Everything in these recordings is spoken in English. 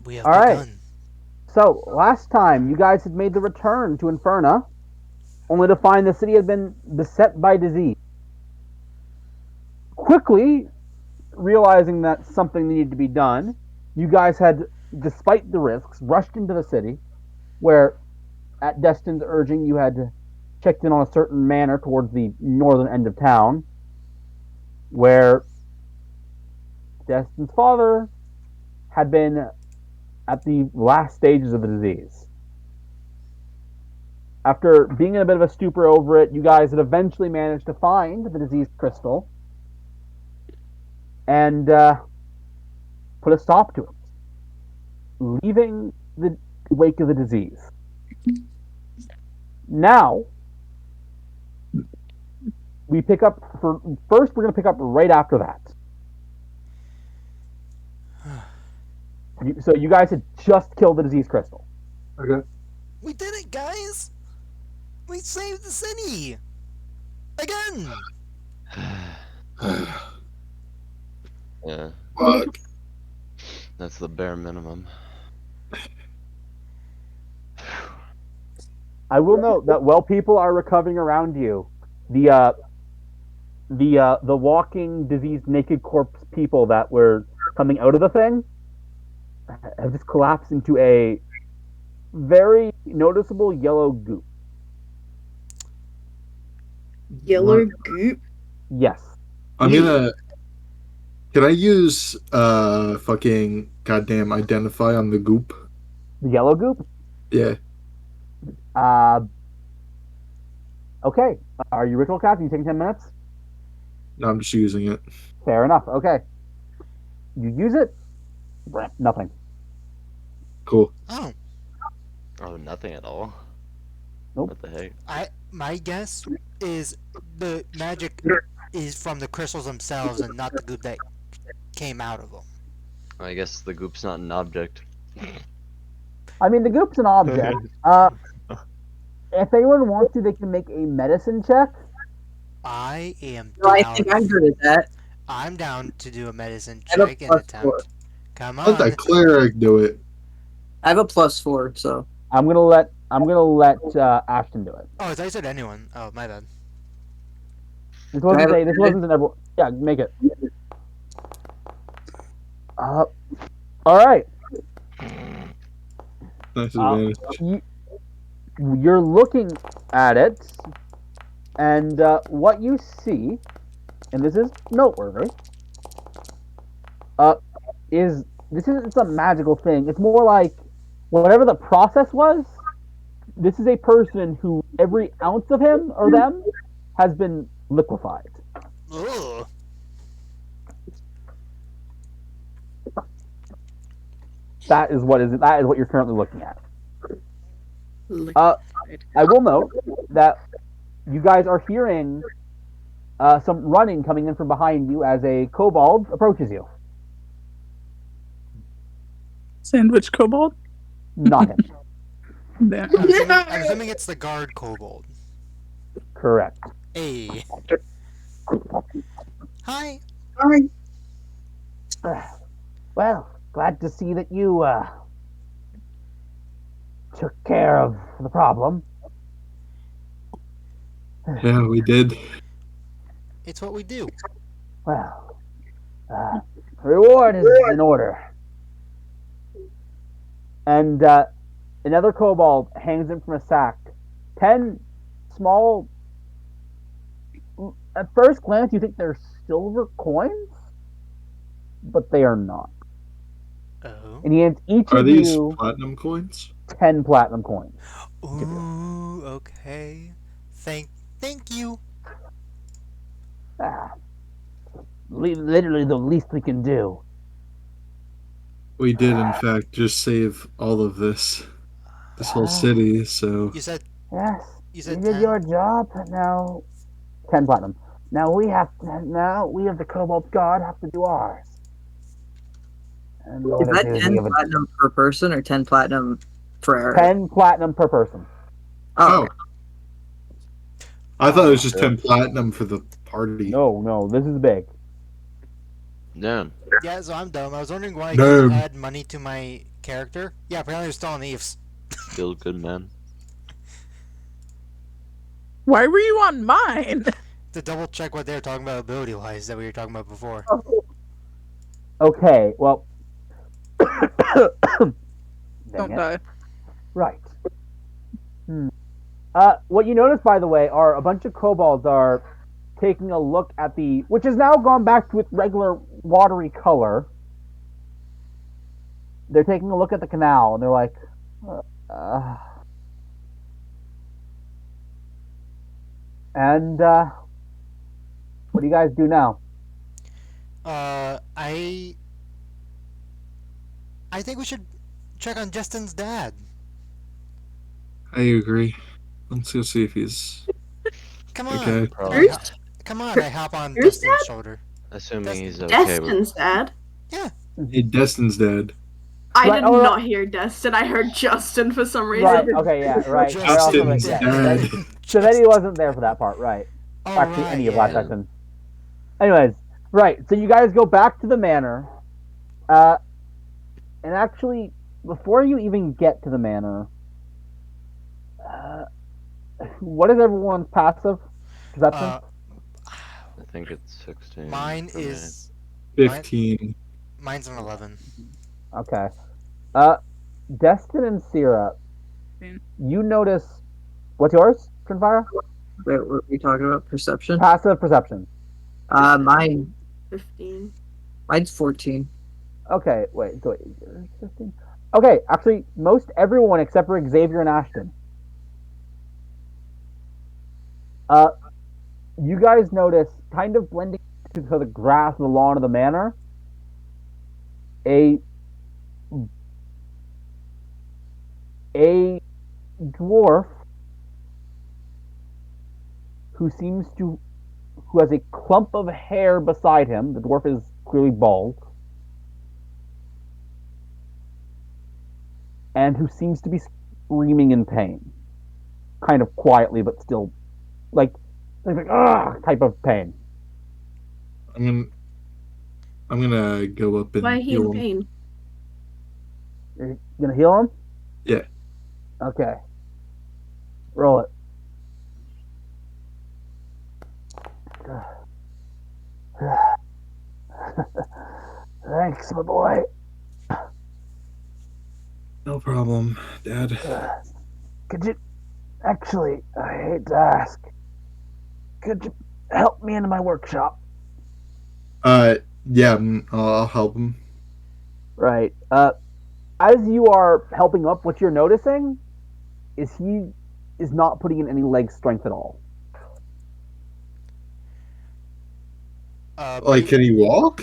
We have All right. begun. So last time you guys had made the return to Inferna, only to find the city had been beset by disease. Quickly realizing that something needed to be done, you guys had, despite the risks, rushed into the city, where, at Destin's urging, you had checked in on a certain manor towards the northern end of town, where Destin's father had been at the last stages of the disease. After being in a bit of a stupor over it, you guys had eventually managed to find the diseased crystal and put a stop to it, leaving the wake of the disease. Now, we pick up for first. We're going to pick up right after that. So you guys had just killed the disease crystal. Okay. We did it, guys! We saved the city! Again! Yeah, Fuck. that's the bare minimum. I will note that while people are recovering around you, the walking diseased naked corpse people that were coming out of the thing have just collapsed into a very noticeable yellow goop. Yellow goop? Yes. I'm gonna. Can I use fucking goddamn identify on the goop? The yellow goop? Yeah. Okay. Are you ritual cast? Are you taking 10 minutes? No, I'm just using it. Fair enough. Okay. You use it? Nothing. Cool. Oh, Oh, nothing at all. Nope. What the heck? my guess is the magic is from the crystals themselves and not the goop that came out of them. I guess the goop's not an object. I mean, the goop's an object. If anyone wants to, they can make a medicine check. I am No, I down. think I'm good at that. I'm down to do a medicine I have a check and +4. attempt. Come Let on. that cleric do it. I have a +4, so. I'm gonna let Ashton do it. Oh, I thought you said anyone. Oh, my bad. This wasn't I have a, this wasn't an everyone. Yeah, make it. All right. Nice advantage. You're looking at it, and what you see, and this is noteworthy, is this isn't some magical thing. It's more like whatever the process was. This is a person who every ounce of him or them has been liquefied. Ugh. That is what you're currently looking at. I will note that you guys are hearing some running coming in from behind you as a kobold approaches you. Sandwich kobold? Not him. Damn. I'm assuming it's the guard kobold. Correct. Hey. Hi. Well, glad to see that you took care of the problem. Yeah, we did. It's what we do. Well, reward is in order. And another kobold hangs in from a sack 10 small. At first glance, you think they're silver coins, but they are not. Oh. And he hands each Are of these you platinum coins? 10 platinum coins. Ooh, okay. Thank you. Literally the least we can do. We did, in fact, just save all of this whole city. So You said Yes, you said did 10? your job. Now, 10 platinum. Now we have the Cobalt God have to do ours. And Is that 10 platinum per person or 10 platinum for area? 10 platinum per person. oh, I thought it was just 10 platinum for the party. No, this is big. Damn. Yeah, so I'm dumb. I was wondering why I Damn. could add money to my character. Yeah, apparently they're still on Eves. Feel good, man. Why were you on mine? To double check what they were talking about ability wise that we were talking about before. Okay, well. Dang Don't it. die. Right. What you notice, by the way, are a bunch of kobolds are taking a look at which has now gone back to its regular watery color. They're taking a look at the canal, and they're like, and what do you guys do now? I think we should check on Justin's dad. I agree. Let's go see if he's Come on. okay. Probably. Come on, I hop on Who's Dustin's shoulder. Assuming he's okay Destin's dad. Hey, Destin's dead. I Right, did oh, not hear Destin. I heard Justin for some reason. Right. Okay. Yeah. Right. Justin's I also, Justin's yeah, dad. so then he wasn't there for that part, right? Oh, Actually, right, any of yeah. last section. Anyways, right. So you guys go back to the manor, and actually, before you even get to the manor, what is everyone's passive perception? I think it's 16. Mine for me. is 15. mine's an 11. Okay. Destin and Sierra, you notice. What's yours, Trinfire? Wait, what are we talking about? Perception? Passive perception. Mine's 15. 14. Okay. Wait. So you're 15. Okay. Actually, most everyone except for Xavier and Ashton. You guys notice, kind of blending into the grass and the lawn of the manor, a dwarf who has a clump of hair beside him. The dwarf is clearly bald, and who seems to be screaming in pain, kind of quietly, but still, like type of pain. I'm gonna go up and Why he heal in him. pain? You're gonna heal him? Yeah. Okay. Roll it. Thanks, my boy. No problem, Dad. Could you actually? I hate to ask. Could you help me into my workshop? Yeah, I'll help him. Right. As you are helping up, what you're noticing is he is not putting in any leg strength at all. Like, can he walk?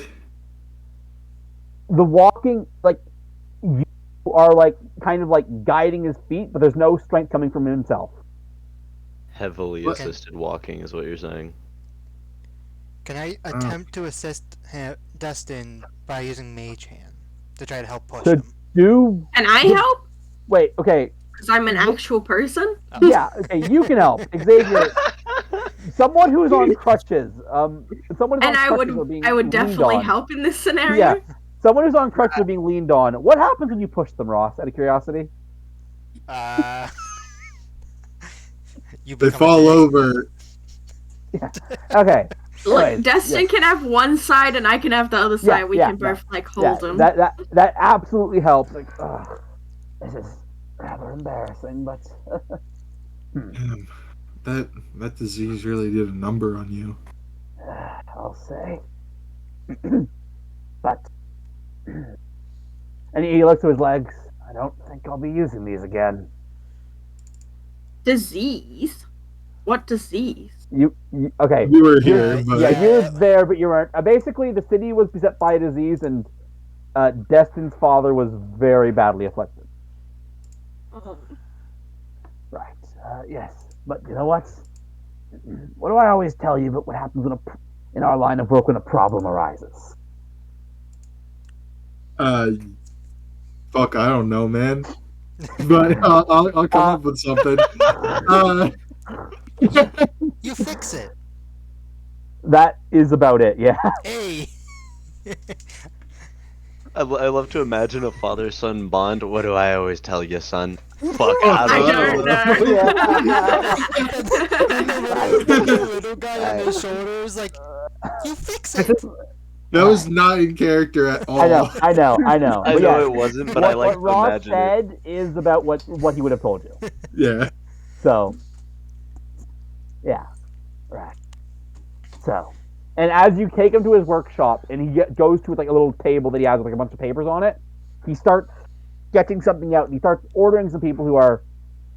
The walking, like, you are like kind of like guiding his feet, but there's no strength coming from himself. Heavily What? assisted walking is what you're saying. Can I attempt to assist Dustin by using Mage Hand to try to help push So- him? Do Can I help? wait, okay, Because I'm an actual person. yeah, okay, you can help, Xavier. Someone who's on crutches, someone who's And on I crutches would are being I would leaned definitely on. help in this scenario. Yeah, someone who's on crutches are being leaned on. What happens when you push them, Ross? Out of curiosity. You They become a fall dick. over. Okay. Look, Anyways, Destin yes. can have one side and I can have the other side. We yeah, can both like Yeah, hold him. that absolutely helps. Like, this is rather embarrassing, but Damn, that disease really did a number on you. I'll say. But and he looks to his legs. I don't think I'll be using these again. Disease? What disease? You okay? You were here, but Yeah, you were there, but you weren't. Basically, the city was beset by a disease, and Destin's father was very badly afflicted. Right. Yes, but you know what? What do I always tell you? But what happens in our line of work when a problem arises? fuck, I don't know, man. But I'll come up with something. You fix it. That is about it. Yeah. Hey. I love to imagine a father-son bond. What do I always tell you, son? Fuck, Fuck, I I don't don't know. know. And the little guy on his shoulders, like, you fix This it. is, That was not in character at I know, all. I know, I know. I But know yes, it wasn't, but I like what to Ross imagine it. said is about what he would have told you. Yeah. So, yeah, right. So, and as you take him to his workshop, and he goes to like a little table that he has with like a bunch of papers on it, he starts sketching something out, and he starts ordering some people who are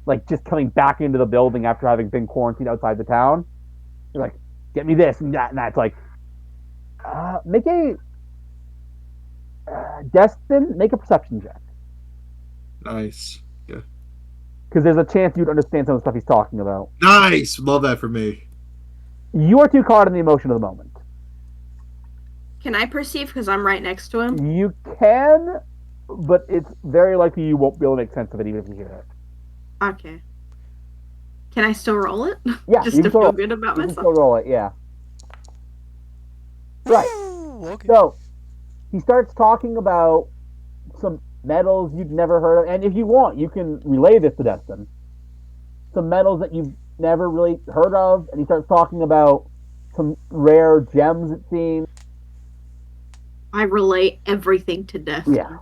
like just coming back into the building after having been quarantined outside the town. He's like, "Get me this and that and that." It's like, make a Destin, make a perception check Nice. Yeah. because there's a chance you'd understand some of the stuff he's talking about. Nice. Love that for me. You are too caught in the emotion of the moment. Can I perceive because I'm right next to him? You can, but it's very likely you won't be able to make sense of it even if you hear it. Okay. Can I still roll it? Yeah, Just you to can feel still, good about you can myself. still roll it, yeah. Right. Ooh, okay. So he starts talking about some metals you've never heard of, and if you want, you can relay this to Destin. Some metals that you've never really heard of, and he starts talking about some rare gems, it seems. I relate everything to death. Yeah.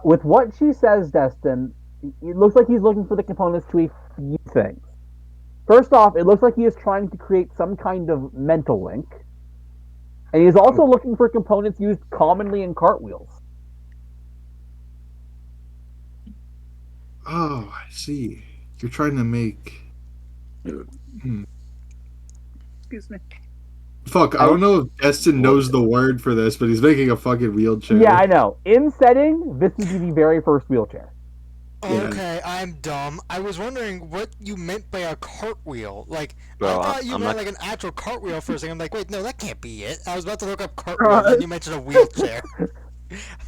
With what she says, Destin, it looks like he's looking for the components to a few things. First off, it looks like he is trying to create some kind of mental link. And he is also looking for components used commonly in cartwheels. Oh, I see. You're trying to make. Excuse me. Fuck, I don't know if Destin knows the word for this, but he's making a fucking wheelchair. Yeah, I know. In setting, this is the very first wheelchair. Okay, I'm dumb. I was wondering what you meant by a cartwheel. Like, Bro, I thought you I'm meant not- like an actual cartwheel for a second. I'm like, wait, no, that can't be it. I was about to look up cartwheel, then you mentioned a wheelchair.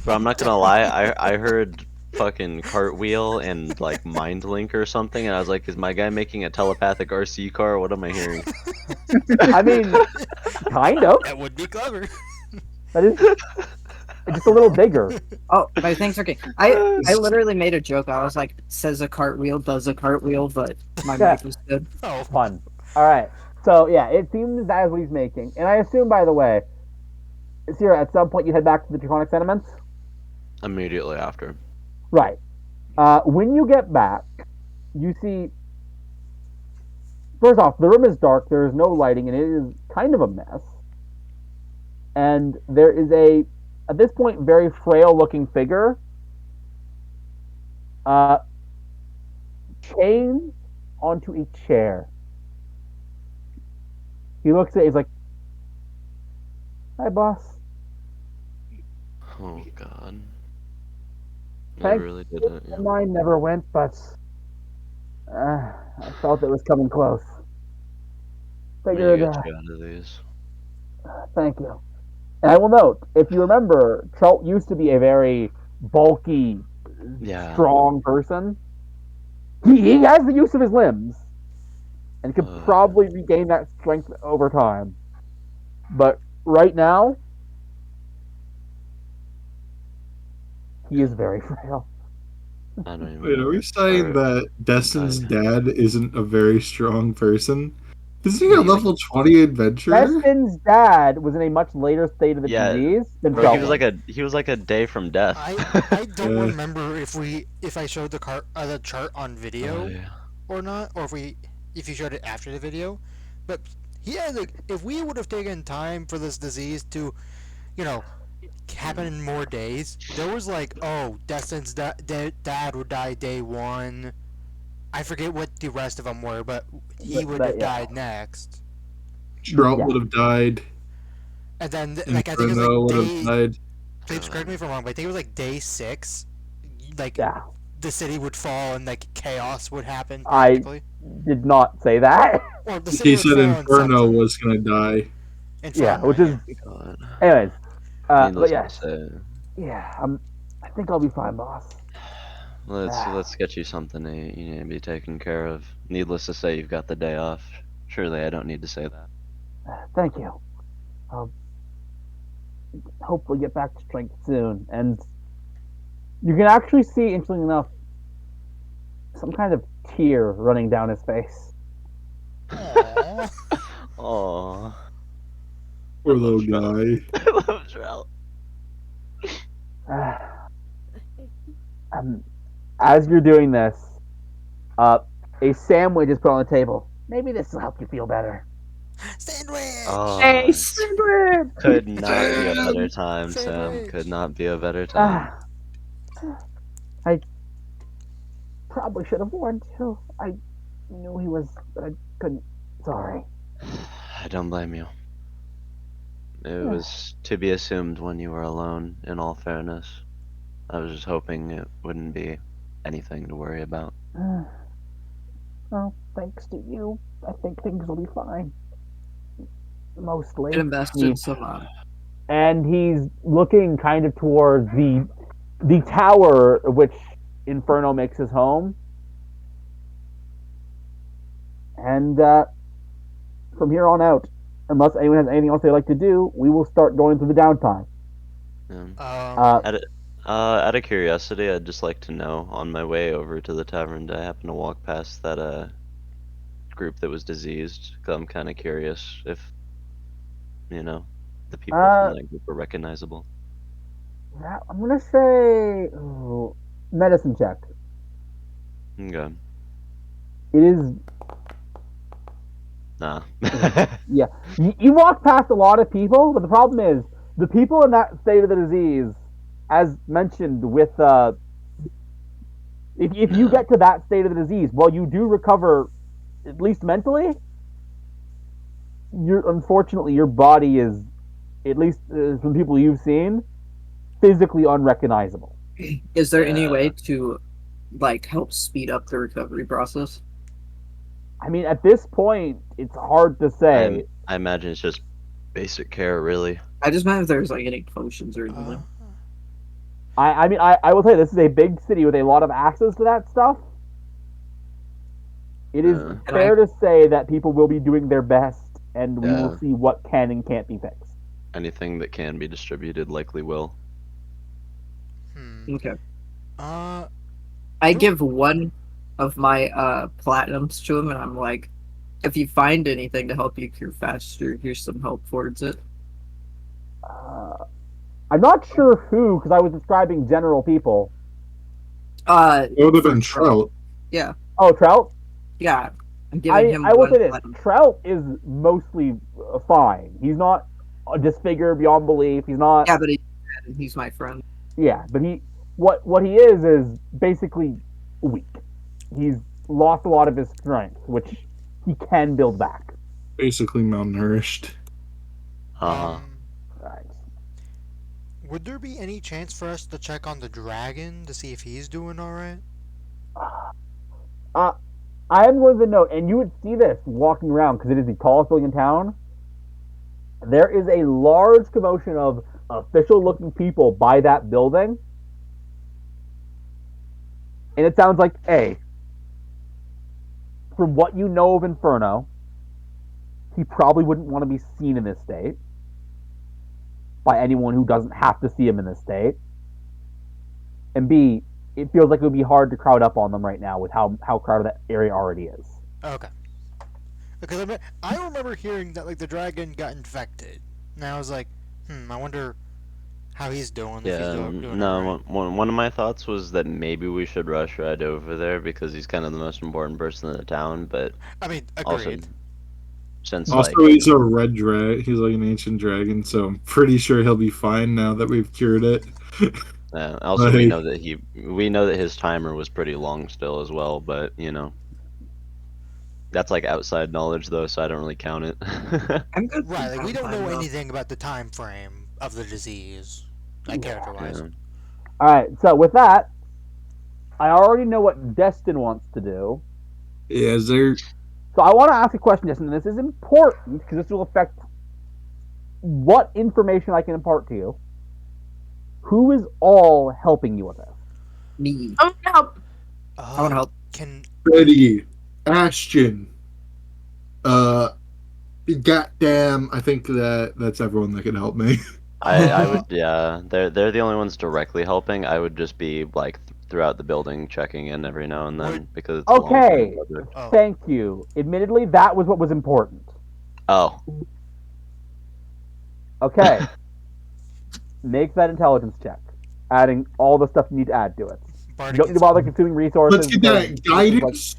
Bro, I'm not gonna lie. I heard fucking cartwheel and like mind link or something, and I was like, is my guy making a telepathic RC car? What am I hearing? I mean, kind of. That would be clever. That is just a little bigger. Oh, my thing's okay. I literally made a joke. I was like, says a cartwheel, does a cartwheel, but my Yeah. mic was good. Oh, Fun. All right. So, yeah, it seems that is what he's making. And I assume, by the way, Sierra, at some point you head back to the Draconic Sentiments? Immediately after. Right. When you get back, you see. First off, the room is dark. There is no lighting, and it is kind of a mess. And there is at this point, very frail-looking figure, chained onto a chair. He looks at it. He's like, "Hi, boss." Oh god. I Thank really did it. Yeah. Mine never went, but I felt it was coming close. I'm Figured, gonna get you out of these. thank you. And I will note, if you remember, Trout used to be a very bulky, Yeah. strong person. He has the use of his limbs and could probably regain that strength over time. But right now, he is very frail. I don't even Wait, know. are we saying that Destin's dad isn't a very strong person? Isn't he a Maybe. level 20 adventurer? Destin's dad was in a much later state of the Yeah, disease than Bro, Trout he was like a day from death. I don't Yeah. remember if I showed the chart on video Oh, yeah. or not, or if you showed it after the video. But yeah, like if we would have taken time for this disease to, you know, happen in more days, there was like, oh, Destin's dad would die day one. I forget what the rest of them were, but he would have died next. Trout Yeah. would have died. And then, like, I think it was Inferno like would have died. please correct me if I'm wrong, but I think it was like day 6. Like, Yeah, the city would fall and like chaos would happen. I Practically. did not say that. Or the city He would said fall and Inferno something. was gonna die. Yeah, Inferno, which is, God. anyways. But Needless yes, to say. yeah, I think I'll be fine, boss. Let's get you something that you need to be taken care of. Needless to say, you've got the day off. Surely I don't need to say that. Thank you. hopefully get back to strength soon. And you can actually see, interestingly enough, some kind of tear running down his face. Aww. Oh, Poor little guy. I love Trout. um, as you're doing this, uh, a sandwich is put on the table. Maybe this will help you feel better. Sandwich. Oh, Squidward! could not be a better time, Sam. Sandwich. Could not be a better time. I probably should have warned you. I knew he was, but I couldn't. Sorry. I don't blame you. It was to be assumed when you were alone, in all fairness. I was just hoping it wouldn't be anything to worry about. Well, thanks to you, I think things will be fine. Mostly. It invested some And he's looking kind of towards the tower which Inferno makes his home. And from here on out, unless anyone has anything else they'd like to do, we will start going through the downtime. Yeah. Out of curiosity, I'd just like to know, on my way over to the tavern, did I happen to walk past that group that was diseased? 'Cause I'm kind of curious if, the people from that group are recognizable. I'm gonna say medicine check. Okay. It is. Nah. Yeah, you walk past a lot of people, but the problem is the people in that state of the disease, as mentioned with if you get to that state of the disease, while you do recover, at least mentally, unfortunately your body is, at least from people you've seen, physically unrecognizable. Is there any way to help speed up the recovery process? I mean, at this point, it's hard to say. I imagine it's just basic care, really. I just meant if there's any potions or anything. I mean, I will tell you, this is a big city with a lot of access to that stuff. It is fair to say that people will be doing their best, and we will see what can and can't be fixed. Anything that can be distributed likely will. Okay. I give one of my platinums to him, and I'm like, if you find anything to help you cure faster, here's some help towards it. I'm not sure who, because I was describing general people. It would have been Trout. Yeah. Oh, Trout? Yeah. I'm giving him I will say this. platinum. Trout is mostly fine. He's not disfigured beyond belief. He's not... Yeah, but he's my friend. Yeah, but what he is basically weak. He's lost a lot of his strength, which he can build back. Basically malnourished. Uh-huh. Right. Would there be any chance for us to check on the dragon to see if he's doing alright? I am going to note, and you would see this walking around because it is the tallest building in town. There is a large commotion of official-looking people by that building. And it sounds like, A, from what you know of Inferno, he probably wouldn't want to be seen in this state by anyone who doesn't have to see him in this state. And B, it feels like it would be hard to crowd up on them right now with how crowded that area already is. Okay. Because I remember hearing that the dragon got infected, and I was like, I wonder how he's doing. Yeah, if he's doing no, alright. one of my thoughts was that maybe we should rush right over there because he's kind of the most important person in the town, but I mean, also, agreed. since He's a red dragon. He's like an ancient dragon, so I'm pretty sure he'll be fine now that we've cured it. also we know that his timer was pretty long still as well, but that's outside knowledge though, so I don't really count it. I'm good. Right, we don't know anything about the time frame of the disease, character-wise. Yeah. Alright, so with that, I already know what Destin wants to do. Yeah, is there... So I want to ask a question, Destin, and this is important because this will affect what information I can impart to you. Who is all helping you with this? Me. I'm gonna help. I want to help. Freddie, Ashton, goddamn, I think that's everyone that can help me. I would, yeah. They're the only ones directly helping. I would just be like throughout the building checking in every now and then Would because it's a long-term Okay, project. oh thank you. Admittedly, that was what was important. Oh, Okay, make that intelligence check, adding all the stuff you need to add to it. You bardic don't need to bother consuming Let's resources get because that this is like guidance.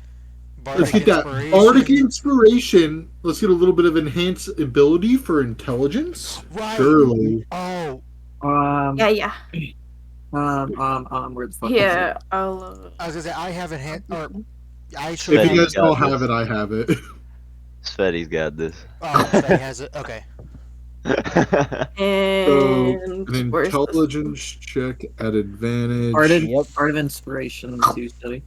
Let's bardic get that bardic inspiration. inspiration. Let's get a little bit of enhanced ability for intelligence. Right. Surely. Oh, Yeah. where the fuck is Here, it? I'll. I was gonna say I have enhanced, or I should If have you Svetty's guys had. got don't have this. it, I have it. Svetty's got this. Oh, Freddy has it. Okay. So And an where's this? intelligence check at advantage. Yep. Art of Inspiration too, study.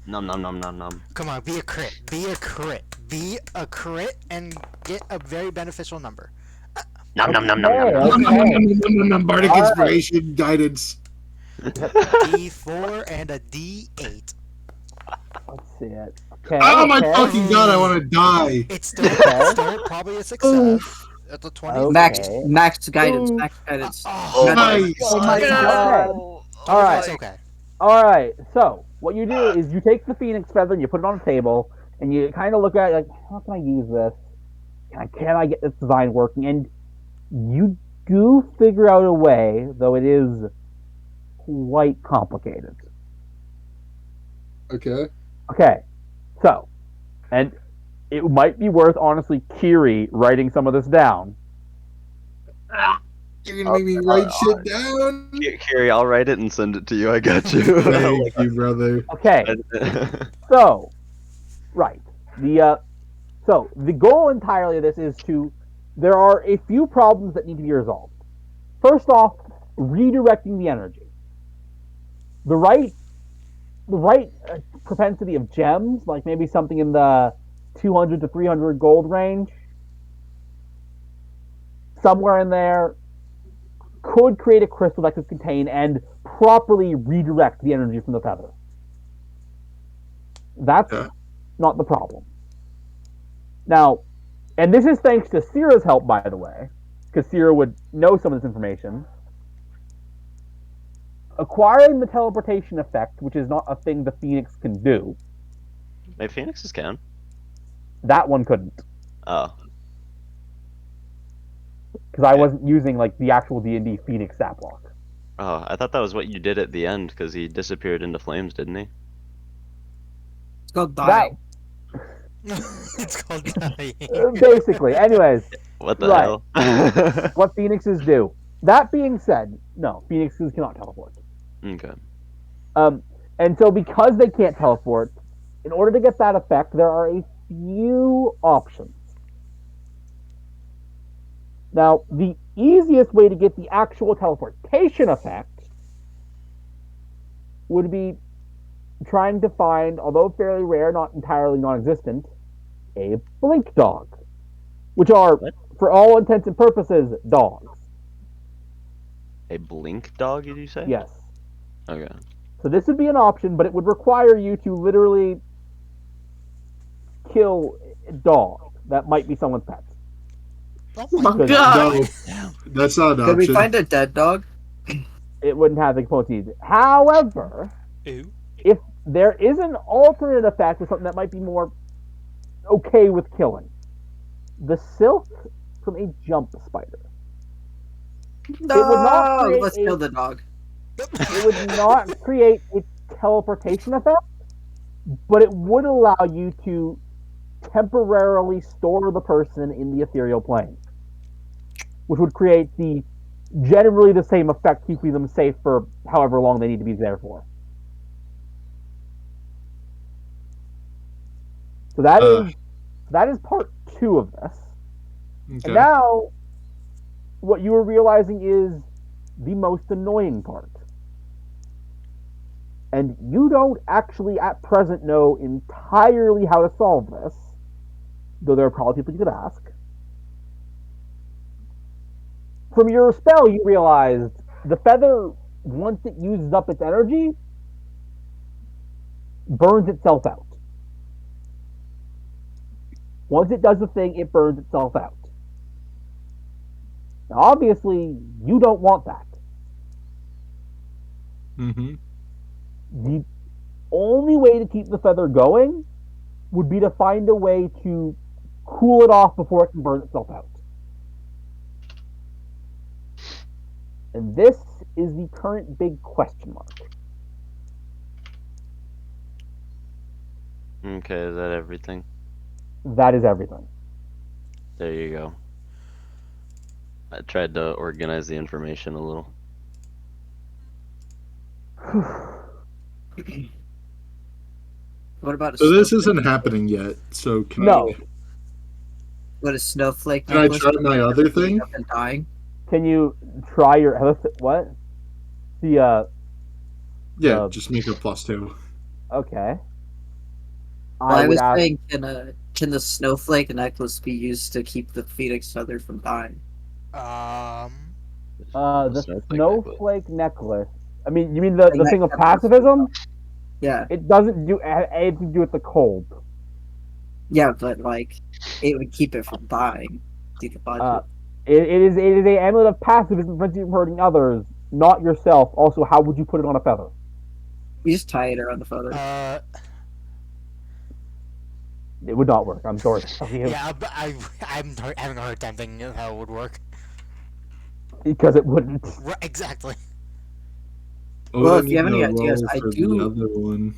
Nom nom nom nom nom. Come on, be a crit. Be a crit. Be a crit and get a very beneficial number. Nom nom nom nom nom Okay, nom. okay. Bardic All right. inspiration guidance. D4 and a D8. Let's see it. Okay. Oh my okay. fucking god! I want to die. It's still, Okay. still probably a success. At the 20. Okay. Max guidance, Ooh. max guidance. Oh, Nice. Oh my okay. god. Oh, All right. That's okay. All right. So what you do is you take the phoenix feather and you put it on a table, and you kind of look at it like, how can I use this? Can I get this design working? And you do figure out a way, though it is quite complicated. Okay. Okay. So, and it might be worth honestly Kiri writing some of this down. You're gonna make me write shit down. Carrie, I'll write it and send it to you. I got you. Thank you, brother. Okay. So, right. So the goal entirely of this is to. There are a few problems that need to be resolved. First off, redirecting the energy. The right propensity of gems, like maybe something in the 200 to 300 gold range, somewhere in there, could create a crystal that could contain and properly redirect the energy from the feather. That's not the problem. Now, and this is thanks to Sira's help, by the way, because Sira would know some of this information. Acquiring the teleportation effect, which is not a thing the Phoenix can do, Wait, Phoenixes can. that one couldn't, Oh, because I wasn't using like the actual D&D Phoenix stat block. oh, I thought that was what you did at the end because he disappeared into flames, didn't he? It's called That dying. It's called dying. basically. Anyways, What the Right. hell? what Phoenixes do. That being said, no, Phoenixes cannot teleport. Okay. And so because they can't teleport, in order to get that effect, there are a few options. Now, the easiest way to get the actual teleportation effect would be trying to find, although fairly rare, not entirely non-existent, a blink dog, which are, What? for all intents and purposes, dogs. A blink dog, did you say? Yes. Okay. So this would be an option, but it would require you to literally kill a dog that might be someone's pet. Oh Oh my Because god. No, that's not an Could we option. find a dead dog? it wouldn't have the components. However, Ew. if there is an alternate effect with something that might be more okay with killing, the silk from a jump spider. No, would not create let's a- kill the dog. It would not create a teleportation effect, but it would allow you to temporarily store the person in the ethereal plane, which would create the generally the same effect, keeping them safe for however long they need to be there for. So that is part 2 of this. Okay. And now, what you are realizing is the most annoying part. And you don't actually at present know entirely how to solve this, though there are probably people you could ask. From your spell, you realized the feather, once it uses up its energy, burns itself out. Once it does the thing, it burns itself out. Now, obviously, you don't want that. Mm-hmm. The only way to keep the feather going would be to find a way to cool it off before it can burn itself out. And this is the current big question mark. Okay, is that everything? That is everything. There you go. I tried to organize the information a little. What about a So this snowflake? isn't happening yet. So No. What a snowflake can I necklace? try my other thing? Up and dying. Can you try your what? The Yeah, the just make a +2. okay. Well, I I would was ask. saying, can the snowflake necklace be used to keep the phoenix feather from dying? Um, The The snowflake necklace. snowflake necklace. I mean, you mean the That thing of kept us- pacifism? Yeah, It doesn't do anything to do with the cold. yeah, but like, it would keep it from dying. Do the Uh, budget. it is a amulet of pacifism prevents you from hurting others, not yourself. Also, how would you put it on a feather? You just tie it around the feather. uh, It would not work. I'm sorry to tell you, yeah, but I'm having a hard time thinking of how it would work. because it wouldn't. Right, exactly. What Well, would I if you have need any to ideas, roll for the other one?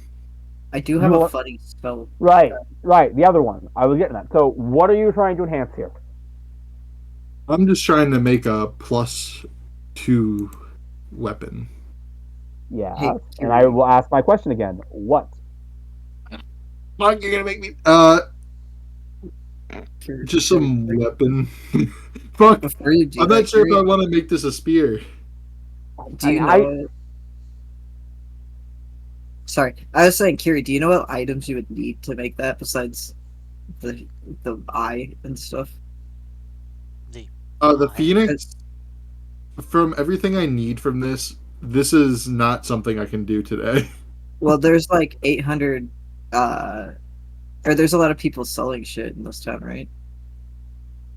I do You have a want- funny spell. Right, right. The other one. I was getting that. So, what are you trying to enhance here? I'm just trying to make a +2 weapon. Yeah, Hey, and I will ask my question again. What? Fuck, you're gonna make me. Just some weapon. Fuck. Before you do I'm that, not sure if I Kiri, want to make this a spear. do you I- know? Sorry, I was saying, Kiri, do you know what items you would need to make that besides the eye and stuff? The Phoenix. From everything I need from this is not something I can do today. Well, there's like 800, or there's a lot of people selling shit in this town, right?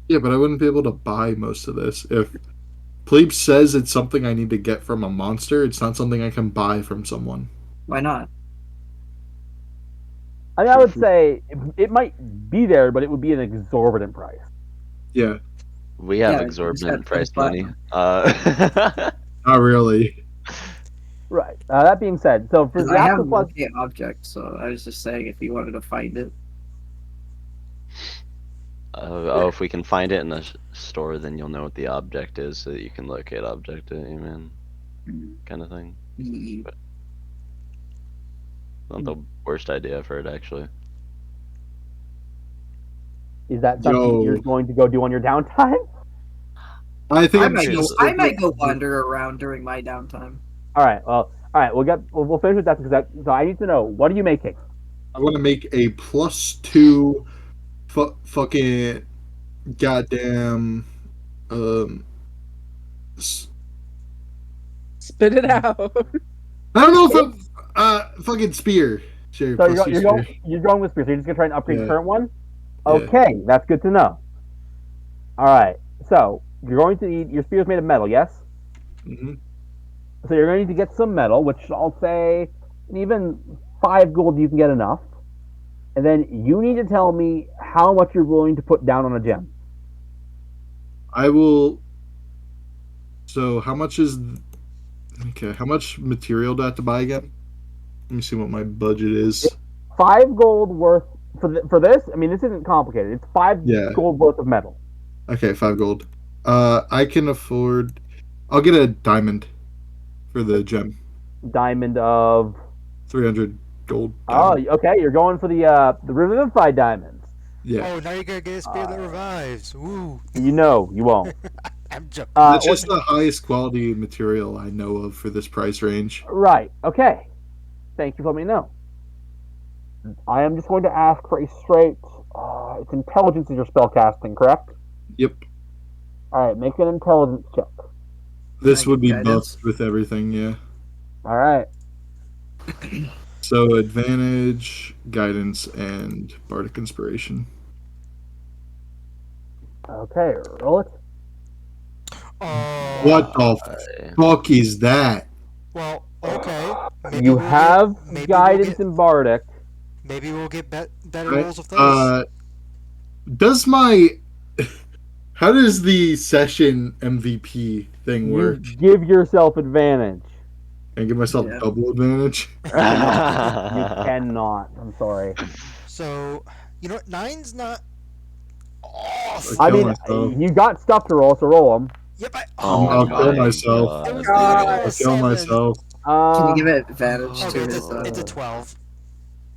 Yeah, but I wouldn't be able to buy most of this. If Plebe says it's something I need to get from a monster, it's not something I can buy from someone. Why not? I mean, I would say it might be there, but it would be an exorbitant price. Yeah, We have Yeah, exorbitant it's price got money. not really. Right. That being said, so for 'Cause the I have actual plus, locate object, so I was just saying if you wanted to find it. If we can find it in the store, then you'll know what the object is, so that you can locate object it. Amen. Kind of thing. Ye- Not the worst idea I've heard, actually. is that something Yo. you're going to go do on your downtime? I think I I'm might go. just. I might go wander around during my downtime. All right. Well, all right. We'll finish with that because so I need to know what are you making? I want to make a +2 fucking goddamn Spit it out. I don't know if fucking spear. Sure, So +2 spear. you're going with spear. So you're just gonna try and upgrade the Yeah. current one. Yeah. Okay, that's good to know. All right. So you're going to need your spear is made of metal. Yes. hmm So you're going to need to get some metal, which I'll say even 5 gold you can get enough. And then you need to tell me how much you're willing to put down on a gem. I will. So how much is? Okay, how much material do I have to buy again? Let me see what my budget is. 5 gold worth for this. I mean, this isn't complicated. It's 5 Yeah. gold worth of metal. Okay, 5 gold. I can afford. I'll get a diamond for the gem. Diamond of 300 gold. oh, Diamond. okay. You're going for the revivified diamonds. Yeah. Oh, now you're gonna get a spear that revives. Ooh, You know you won't. I'm joking. That's What- just the highest quality material I know of for this price range. right. Okay. Thank you for letting me know. I am just going to ask for a straight. It's intelligence is your spell casting, correct? Yep. All right. Make an intelligence check. This Like would be guidance? buffed with everything, yeah. All right. So advantage, guidance, and bardic inspiration. Okay. Roll it. What Oh. the fuck is that? Well, okay. You have maybe we'll guidance get in Bardic. maybe we'll get better I, rolls with this. does my how does the session MVP thing You work? give yourself advantage. Can I give myself Yeah. double advantage? You cannot. I'm sorry. So, you know what? Nine's not I awful. I kill mean, myself. you got stuff to roll, so roll them. Yep, Oh I'll kill my myself. it was god. literally on God. a I'll kill 7. myself. Can you give Uh, it advantage Okay, to his? it's a 12.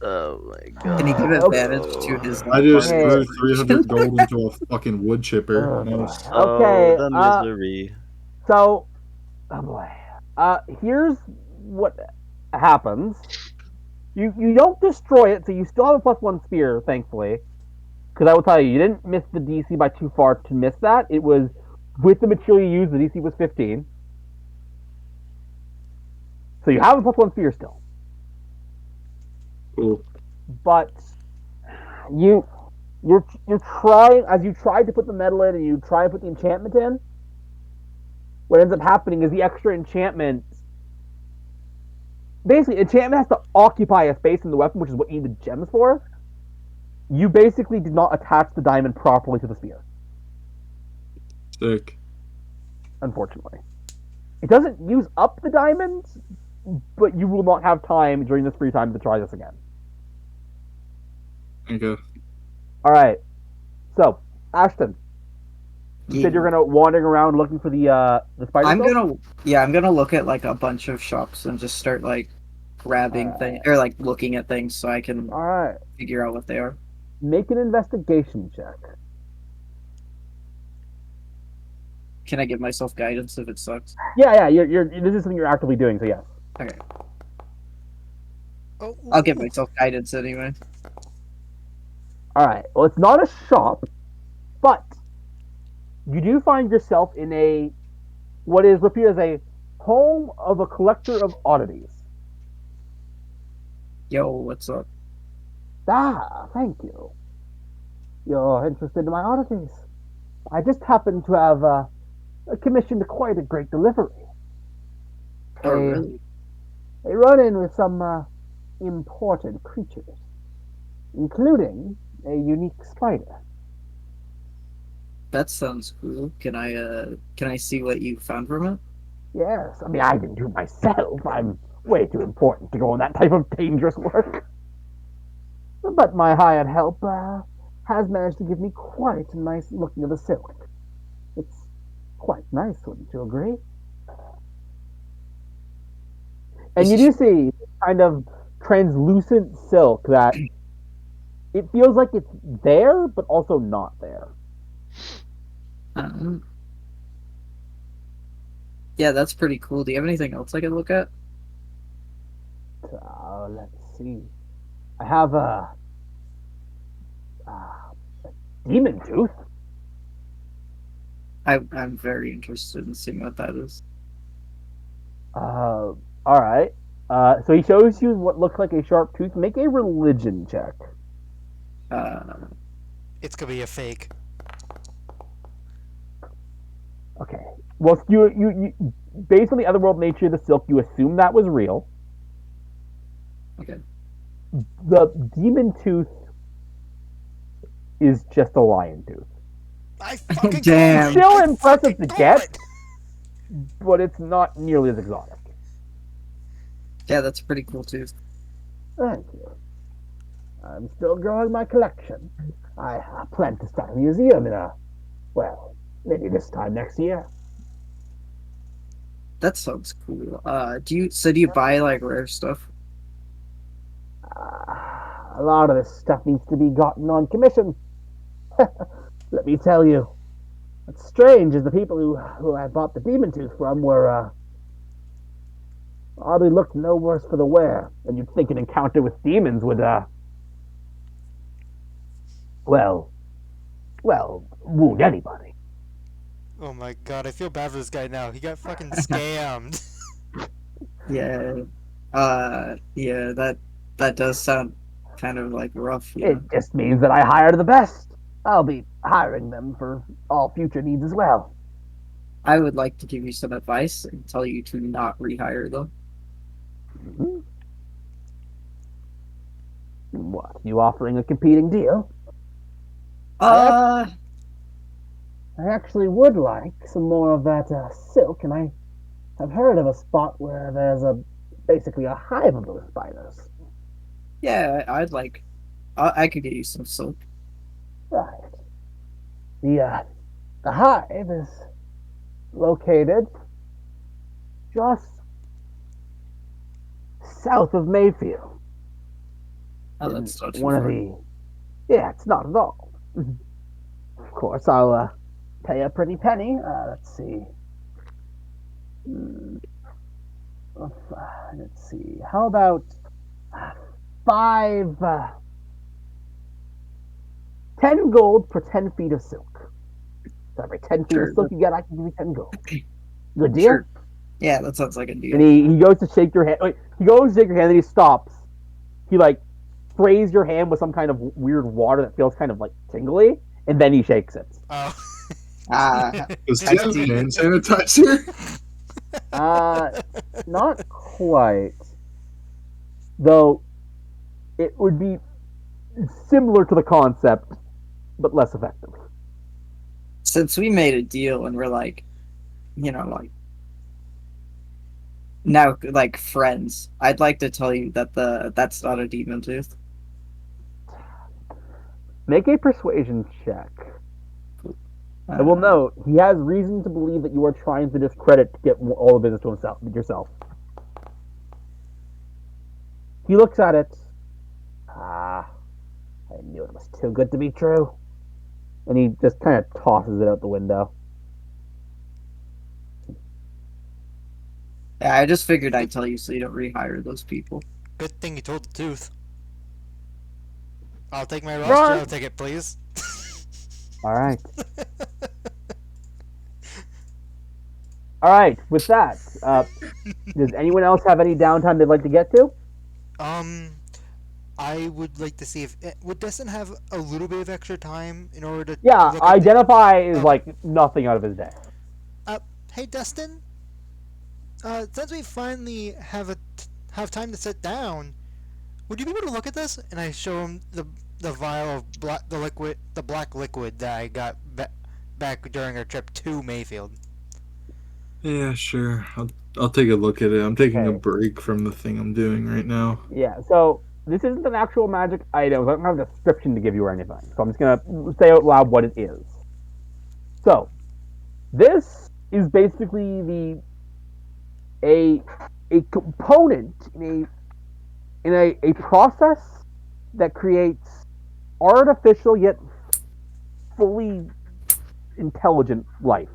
Oh my Can you give god. advantage to his I just bardic Okay. threw inspiration? 300 gold into a fucking wood chipper. oh boy. Nice. Oh, Okay. the misery. So, oh boy. Here's what happens. You don't destroy it, so you still have a +1 spear, thankfully. Because I will tell you, you didn't miss the DC by too far to miss that. It was with the material you used, the DC was 15. So you have a +1 spear still. Cool. But you're trying, as you tried to put the metal in and you try and put the enchantment in, what ends up happening is the extra enchantment, basically enchantment has to occupy a space in the weapon, which is what you need the gems for. You basically did not attach the diamond properly to the spear, Sick. unfortunately. It doesn't use up the diamonds, but you will not have time during this free time to try this again. Okay. All right. So, Ashton, you said you're gonna wandering around looking for the spider. I'm silk? I'm gonna look at like a bunch of shops and just start like grabbing things or like looking at things so I can All right. figure out what they are. Make an investigation check. Can I give myself guidance if it sucks? Yeah. You're. This is something you're actively doing. So yes. Okay, Oh, I'll give myself guidance anyway. All right. Well, it's not a shop, but you do find yourself in a what is reputed as a home of a collector of oddities. Yo, what's up? Ah, thank you. You're interested in my oddities. I just happen to have commissioned quite a great delivery. Oh, a, really? a run-in with some imported creatures, including a unique spider. That sounds cool. Can I see what you found from it? Yes, I mean, I didn't do it myself. I'm way too important to go on that type of dangerous work. But my hired help has managed to give me quite a nice looking of the silk. It's quite nice, wouldn't you agree? And you do see kind of translucent silk that it feels like it's there, but also not there. Yeah, that's pretty cool. Do you have anything else I could look at? Let's see. I have a demon tooth. I'm very interested in seeing what that is. All right. So he shows you what looks like a sharp tooth. Make a religion check. it's gonna be a fake. Okay. Well, you based on the otherworld nature of the silk, you assume that was real. Okay. The demon tooth is just a lion tooth. I fucking Damn. called it. Still I impressive fucking to called get, it. but it's not nearly as exotic. Yeah, that's pretty cool too. Thank you. I'm still growing my collection. I plan to start a museum maybe this time next year. That sounds cool. Do you buy like rare stuff? A lot of this stuff needs to be gotten on commission. Let me tell you. What's strange is the people who I bought the demon tooth from were oddly looked no worse for the wear. And you'd think an encounter with demons would wound anybody. Oh my god, I feel bad for this guy now. He got fucking scammed. Yeah. Yeah, that does sound kind of like rough, It just means that I hired the best. I'll be hiring them for all future needs as well. I would like to give you some advice and tell you to not rehire them. Mhm. What? You offering a competing deal? Uh, I actually would like some more of that silk, and I have heard of a spot where there's basically a hive of those spiders. yeah, I'd like. I could get you some silk. Right. The hive is located just south of Mayfield. Oh, In that's not too one of far. the. Yeah, it's not at all. Of course, I'll pay a pretty penny. Let's see. Hmm, let's see. How about five, 10 gold for 10 feet of silk? So every 10 feet of Sure, silk you get, I can give you 10 gold. Good deal? sure. Yeah, that sounds like a And deal. he goes to shake your hand. Wait, he goes to shake your hand, and he stops. He like sprays your hand with some kind of weird water that feels kind of like tingly, and then he shakes it. Oh. Ah, Does I he have see. hand sanitizer? Uh, Not quite. Though it would be similar to the concept, but less effective. Since we made a deal and we're like, like now like friends, I'd like to tell you that that's not a demon tooth. Make a persuasion check. I will note he has reason to believe that you are trying to discredit to get all the business to yourself. He looks at it. Ah, I knew it was too good to be true. And he just kind of tosses it out the window. Yeah, I just figured I'd tell you so you don't rehire those people. Good thing you told the tooth. I'll take my Ross Right. jail ticket, please. All right. All right. With that, does anyone else have any downtime they'd like to get to? um, I would like to see if would Destin have a little bit of extra time in order to Yeah, look at the. identify is Okay. like nothing out of his day. Hey Destin. Since we finally have time to sit down, would you be able to look at this? And I show him the vial of the black liquid that I got back during our trip to Mayfield. Yeah, sure. I'll take a look at it. I'm taking a Okay. break from the thing I'm doing right now. Yeah, so this isn't an actual magic item. I don't have a description to give you or anything. So I'm just going to say out loud what it is. So, this is basically a component in a process that creates artificial yet fully intelligent life.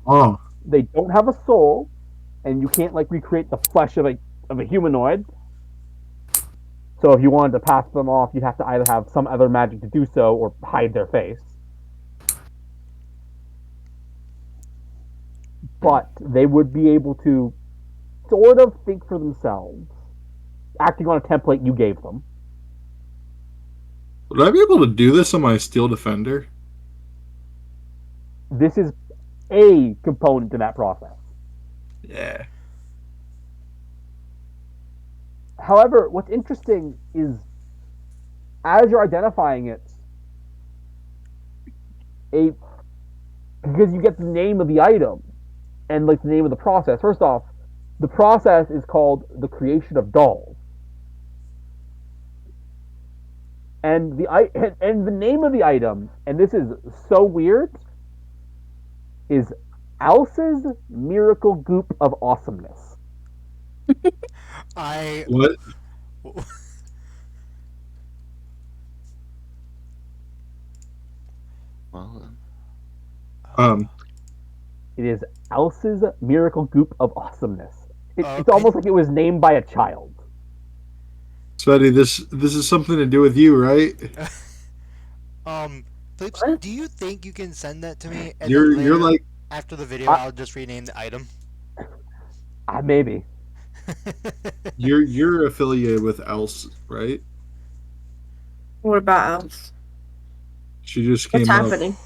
Oh, They don't have a soul, and you can't like recreate the flesh of a humanoid. So if you wanted to pass them off, you'd have to either have some other magic to do so or hide their face. But they would be able to sort of think for themselves, acting on a template you gave them. would I be able to do this on my Steel Defender? This is a component to that process. Yeah. However, what's interesting is as you're identifying it, because you get the name of the item and like the name of the process. First off, the process is called the creation of dolls, and the name of the item, and this is so weird, is Alce's Miracle Goop of Awesomeness. I. What? Well, Um, It is Alce's Miracle Goop of Awesomeness. It's Okay. almost like it was named by a child. Svetty, this is something to do with you, right? Flips, What? do you think you can send that to me and You're then later like after the video I- I'll just rename the item? Maybe. you're affiliated with Else, right? What about else? She just What's came up. happening?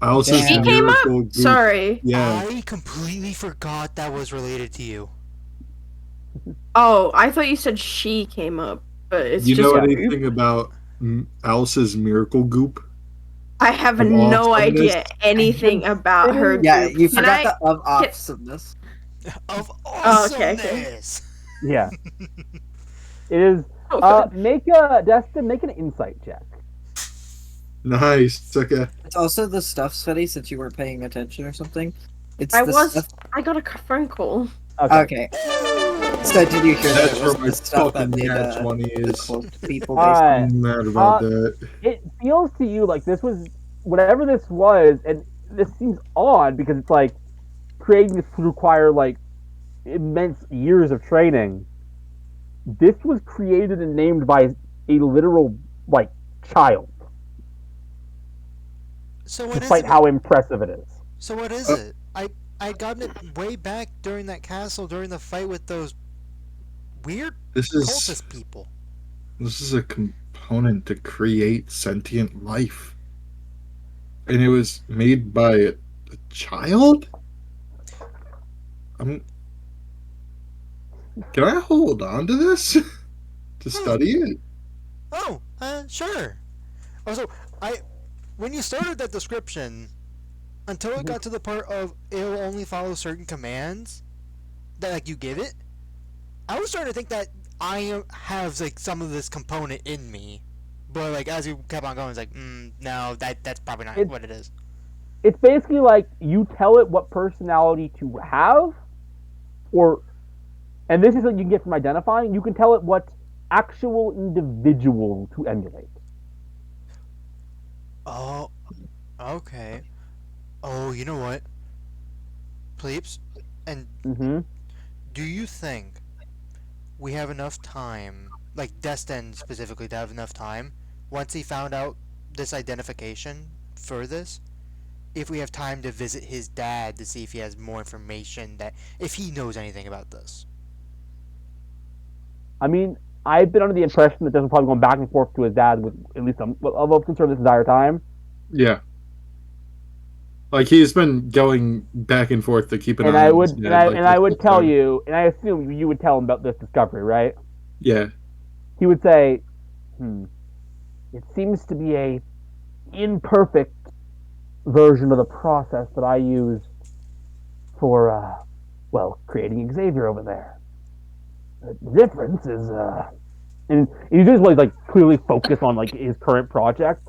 Alice's She Damn. came up? miracle goop. Sorry. Yeah. I completely forgot that was related to you. Oh, I thought you said she came up, but it's You know just anything about Alice's miracle goop I have of no awesomeness? idea anything about her Yeah, group. you Can forgot I? the of Can- awesomeness. Of Oh, okay, okay. awesomeness. Yeah, it is. Oh, good. Make an insight check. Nice. Okay. It's also the stuff study since you weren't paying attention or something. It's I the was. stuff. I got a phone call. Okay. So did you hear that That's it where was my the stuff that fucking made nat 20 the is. cloaked people All based? right. I'm mad about that. It feels to you like this was whatever this was, and this seems odd because it's like creating this would require like immense years of training. This was created and named by a literal like child, So what is despite it? how impressive it is. So what is it? I gotten it way back during that castle during the fight with those weird This is cultist people. a component to create sentient life. And it was made by a child? Can I hold on to this to study it? Oh, sure. Also, when you started that description, until it got to the part of it'll only follow certain commands that like you give it, I was starting to think that I have like some of this component in me, but like as you kept on going, it's like, no, that's probably not what it is. It's basically like you tell it what personality to have, and this is what you can get from identifying. You can tell it what actual individual to emulate. Oh, okay. Oh, you know what? Pleeps, and do you think we have enough time, like Destin specifically, to have enough time, once he found out this identification for this, if we have time to visit his dad to see if he has more information, that if he knows anything about this? I mean, I've been under the impression that Destin's probably going back and forth to his dad with at least some level of concern this entire time. Yeah. Like he's been going back and forth to keep an And eye I on would, his and dad, I, like, and I this would whole tell time. you, and I assume you would tell him about this discovery, right? Yeah. He would say, it seems to be a imperfect version of the process that I used for, creating Xavier over there. The difference is, and he's just like clearly focused on like his current project,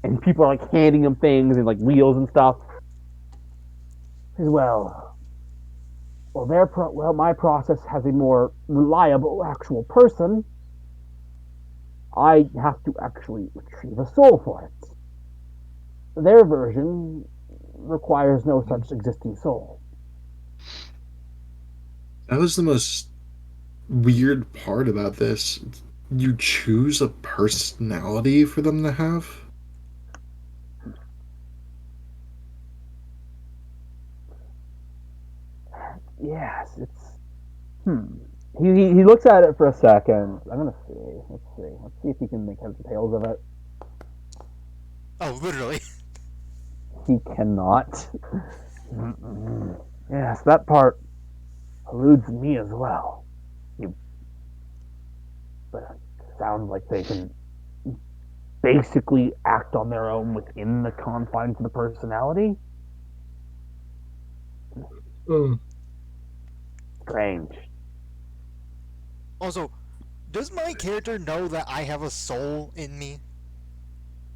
and people are like handing him things and like wheels and stuff. As my process has a more reliable actual person. I have to actually retrieve a soul for it. Their version requires no such existing soul. That was the most weird part about this. You choose a personality for them to have? Yes, it's. He looks at it for a second. I'm gonna see. Let's see if he can make heads or tails of it. Oh, literally. He cannot. Yes, that part eludes me as well. But it sounds like they can basically act on their own within the confines of the personality. Strange. Also, does my character know that I have a soul in me?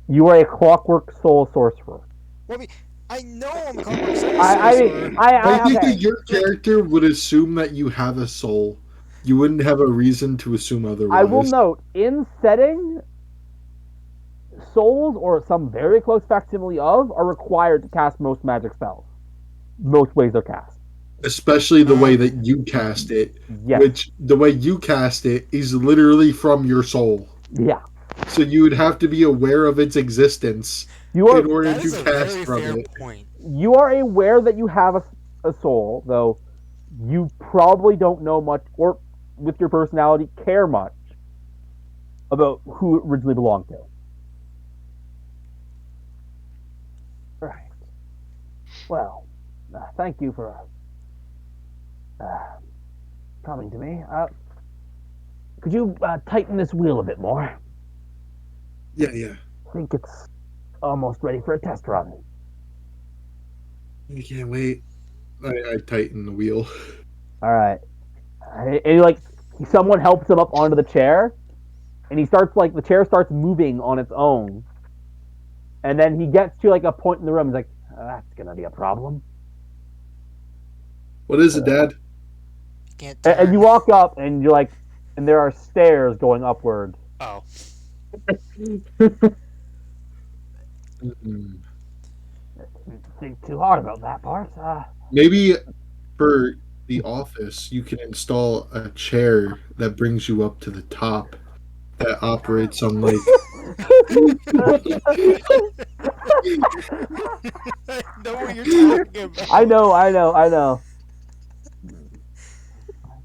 You are a clockwork soul sorcerer. Well, I mean, I know I'm a clockwork soul I sorcerer. think okay. that your character would assume that you have a soul. You wouldn't have a reason to assume otherwise. I will note, in setting, souls or some very close facsimile of are required to cast most magic spells. Most ways they're cast. Especially the way that you cast it. Yes. Which, the way you cast it is literally from your soul. Yeah. So you would have to be aware of its existence in order That to is a cast very from fair it. point. You are aware that you have a soul, though you probably don't know much, or with your personality, care much about who it originally belonged to. Right. Well, thank you for coming to me. Could you tighten this wheel a bit more? Yeah. I think it's almost ready for a test run. I can't wait. I tighten the wheel. All right. And like someone helps him up onto the chair, and he starts like the chair starts moving on its own, and then he gets to like a point in the room. He's like, "That's gonna be a problem." What is it, Dad? You can't And you turn. walk up, and you're like, and there are stairs going upward. Oh. Mm. Think too hard about that part. Maybe for the office, you can install a chair that brings you up to the top that operates on like. I know what you're talking about. I know. I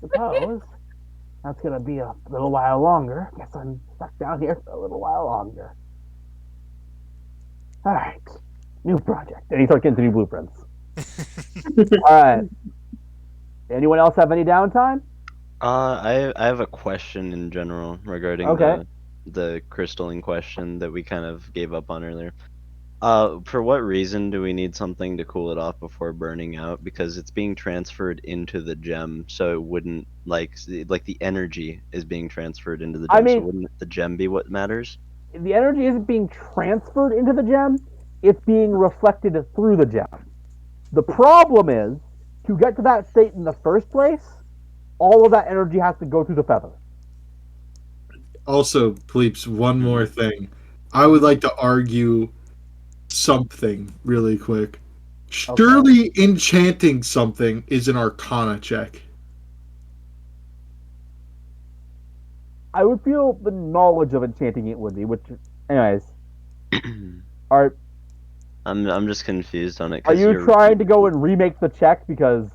suppose that's gonna be a little while longer. Guess I'm stuck down here for a little while longer. All right, new project. And he starts getting to new blueprints. All right. Anyone else have any downtime? I have a question in general regarding Okay. the crystalline question that we kind of gave up on earlier. For what reason do we need something to cool it off before burning out? Because it's being transferred into the gem, so it wouldn't like the energy is being transferred into the I gem, so mean, wouldn't the gem be what matters? the energy isn't being transferred into the gem; it's being reflected through the gem. The problem is to get to that state in the first place. All of that energy has to go through the feather. Also, Pleeps, one more thing. I would like to argue something really quick. Surely enchanting something is an arcana check. I would feel the knowledge of enchanting it would be, which, anyways, are I'm just confused on it are because you trying to go and remake the check because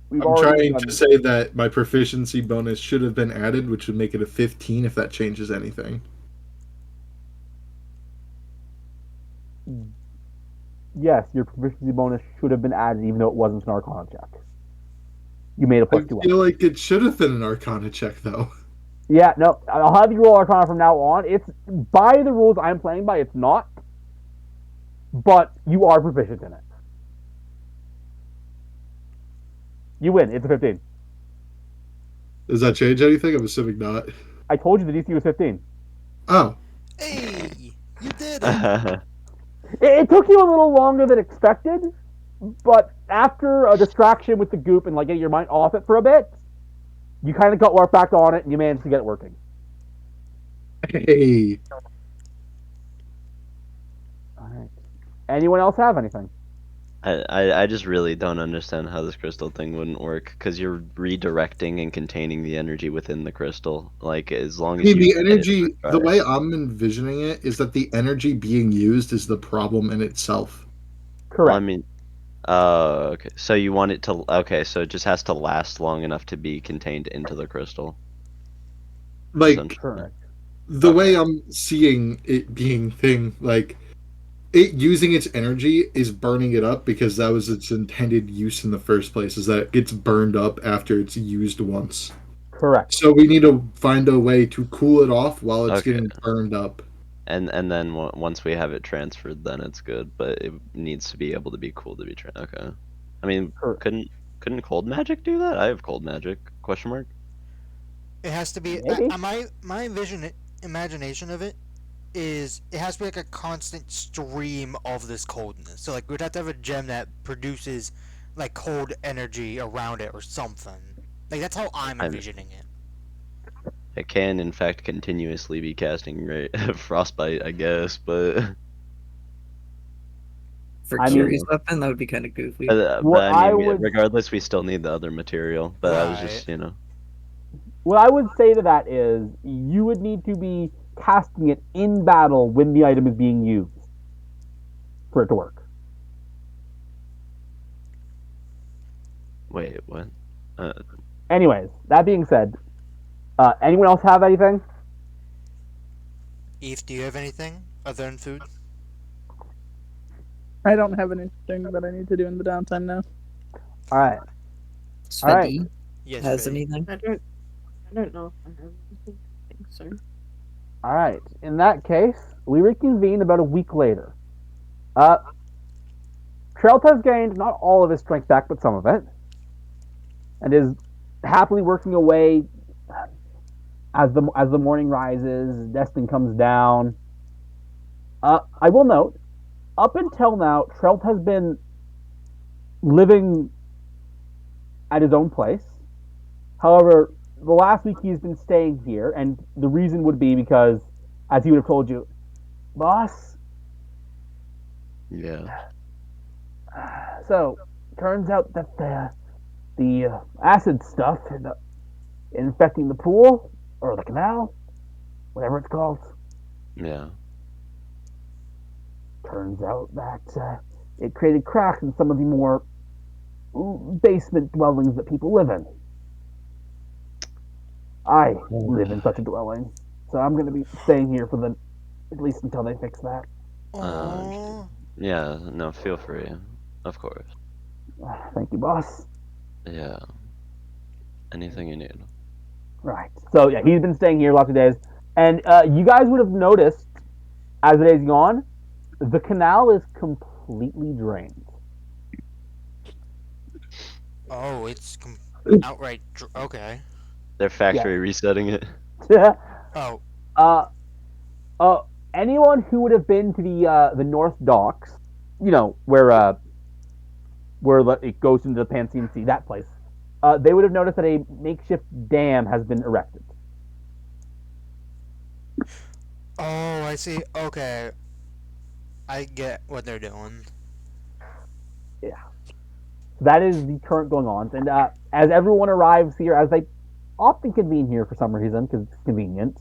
we've I'm already trying to done? say that my proficiency bonus should have been added, which would make it a 15 if that changes anything. Yes, your proficiency bonus should have been added, even though it wasn't an arcana check. You made a I plus 2 feel up. like it should have been an arcana check, though. Yeah, no, I'll have you roll arcana from now on. It's by the rules I'm playing by. It's not, but you are proficient in it. You win. It's a 15. Does that change anything? I'm assuming not. I told you the DC was 15. Oh, Hey, you did it. It took you a little longer than expected, but after a distraction with the goop and like getting your mind off it for a bit, you kind of got work back on it and you managed to get it working. hey. All right. Anyone else have anything? I just really don't understand how this crystal thing wouldn't work because you're redirecting and containing the energy within the crystal. Like as long I as mean, you the hit it energy, with the fire. way I'm envisioning it is that the energy being used is the problem in itself. Well, I Correct. mean, okay. So you want it to okay, so it just has to last long enough to be contained into the crystal. Like, Essentially. the way I'm seeing it being thing, like, it using its energy is burning it up because that was its intended use in the first place, is that it gets burned up after it's used once. Correct. So we need to find a way to cool it off while it's Okay. getting burned up. And then once we have it transferred, then it's good. But it needs to be able to be cool to be okay. I mean, Correct. couldn't cold magic do that? I have cold magic? Question mark. It has to be. Maybe. My imagination of it is it has to be like a constant stream of this coldness. So like we'd have to have a gem that produces like cold energy around it or something. Like that's how I'm I envisioning it. It can in fact continuously be casting frostbite, I guess, but For I mean- curious weapon, that would be kind of goofy. What I I mean, would- regardless, we still need the other material. But I was just, What I would say to that is you would need to be casting it in battle when the item is being used for it to work. wait, what? Anyways, that being said, anyone else have anything? Eve, do you have anything other than food? I don't have anything that I need to do in the downtime now. All right. All right. Sveti Yes, has Faye. anything? I don't know if I have anything. I think so. All right. In that case, we reconvene about a week later. Uh, Trelt has gained not all of his strength back, but some of it, and is happily working away as the morning rises. Destin comes down. I will note, up until now, Trelt has been living at his own place. However, the last week he's been staying here, and the reason would be because, as he would have told you, boss. Yeah. So, turns out that the acid stuff infecting the pool or the canal, whatever it's called. Yeah. Turns out that it created cracks in some of the more basement dwellings that people live in. I live in such a dwelling, so I'm going to be staying here for at least until they fix that. Uh, Aww. yeah. No, feel free. Of course. Thank you, boss. Yeah. Anything you need. Right. So yeah, he's been staying here lots of days, and you guys would have noticed as the days gone, the canal is completely drained. Oh, it's outright. Okay. They're factory resetting it. Oh, uh, uh, anyone who would have been to the North Docks, where it goes into the Pantheon Sea, that place, they would have noticed that a makeshift dam has been erected. oh, I see. Okay, I get what they're doing. Yeah. So that is the current going on, and as everyone arrives here, as they often convene here for some reason because it's convenient,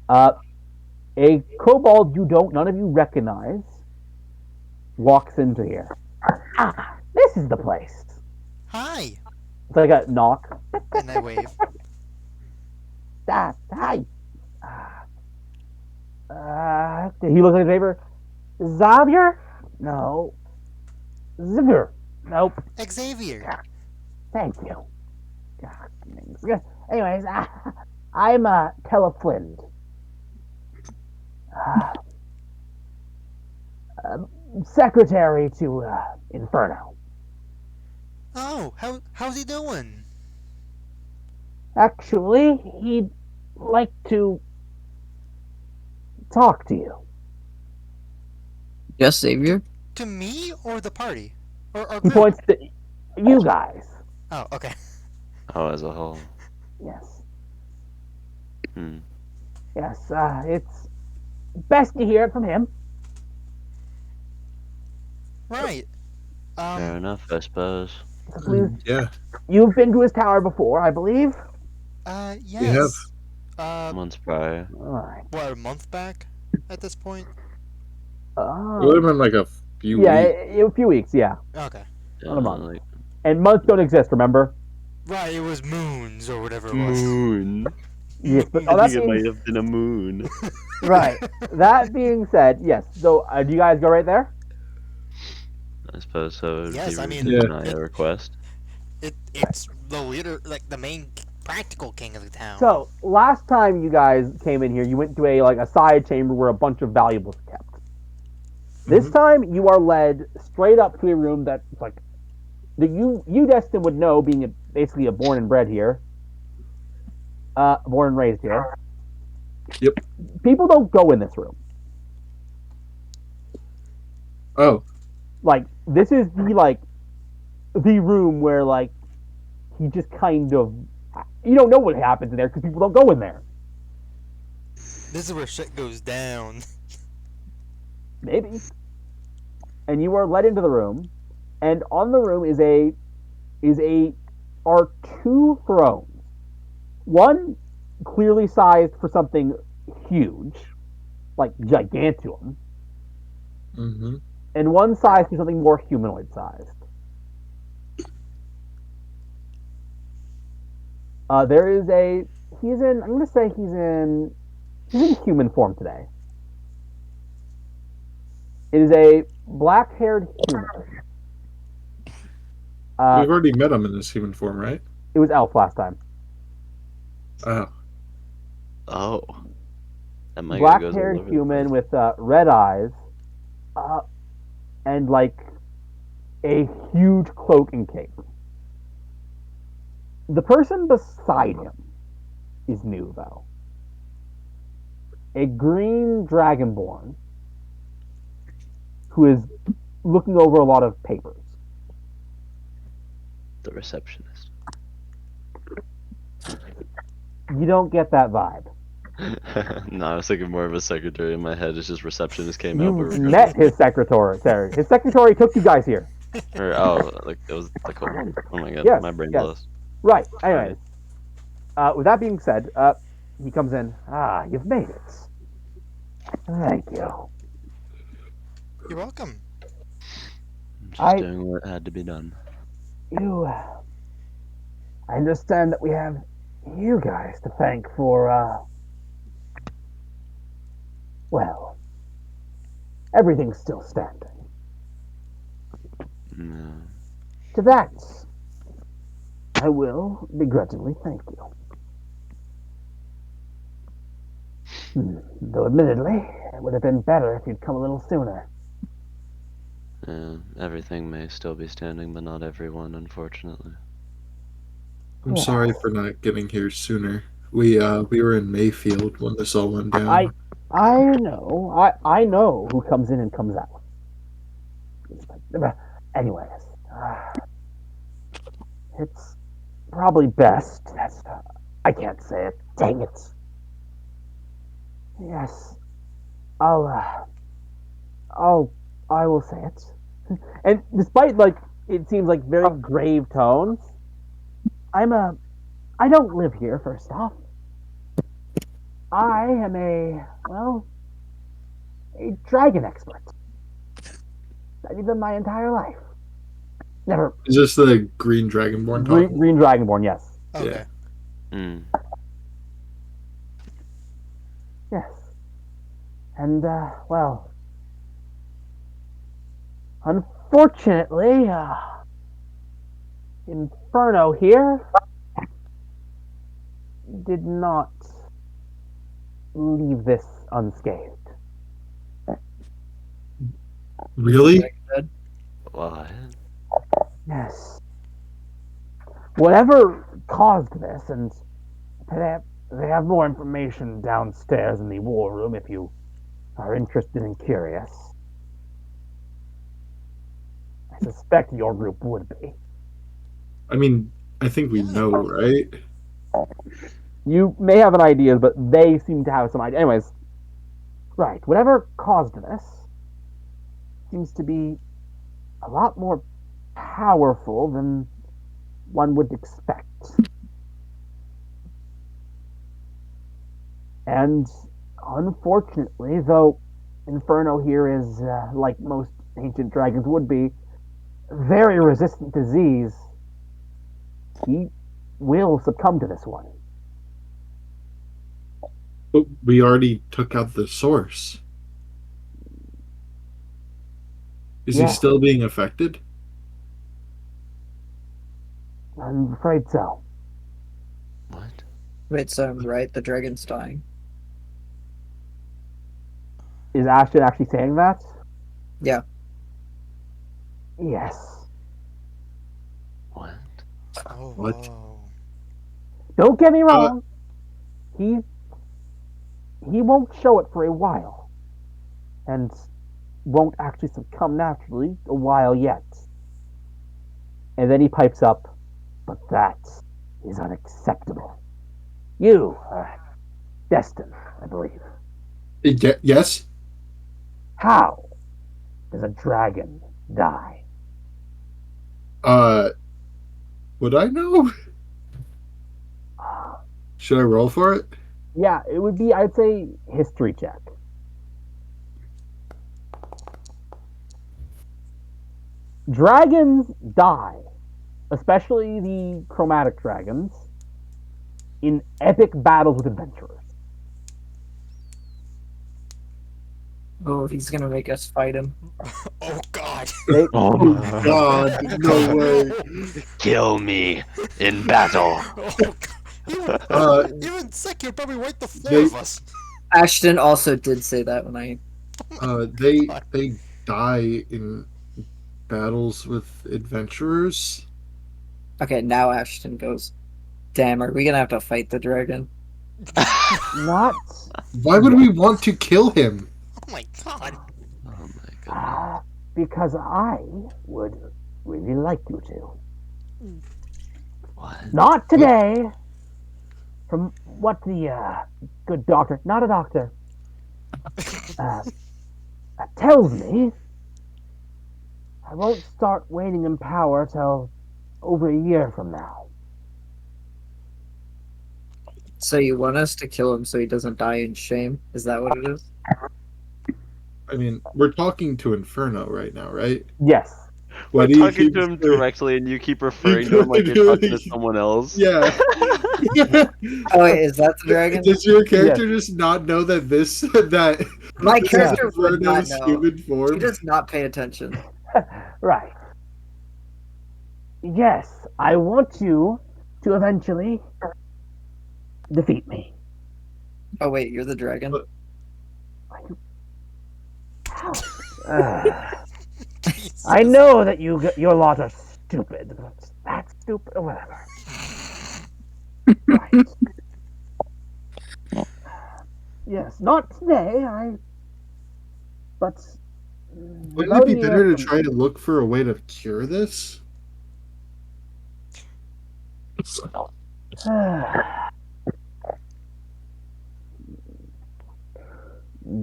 a kobold none of you recognize walks into here. Ah, this is the place. Hi, It's like a knock. and I wave. Hi. Did he look like a favor? Xavier? No. Xavier? Nope. Xavier. Thank you. Anyways, I'm Teleflind. Secretary to Inferno. Oh, how's he doing? Actually, he'd like to talk to you. Yes, Xavier. To me or the party, or He group? points to you guys. Oh, okay. Oh, as a whole. Yes. Hmm. Yes, it's best to hear it from him. Right. Fair enough, I suppose. So please, Yeah, you've been to his tower before, I believe. we have. Yes. Months prior. All right. What, a month back at this point? It would have been like a few Yeah, weeks. a few weeks, yeah. Okay. Not a month. Like And months don't exist, remember? Right, it was moons or whatever it was. moon. Yes, but I that think it being might have been a moon. right. That being said, yes. So, do you guys go right there? I suppose so. It'd Yes, be I rude mean, to Yeah. deny a request. It's the leader, like the main practical king of the town. So, last time you guys came in here, you went to a side chamber where a bunch of valuables were kept. This time, you are led straight up to a room that's like that you Destin would know, being basically a born and bred here, born and raised here. Yep. People don't go in this room. Oh, Like, this is the room where he just kind of, you don't know what happens in there because people don't go in there. This is where shit goes down. Maybe. And you are led into the room, and on the room are two thrones. One clearly sized for something huge, like gigantuum, mm-hmm. and one sized for something more humanoid sized. There is I'm going to say he's in human form today. It is a black-haired human. We've already met him in his human form, right? It was Elf last time. Oh. Oh. That my guy goes all Black-haired over the human place. with red eyes, and like a huge cloak and cape. The person beside him is new, though. A green dragonborn who is looking over a lot of papers. The receptionist. You don't get that vibe. No, I was thinking more of a secretary in my head. It's just receptionist came out, but You've we're met good. his secretary. His secretary took you guys here. Or like it was the kobold. Oh my god, Yes, my brain's yes. lost. Right. Alright. Anyways, with that being said, he comes in. Ah, you've made it. Thank you. You're welcome. Just doing what had to be done. I understand that we have you guys to thank for, well, everything's still standing. No. To that, I will begrudgingly thank you. Though admittedly, it would have been better if you'd come a little sooner. Yeah, everything may still be standing, but not everyone, unfortunately. I'm sorry for not getting here sooner. We were in Mayfield when this all went down. I know. I know who comes in and comes out. Anyways, it's probably best that I can't say it. Dang it. Yes, I will say it. And despite like it seems like very grave tones, I don't live here. First off, I am a dragon expert. Studied them my entire life. Never Is this the Green Dragonborn talking? green dragonborn. Yes, Okay. Mm. yes, and well, unfortunately, Inferno here did not leave this unscathed. Really? What? Yes. Whatever caused this, and they have more information downstairs in the war room if you are interested and curious. I suspect your group would be. I mean, I think we know, right? You may have an idea, but they seem to have some idea. Anyways, right. Whatever caused this seems to be a lot more powerful than one would expect. And unfortunately, though Inferno here is, like most ancient dragons would be, very resistant to disease, he will succumb to this one. But we already took out the source. Is he Yeah. still being affected? I'm afraid so. What? Wait, so I'm right, the dragon's dying. Is Ashton actually saying that? Yeah. Yes. What? Oh, What? whoa. Don't get me wrong. He won't show it for a while. And won't actually succumb naturally a while yet. And then he pipes up, but that is unacceptable. You are destined, I believe. Yes? How does a dragon die? Would I know? Should I roll for it? Yeah, it would be, I'd say, history check. Dragons die, especially the chromatic dragons, in epic battles with adventurers. Oh, he's gonna make us fight him. Oh God! They, Oh God, no way. Kill me in battle. Oh God! Even, Uh, even sick, you'd probably wipe the floor they of us. Ashton also did say that when I. they God. they die in battles with adventurers. Okay, now Ashton goes. Damn, are we gonna have to fight the dragon? not Why would we want to kill him? Oh my God! Oh my goodness. because I would really like you to. What? Not today. From what the good doctor, not a doctor, uh, tells me, I won't start waning in power till over a year from now. So you want us to kill him so he doesn't die in shame? Is that what it is? I mean, we're talking to Inferno right now, right? Yes. Why We're do you talking keep to him saying- directly, and you keep referring to him like you're talking to someone else. Yeah. Oh wait, is that the dragon? Does your character Yes. just not know that that My this character is would not Inferno's know. human He form? does not pay attention. Right. Yes, I want you to eventually defeat me. Oh wait, you're the dragon. But- Jesus. I know that your lot are stupid. But that's stupid. Whatever. Right. Yes, not today. But Wouldn't about it a be year better to from try to look for a way to cure this?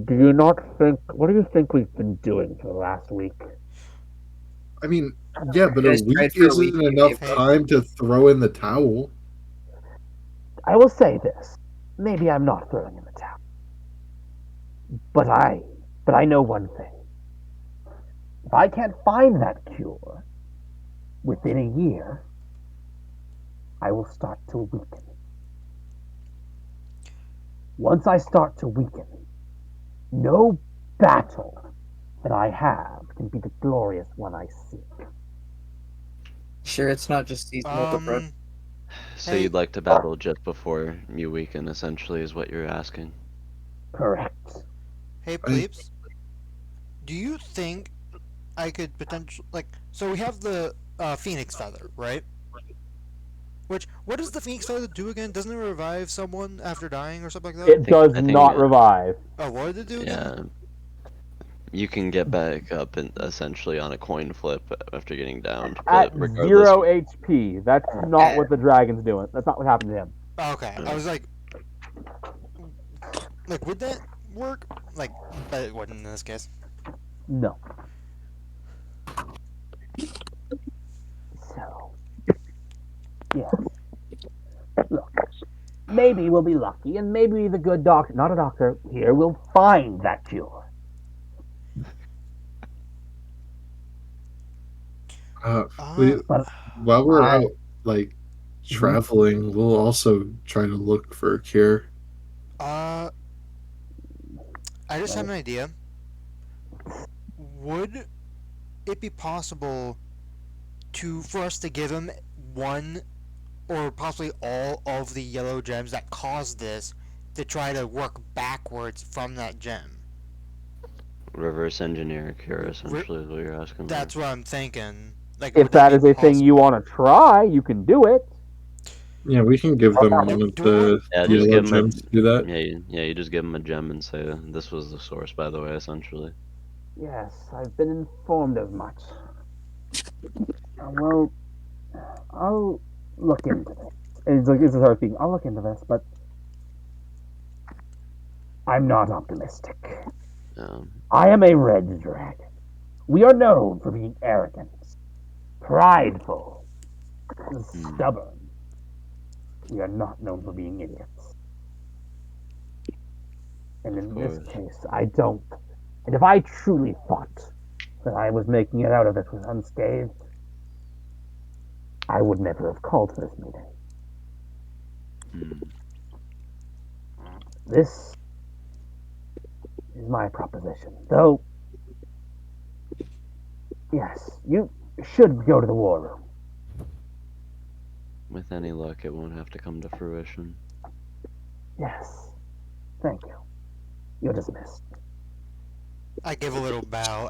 Do you not think? What do you think we've been doing for the last week? I mean, yeah, but a guys week tried for a week isn't to enough give up. time to throw in the towel. I will say this. Maybe I'm not throwing in the towel. But I know one thing. If I can't find that cure within a year, I will start to weaken. Once I start to weaken, no battle that I have can be the glorious one I seek. Sure, it's not just seasonal, bro. So Hey. you'd like to battle just before you weaken, essentially, is what you're asking. Correct. Hey, plebes. Do you think I could potentially So we have the Phoenix Feather, right? What does the Phoenix Feather do again? Doesn't it revive someone after dying or something like that? It does I think not revive. Oh, what did it do again? Yeah. You can get back up and essentially on a coin flip after getting downed, At but regardless, 0 HP. That's not what the dragon's doing. That's not what happened to him. Okay, I was like, would that work? But it wouldn't in this case. No. So, yeah. Look, maybe we'll be lucky, and maybe the good doctor, not a doctor, here will find that cure. But While we're I- out, traveling, we'll also try to look for a cure. I just had an idea. Would it be possible for us to give him one or possibly all of the yellow gems that caused this to try to work backwards from that gem? reverse engineer a cure, essentially, is what you're asking. That's what I'm thinking. If that is a thing you want to try, you can do it. Yeah, we can give them one of the Yeah, just yellow give them gems to do that. you just give them a gem and say this was the source, by the way, essentially. Yes, I've been informed as much. Well, I'll look into this. It's a hard thing. I'll look into this, but I'm not optimistic. I am a red dragon. We are known for being arrogant, prideful, and stubborn. We are not known for being idiots. And in this case, I don't. And if I truly thought that I was making it out of this unscathed, I would never have called for this meeting. This is my proposition. Though, yes, you should go to the war room. With any luck, it won't have to come to fruition. Yes. Thank you. You're dismissed. I give a little bow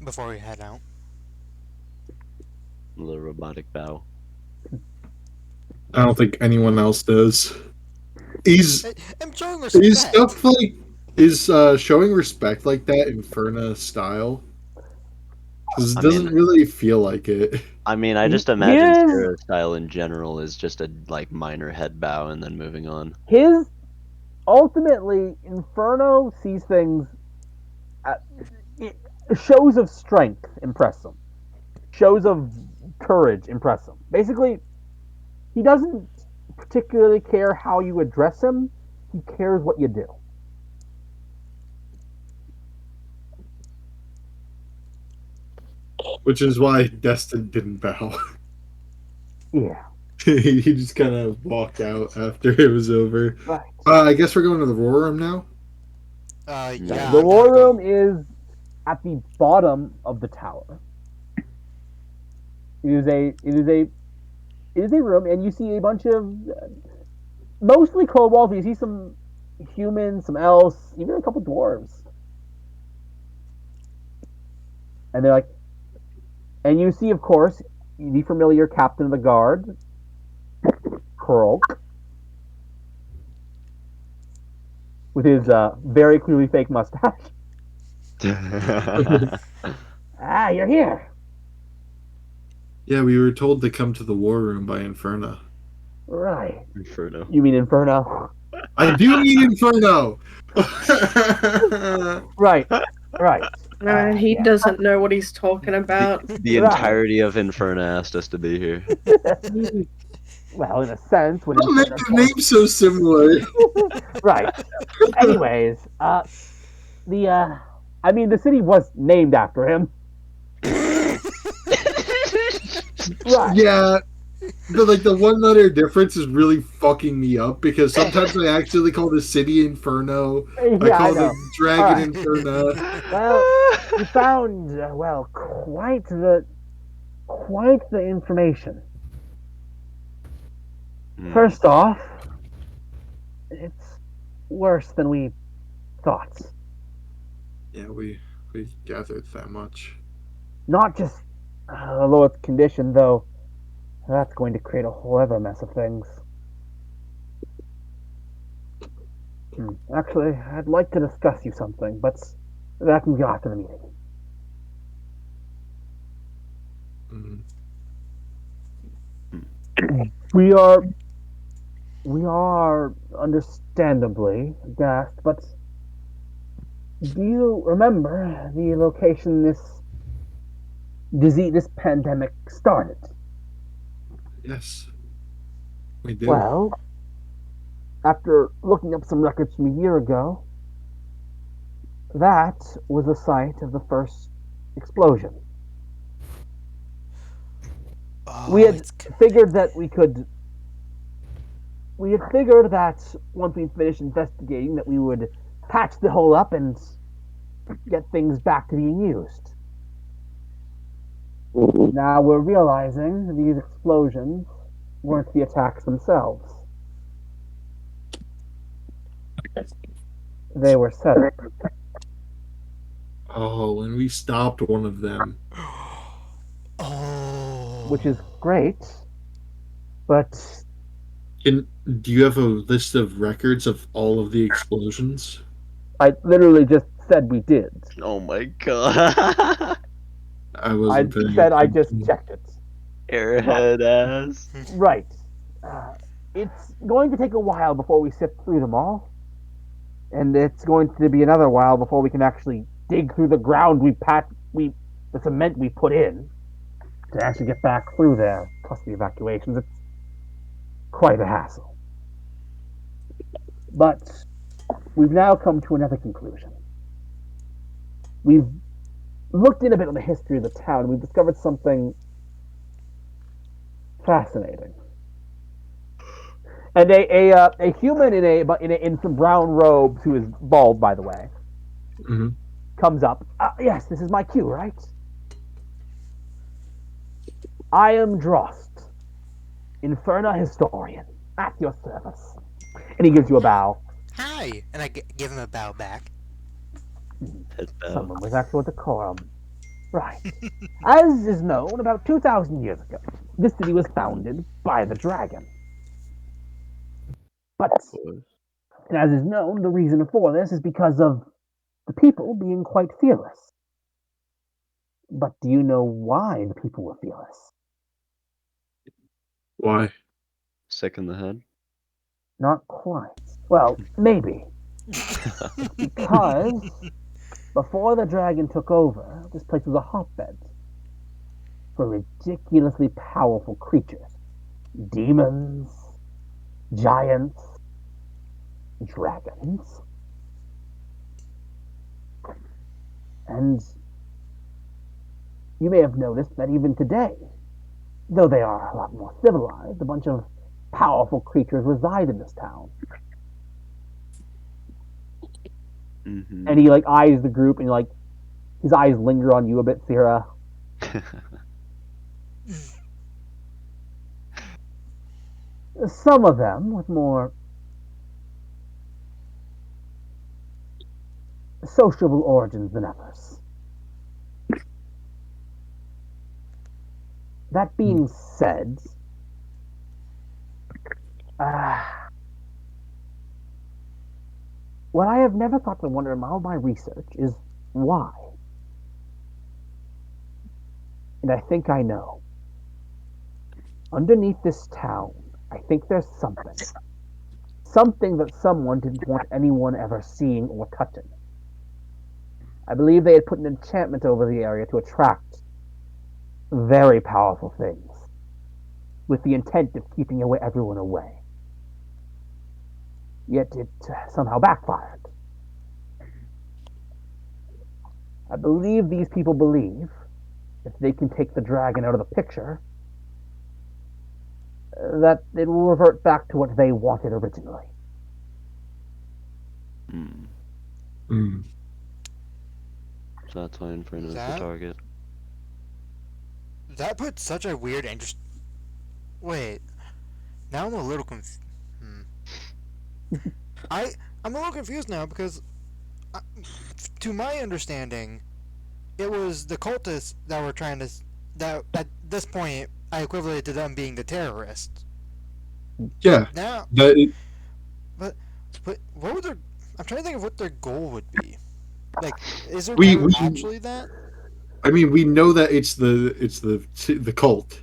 before we head out. A little robotic bow. I don't think anyone else does. Is I'm showing is respect. stuff like showing respect like that Inferna style? Because it I doesn't mean, really feel like it. I just imagine His Sarah's style in general is just a like minor head bow and then moving on. his ultimately Inferno sees things. Shows of strength impress him. Shows of courage impress him. Basically, he doesn't particularly care how you address him. He cares what you do. Which is why Destin didn't bow. Yeah. He just kind of walked out after it was over. Right. I guess we're going to the War Room now. Yeah. The I'm war gonna go. room is at the bottom of the tower. It is a room, and you see a bunch of mostly kobolds. You see some humans, some elves, even a couple dwarves, and they're like, and you see, of course, the familiar captain of the guard, Kurl, with his very clearly fake mustache. Ah, you're here. Yeah, we were told to come to the War Room by Inferna. Right. Inferno. You mean Inferno? I do mean Inferno! Right. Right. He yeah. doesn't know what he's talking about. The Right. entirety of Inferno asked us to be here. Well, in a sense, when Don't make Inferno the names so similar. right. Anyways, the city was named after him. Right. Yeah, the one letter difference is really fucking me up because sometimes I actually call the city Inferno. I Yeah, I call know. the dragon Alright. Inferno. Well, you found quite the information. First off, it's worse than we thought. Yeah, we gathered that much. Not just the lowest condition, though. That's going to create a whole other mess of things. Actually, I'd like to discuss you something, but that can go after the meeting. We are understandably gassed, but do you remember the location this pandemic started? Yes, we do. Well, after looking up some records from a year ago, that was the site of the first explosion. We had figured that once we finished investigating that we would patch the hole up and get things back to being used. Now we're realizing these explosions weren't the attacks themselves. They were set up. Oh, and we stopped one of them. Oh. Which is great, but Do you have a list of records of all of the explosions? I literally just said we did. Oh my god. I wasn't paying said I attention. just checked it. Airhead ass. Right. It's going to take a while before we sift through them all. And it's going to be another while before we can actually dig through the ground the cement we put in to actually get back through there, plus the evacuations. It's quite a hassle. But we've now come to another conclusion. We've looked in a bit on the history of the town. We've discovered something fascinating. And a human in some brown robes, who is bald, by the way, Mm-hmm. comes up. Yes, this is my cue, right? I am Drost, Inferna Historian, at your service. And he gives you a bow. Hi, and I give him a bow back. Head bow. Someone with actual decorum. Right. As is known, about 2,000 years ago, this city was founded by the dragon. But, and as is known, the reason for this is because of the people being quite fearless. But do you know why the people were fearless? Why? Sick in the head. Not quite. Well, maybe. Because before the dragon took over, this place was a hotbed for ridiculously powerful creatures. Demons, giants, dragons. And you may have noticed that even today, though they are a lot more civilized, a bunch of powerful creatures reside in this town. Mm-hmm. And he like eyes the group, and like his eyes linger on you a bit, Sierra. Some of them with more sociable origins than others. That being said, what I have never thought to wonder in all my research is why. And I think I know. Underneath this town, I think there's something. Something that someone didn't want anyone ever seeing or touching. I believe they had put an enchantment over the area to attract very powerful things, with the intent of keeping everyone away. Yet it somehow backfired. I believe these people believe if they can take the dragon out of the picture, that it will revert back to what they wanted originally. Mm. So that's why Inferno is the That- target. That put such a weird interest. Wait, now I'm a little I'm a little confused now because, to my understanding, it was the cultists that were trying to. That at this point I equivalent to them being the terrorists. Yeah. Now, That but what would their? I'm trying to think of what their goal would be. Like, is their we goal we actually that? I mean, we know that it's the cult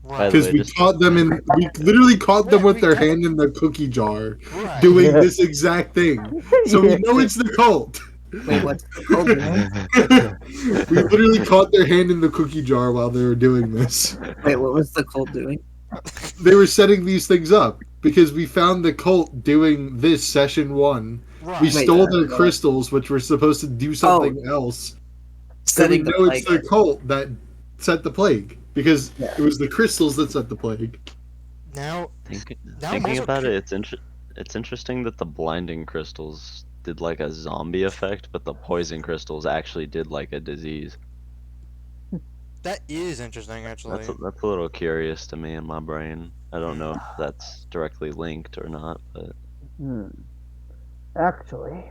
By the Right. because way, we just caught them in. We literally caught them Right, with we their caught- hand in the cookie jar, Right. doing this exact thing. So we know it's the cult. Wait, what's the code doing? We literally caught their hand in the cookie jar while they were doing this. Wait, what was the cult doing? They were setting these things up because we found the cult doing this session 1. We Right. Wait, stole their what? crystals, which were supposed to do something else. So we Setting the know it's plague. the cult that set the plague because Yeah. it was the crystals that set the plague. Now, thinking I'm also about it, it's interesting that the blinding crystals did like a zombie effect, but the poison crystals actually did like a disease. that is interesting, actually. That's a little curious to me in my brain. I don't know if that's directly linked or not, but Actually,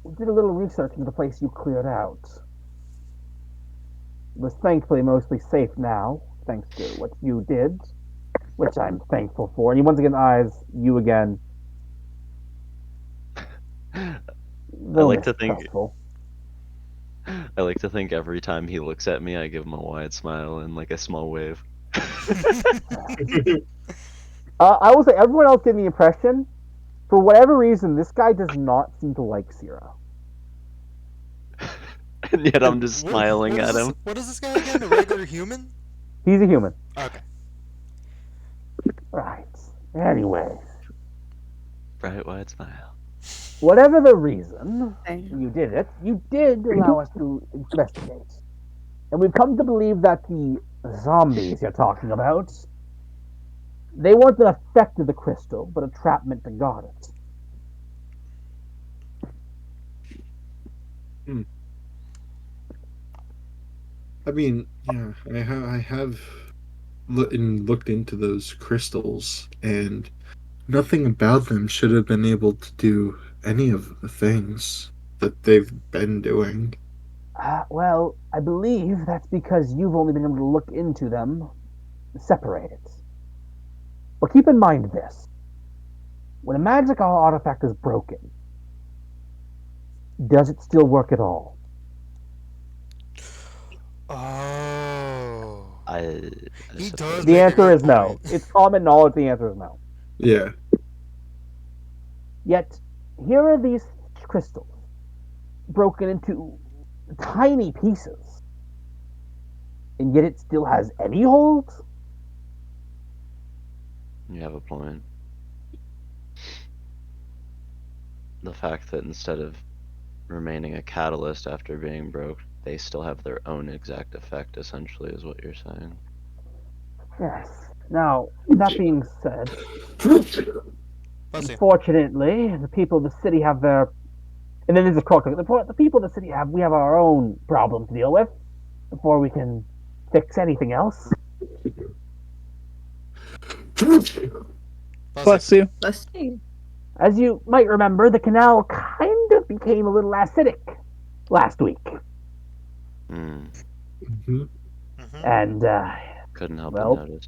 we did a little research into the place you cleared out. It was thankfully mostly safe now, thanks to what you did, which I'm thankful for. And he once again eyes you again. I Though like to think mistrustful. I like to think every time he looks at me, I give him a wide smile and like a small wave. I will say, everyone else getting the impression, for whatever reason, this guy does not seem to like Sierra. And yet I'm just smiling what at is this- him. What is this guy again? A regular human? He's a human. Okay. Right. Anyways, Bright wide smile. whatever the reason Damn. you did it, you did allow us to investigate. And we've come to believe that the zombies you're talking about, they weren't an effect of the crystal, but a trap meant to guard it. I mean, yeah, I have looked into those crystals, and nothing about them should have been able to do any of the things that they've been doing. Well, I believe that's because you've only been able to look into them separated. But keep in mind this. When a magical artifact is broken, does it still work at all? Oh. I He suppose. does The make a answer good is no. point. It's common knowledge the answer is no. Yeah. Yet, here are these crystals, broken into tiny pieces, and yet it still has any hold? You have a point. The fact that instead of remaining a catalyst after being broke, they still have their own exact effect, essentially, is what you're saying. Yes. Now, that being said, Bless you. unfortunately, the people of the city have their. And then there's a crook. The people of the city we have our own problem to deal with before we can fix anything else. Bless you. Let's see. As you might remember, the canal kind of became a little acidic last week. Hmm. Mhm. Mhm. And, Couldn't help Well- but notice.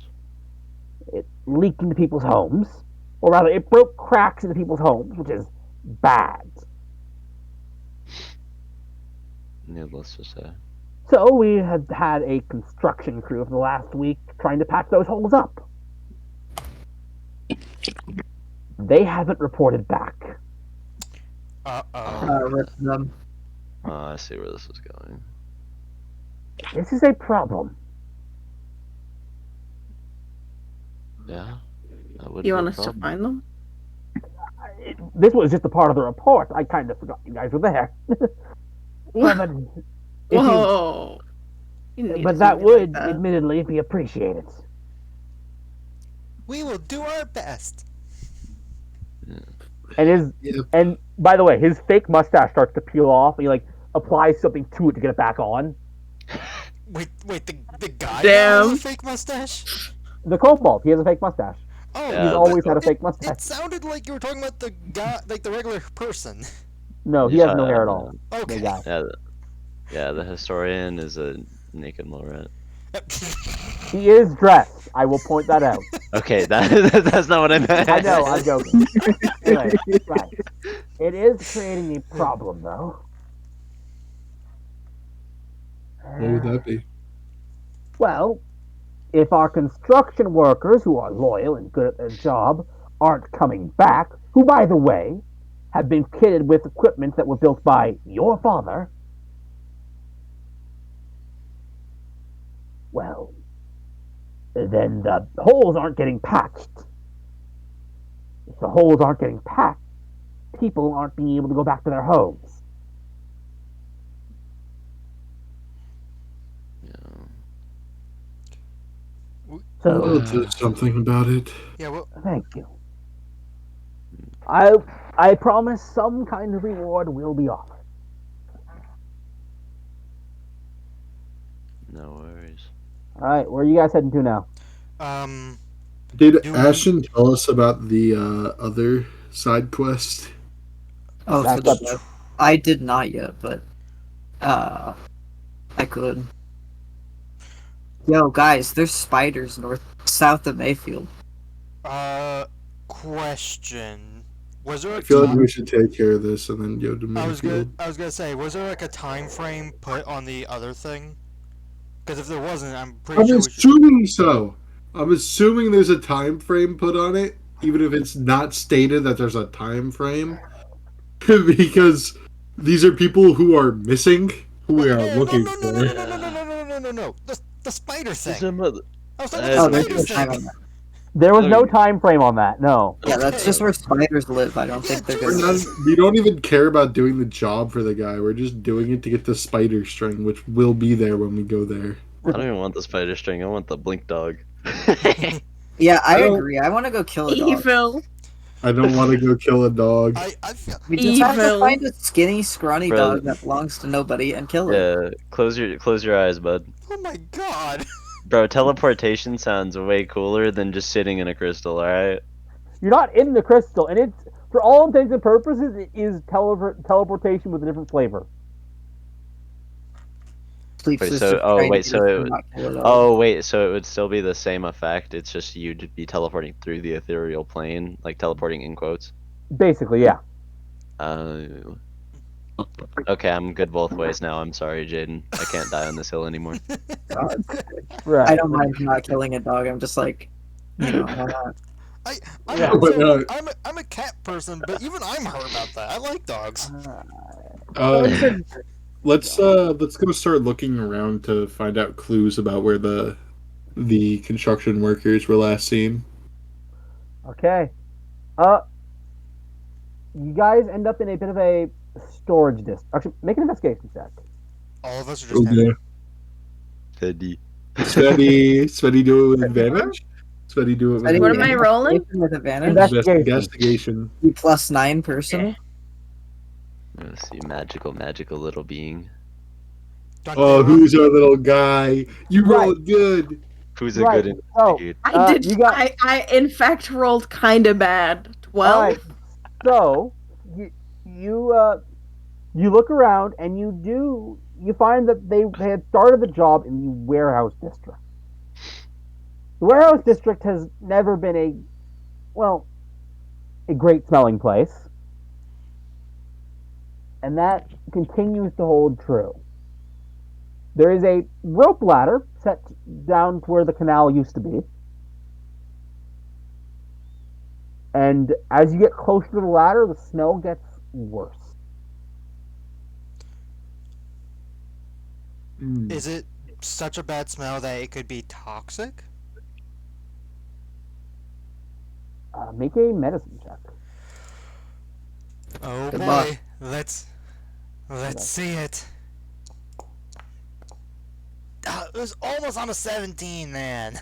it leaked into people's homes. Or rather, it broke cracks into people's homes, which is bad. Needless to say. So we had had a construction crew for the last week trying to patch those holes up. They haven't reported back. Uh-oh. Rip them. I see where this is going. This is a problem. Yeah. That would You be want a us to problem. find them? This was just a part of the report. I kind of forgot you guys were there. What? But, if you- Whoa. You need but to that do me like would, that. admittedly, be appreciated. We will do our best. And Yep. and by the way, his fake mustache starts to peel off. And he applies something to it to get it back on. Wait, the guy Damn. has a fake mustache? The kobold, he has a fake mustache. Oh, Yeah, He's the always had a it, fake it mustache. sounded like you were talking about the guy, like the regular person. No, he He's has no had, hair at all. Okay. The guy. Yeah, the historian is a naked mole rat. He is dressed. I will point that out. Okay, that's not what I meant. I know, I'm joking. Anyway, right. It is creating a problem, though. What would that be? Well, if our construction workers, who are loyal and good at their job, aren't coming back, who, by the way, have been kitted with equipment that were built by your father, well, then the holes aren't getting patched. If the holes aren't getting patched, people aren't being able to go back to their homes. Yeah. So, We'll do something about it. Yeah, well, thank you. I promise some kind of reward will be offered. No worries. All right, where are you guys heading to now? Did Do- Ashton tell us about the other side quest? Oh, That's for the up- web. I did not yet, but I could. Yo, guys, there's spiders south of Mayfield. question. Was there a I feel like time? we should take care of this and then go to I was Mayfield. gonna say, was there like a time frame put on the other thing? Because if there wasn't, I'm pretty I'm sure we should. assuming so. I'm assuming there's a time frame put on it, even if it's not stated that there's a time frame, because these are people who are missing, who we are looking no, for. no. The spider thing. Is there other- I was talking Oh, about there's the no spider time thing. on that. There was no Okay. time frame on that. No. Yeah, that's Okay. just where spiders live. I don't think they're Yeah, We're gonna. not, we don't even care about doing the job for the guy. We're just doing it to get the spider string, which will be there when we go there. I don't even want the spider string. I want the blink dog. Yeah, I I don't- agree. I want to go kill a dog. Evil. I don't want to go kill a dog. I feel We just have to Evil. find a skinny, scrawny Bro. dog that belongs to nobody and kill it. Yeah, close your eyes, bud. oh my god. Bro, teleportation sounds way cooler than just sitting in a crystal, alright? You're not in the crystal, and it's for all intents and purposes, it is teleportation with a different flavor. Sleep Wait, system so trying to wait, get so us it to would, not kill a dog. oh wait, so it would still be the same effect. It's just you'd be teleporting through the ethereal plane, like teleporting in quotes. Basically, yeah. Uh, okay, I'm good both ways now. I'm sorry, Jaden. I can't die on this hill anymore. God. Right. I don't mind not killing a dog. I'm just like, why not? I'm, Yeah. Why so, not? I'm a cat person, but even I'm hurt about that. I like dogs. Let's go start looking around to find out clues about where the construction workers were last seen. Okay. You guys end up in a bit of a storage district. Actually, make an investigation check. All of us are just Okay. Feddy. Svetty do it with advantage? Svetty do it with What am I rolling? With advantage? Investigation. You +9 personal? Let's see, magical little being. Oh, who's our little guy? You Right. rolled good. Who's a Right. good So, investigator? I did. You got. I in fact rolled kind of bad. 12. All right. So you look around and you find that they had started the job in the warehouse district. The warehouse district has never been a great smelling place, and that continues to hold true. There is a rope ladder set down to where the canal used to be. And as you get closer to the ladder, the smell gets worse. Is it such a bad smell that it could be toxic? Make a medicine check. Oh Good boy. luck. Let's see it. It was almost on a 17, man.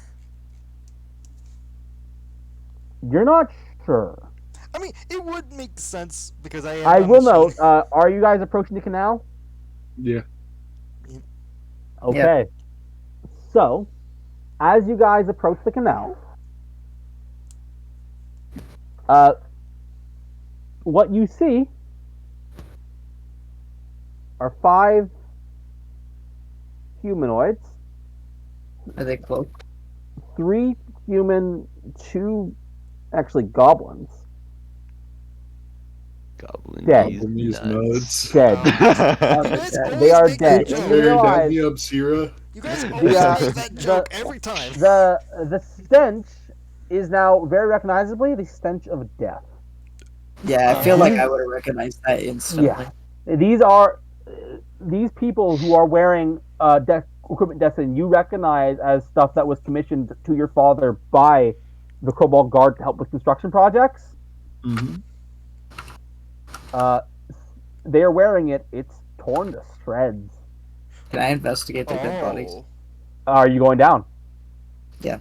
You're not sure. I mean, it would make sense because I am I a will machine. note, are you guys approaching the canal? Yeah. Okay. So, as you guys approach the canal, what you see are 5 humanoids, Are they cloaked? 3 human, 2 actually goblins. Goblin Dead. these These nuts. nuts. Dead. You guys They always are make dead. that And joke. you Hey, dab realize me up, Sierra. You guys always make that joke every time. the stench is now very recognizably the stench of death. Yeah, I feel like I would have recognized that instantly. Yeah. These people who are wearing equipment destined, you recognize as stuff that was commissioned to your father by the Cobalt Guard to help with construction projects. Mm-hmm. They are wearing it. It's torn to shreds. Can I investigate their dead bodies? Oh. Are you going down? Yeah.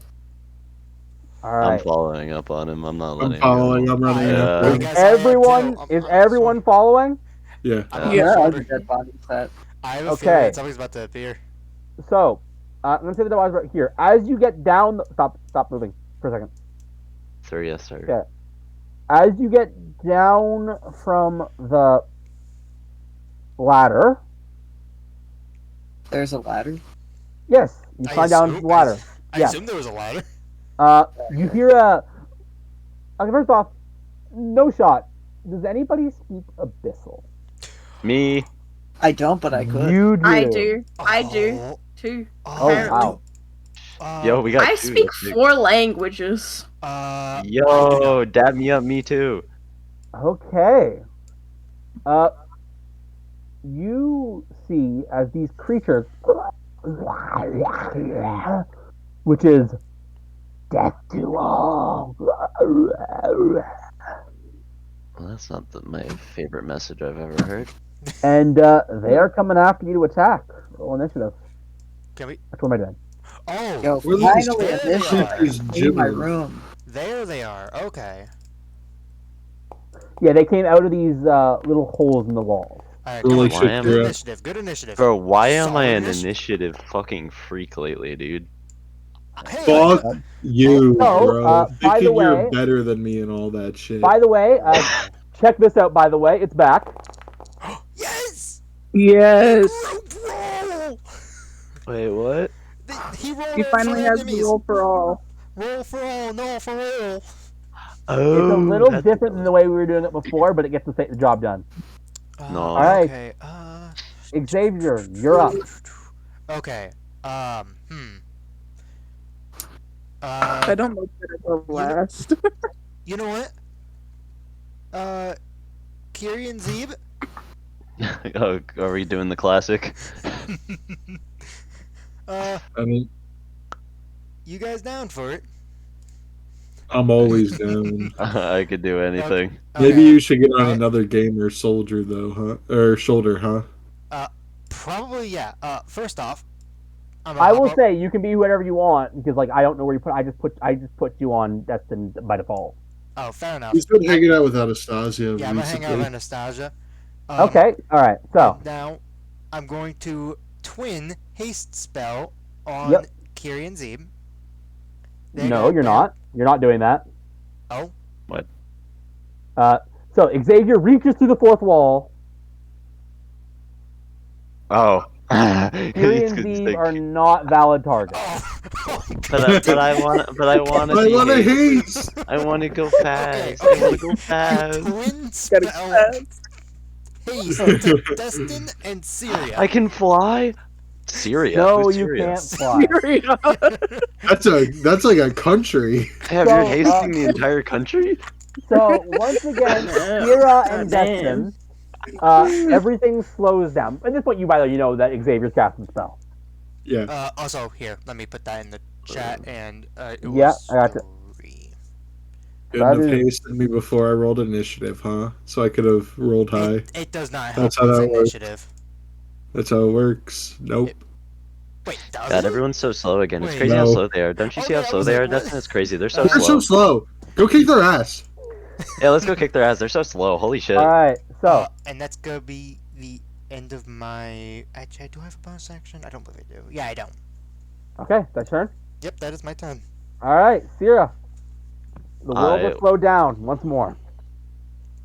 All I'm right. following up on him. I'm not letting I'm following. him I'm running. Yeah. up. I guess I am Everyone too. is everyone following? Yeah. I'm Yeah, not the sure. dead body set. I have a Okay. feeling something's about to appear. So, I'm gonna say the device right here. As you get down, stop moving for a second. Sir, yes, sir. Yeah. As you get down from the ladder, There's a ladder. yes, you I climb down assume- the ladder. I Yeah. assume there was a ladder. You hear a. Okay, first off, no shot. Does anybody speak Abyssal? Me. I don't, but I could. You do. I do. I do Oh, too. Oh wow. Yo, we got I two. speak That's big. 4 languages. I do Yo, not. dab me up, me too. Okay. You see as these creatures, which is death to all. Well, that's not my favorite message I've ever heard. And they are coming after you to attack. Roll initiative. Can we? That's what am I doing? Oh, Yo, Where these finally, a there they mission are. creatures in my gibbering? room. There they are. Okay. Yeah, they came out of these little holes in the walls. Alright, We're come like on. Why am- Good Shakira. initiative. Good initiative. Bro, why am I Solid an initiative. initiative fucking freak lately, dude? Hey, Fuck you, So, bro. by the Thinking you're way- better than me and all that shit. By the way, check this out. By the way, it's back. yes! Yes. Group roll! Wait, what? He rolled He it finally for has the enemies. roll for all. Roll for all, no for all. Oh, It's a little that's different than the way we were doing it before, but it gets the job done. No. All right. Okay. Xavier, you're up. Okay. I don't like that it will last. You know what? Kiri and Zeeb. Oh, are we doing the classic? I mean, You guys down for it? I'm always down. I could do anything. Maybe Okay. you should get on Alright. another gamer soldier though, huh? Or shoulder, huh? Probably yeah. First off, I will say you can be whatever you want because like I don't know where you put. I just put you on Destin by default. Oh, fair enough. He's been hanging out with Anastasia Yeah, I'm gonna hang out with recently. Anastasia. Okay, all right. So And now, I'm going to twin haste spell on Yep. Kiri and Zeeb. no, you're not. You're not doing that. Oh. What? So Xavier reaches through the fourth wall. Oh. Kiri and Zeeb are not valid targets. Oh. But I want to haste. I want to go fast. Okay. I want to go fast. Twin Gotta spell fast. haste to Destin and Syria. I can fly. Syria. No, Who's you Syria? can't fly. That's like a country. Have So, you're hasting the entire country? So once again, Kira and Destin, everything slows down. At this point, by the way, you know that Xavier's casting the spell. Yeah. Also, here, let me put that in the chat, and it Yeah, was I got you. 3. Couldn't have is- hasted me before I rolled initiative, huh? So I could have rolled high. It does not help That's how with that works. initiative. That's how it works. Nope. Wait, does God, it? everyone's so slow again. It's Wait. crazy how No. slow they are. Don't you see how Okay, I slow was they like, are? what? That's it's crazy. They're so They're slow. so slow. Go kick their ass. Yeah, let's go kick their ass. They're so slow. Holy shit. All right. So And that's gonna be the end of my. Actually, do I have a bonus action? I don't believe I do. Yeah, I don't. okay, that's your turn. Yep, that is my turn. All right, Sierra. The world I- will slow down once more.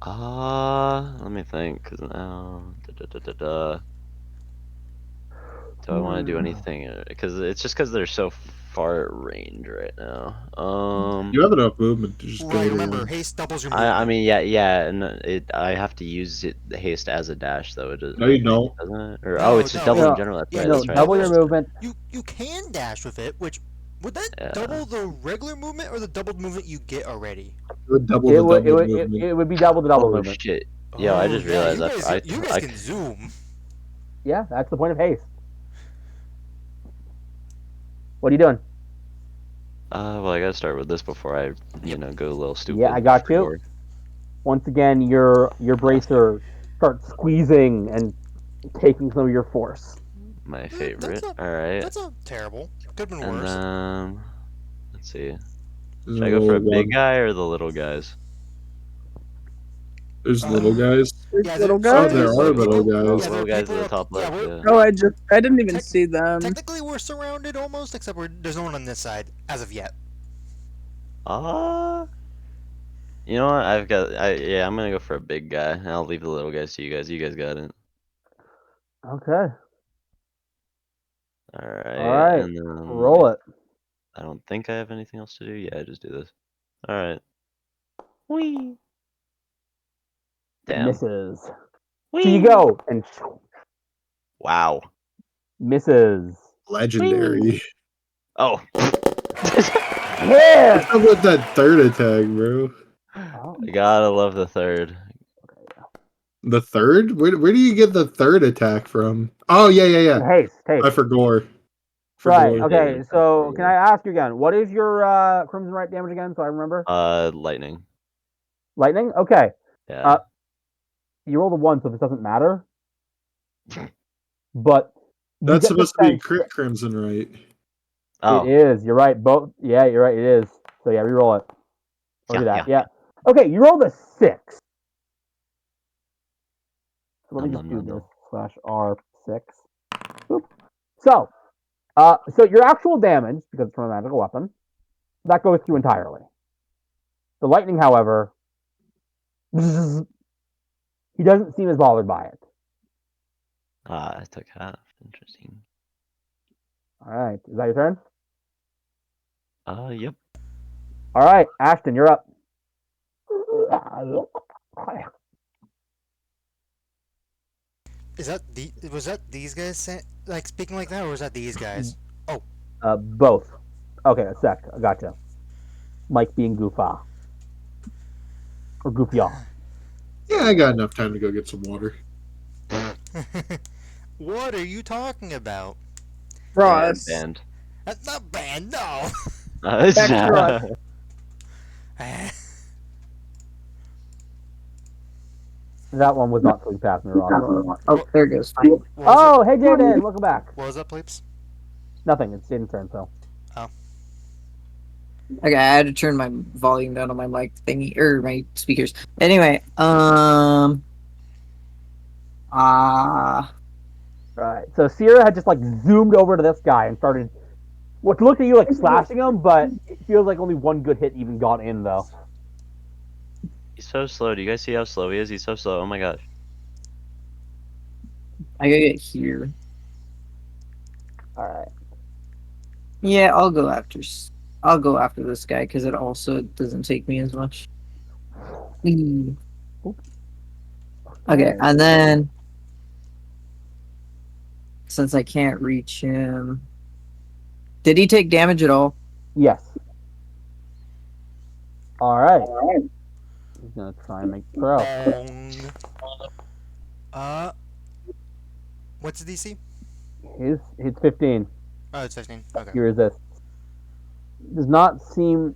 Let me think. Cause now, do I want to do anything? Because it's just because they're so far at range right now. You have enough movement to just go Right, to remember, one. haste doubles your movement. I mean, yeah, and I have to use the haste as a dash though. It does, No, you don't. doesn't it? Or No, it's just no. double in No. general. That's Yeah, right. No, That's right. double your that's right. movement. You can dash with it, which would that Yeah. double the regular movement or the doubled movement you get already? It would double It the would, double it, movement. it would be double the double Holy movement. shit! Yeah, I just realized you that. guys, you guys can zoom. Yeah, that's the point of haste. What are you doing? Well, I gotta start with this before I, go a little stupid. Yeah, I got for you. sure. Once again, your bracer starts squeezing and taking some of your force. My That's favorite. not- All right. That's not terrible. Could have been And worse. let's see. There's Should I go for a little big one. guy or the little guys? There's little guys. Yeah, Little there- Oh, guys. there are little people- guys. yeah, there Little are guys people at the up- top yeah, left. we're- Yeah. Oh, I didn't even Tec- see them. Technically, we're surrounded almost, except there's no one on this side as of yet. You know what? I'm gonna go for a big guy, and I'll leave the little guys to you guys. You guys got it. Okay, All right. all right. And then Roll it. I don't think I have anything else to do. Yeah, I just do this. All right. Whee. Damn. Misses. Whee. So you go and Wow. misses. Legendary. Oh. Yeah. What's up with that third attack, bro? Oh, I gotta love the third. The third? Where do you get the third attack from? Oh, yeah. haste. I forgot. Right. Forgot. Okay. Yeah, So for can I ask you again? What is your Crimson Right damage again? So I remember. Lightning. Lightning. Okay. Yeah. You rolled a 1, so this doesn't matter. But you That's get the supposed to be sense- crit crimson, right? Oh. It is. You're right. Both. Yeah, you're right. It is. So yeah, reroll it. Or do Yeah, that. Yeah. Okay. You rolled a 6. So let me Nom, just nom, do nom, this nom. /R6. Boop. So, so your actual damage, because it's from a magical weapon, that goes through entirely. The lightning, however, he doesn't seem as bothered by it. Ah, I took half. Interesting. All right, is that your turn? Yep. All right, Ashton, you're up. Was that these guys like speaking like that, or was that these guys? Oh, Both. Okay, a sec. I gotcha. Mike being goofa or goofy off. Yeah, I got enough time to go get some water. what are you talking about? Ross. Banned. That's not banned, no. Back to Ross. That one was not fully past me, Ross. Oh, there it goes. What was Oh, hey Jaden, welcome back. What was that, Pleeps? Nothing. It's Jaden's turn, so. Okay, I had to turn my volume down on my mic thingy or my speakers. Anyway, Right. So Sierra had just like zoomed over to this guy and started what looked at you like slashing him, but it feels like only one good hit even got in though. He's so slow. Do you guys see how slow he is? He's so slow. Oh my gosh. I gotta get here. All right. Yeah, I'll go after this guy because it also doesn't take me as much. Mm. Okay, and then since I can't reach him, did he take damage at all? Yes. All right. He's gonna try and make throw. Bong. What's the DC? His 15. Oh, it's 15. Okay. He resists. Does not seem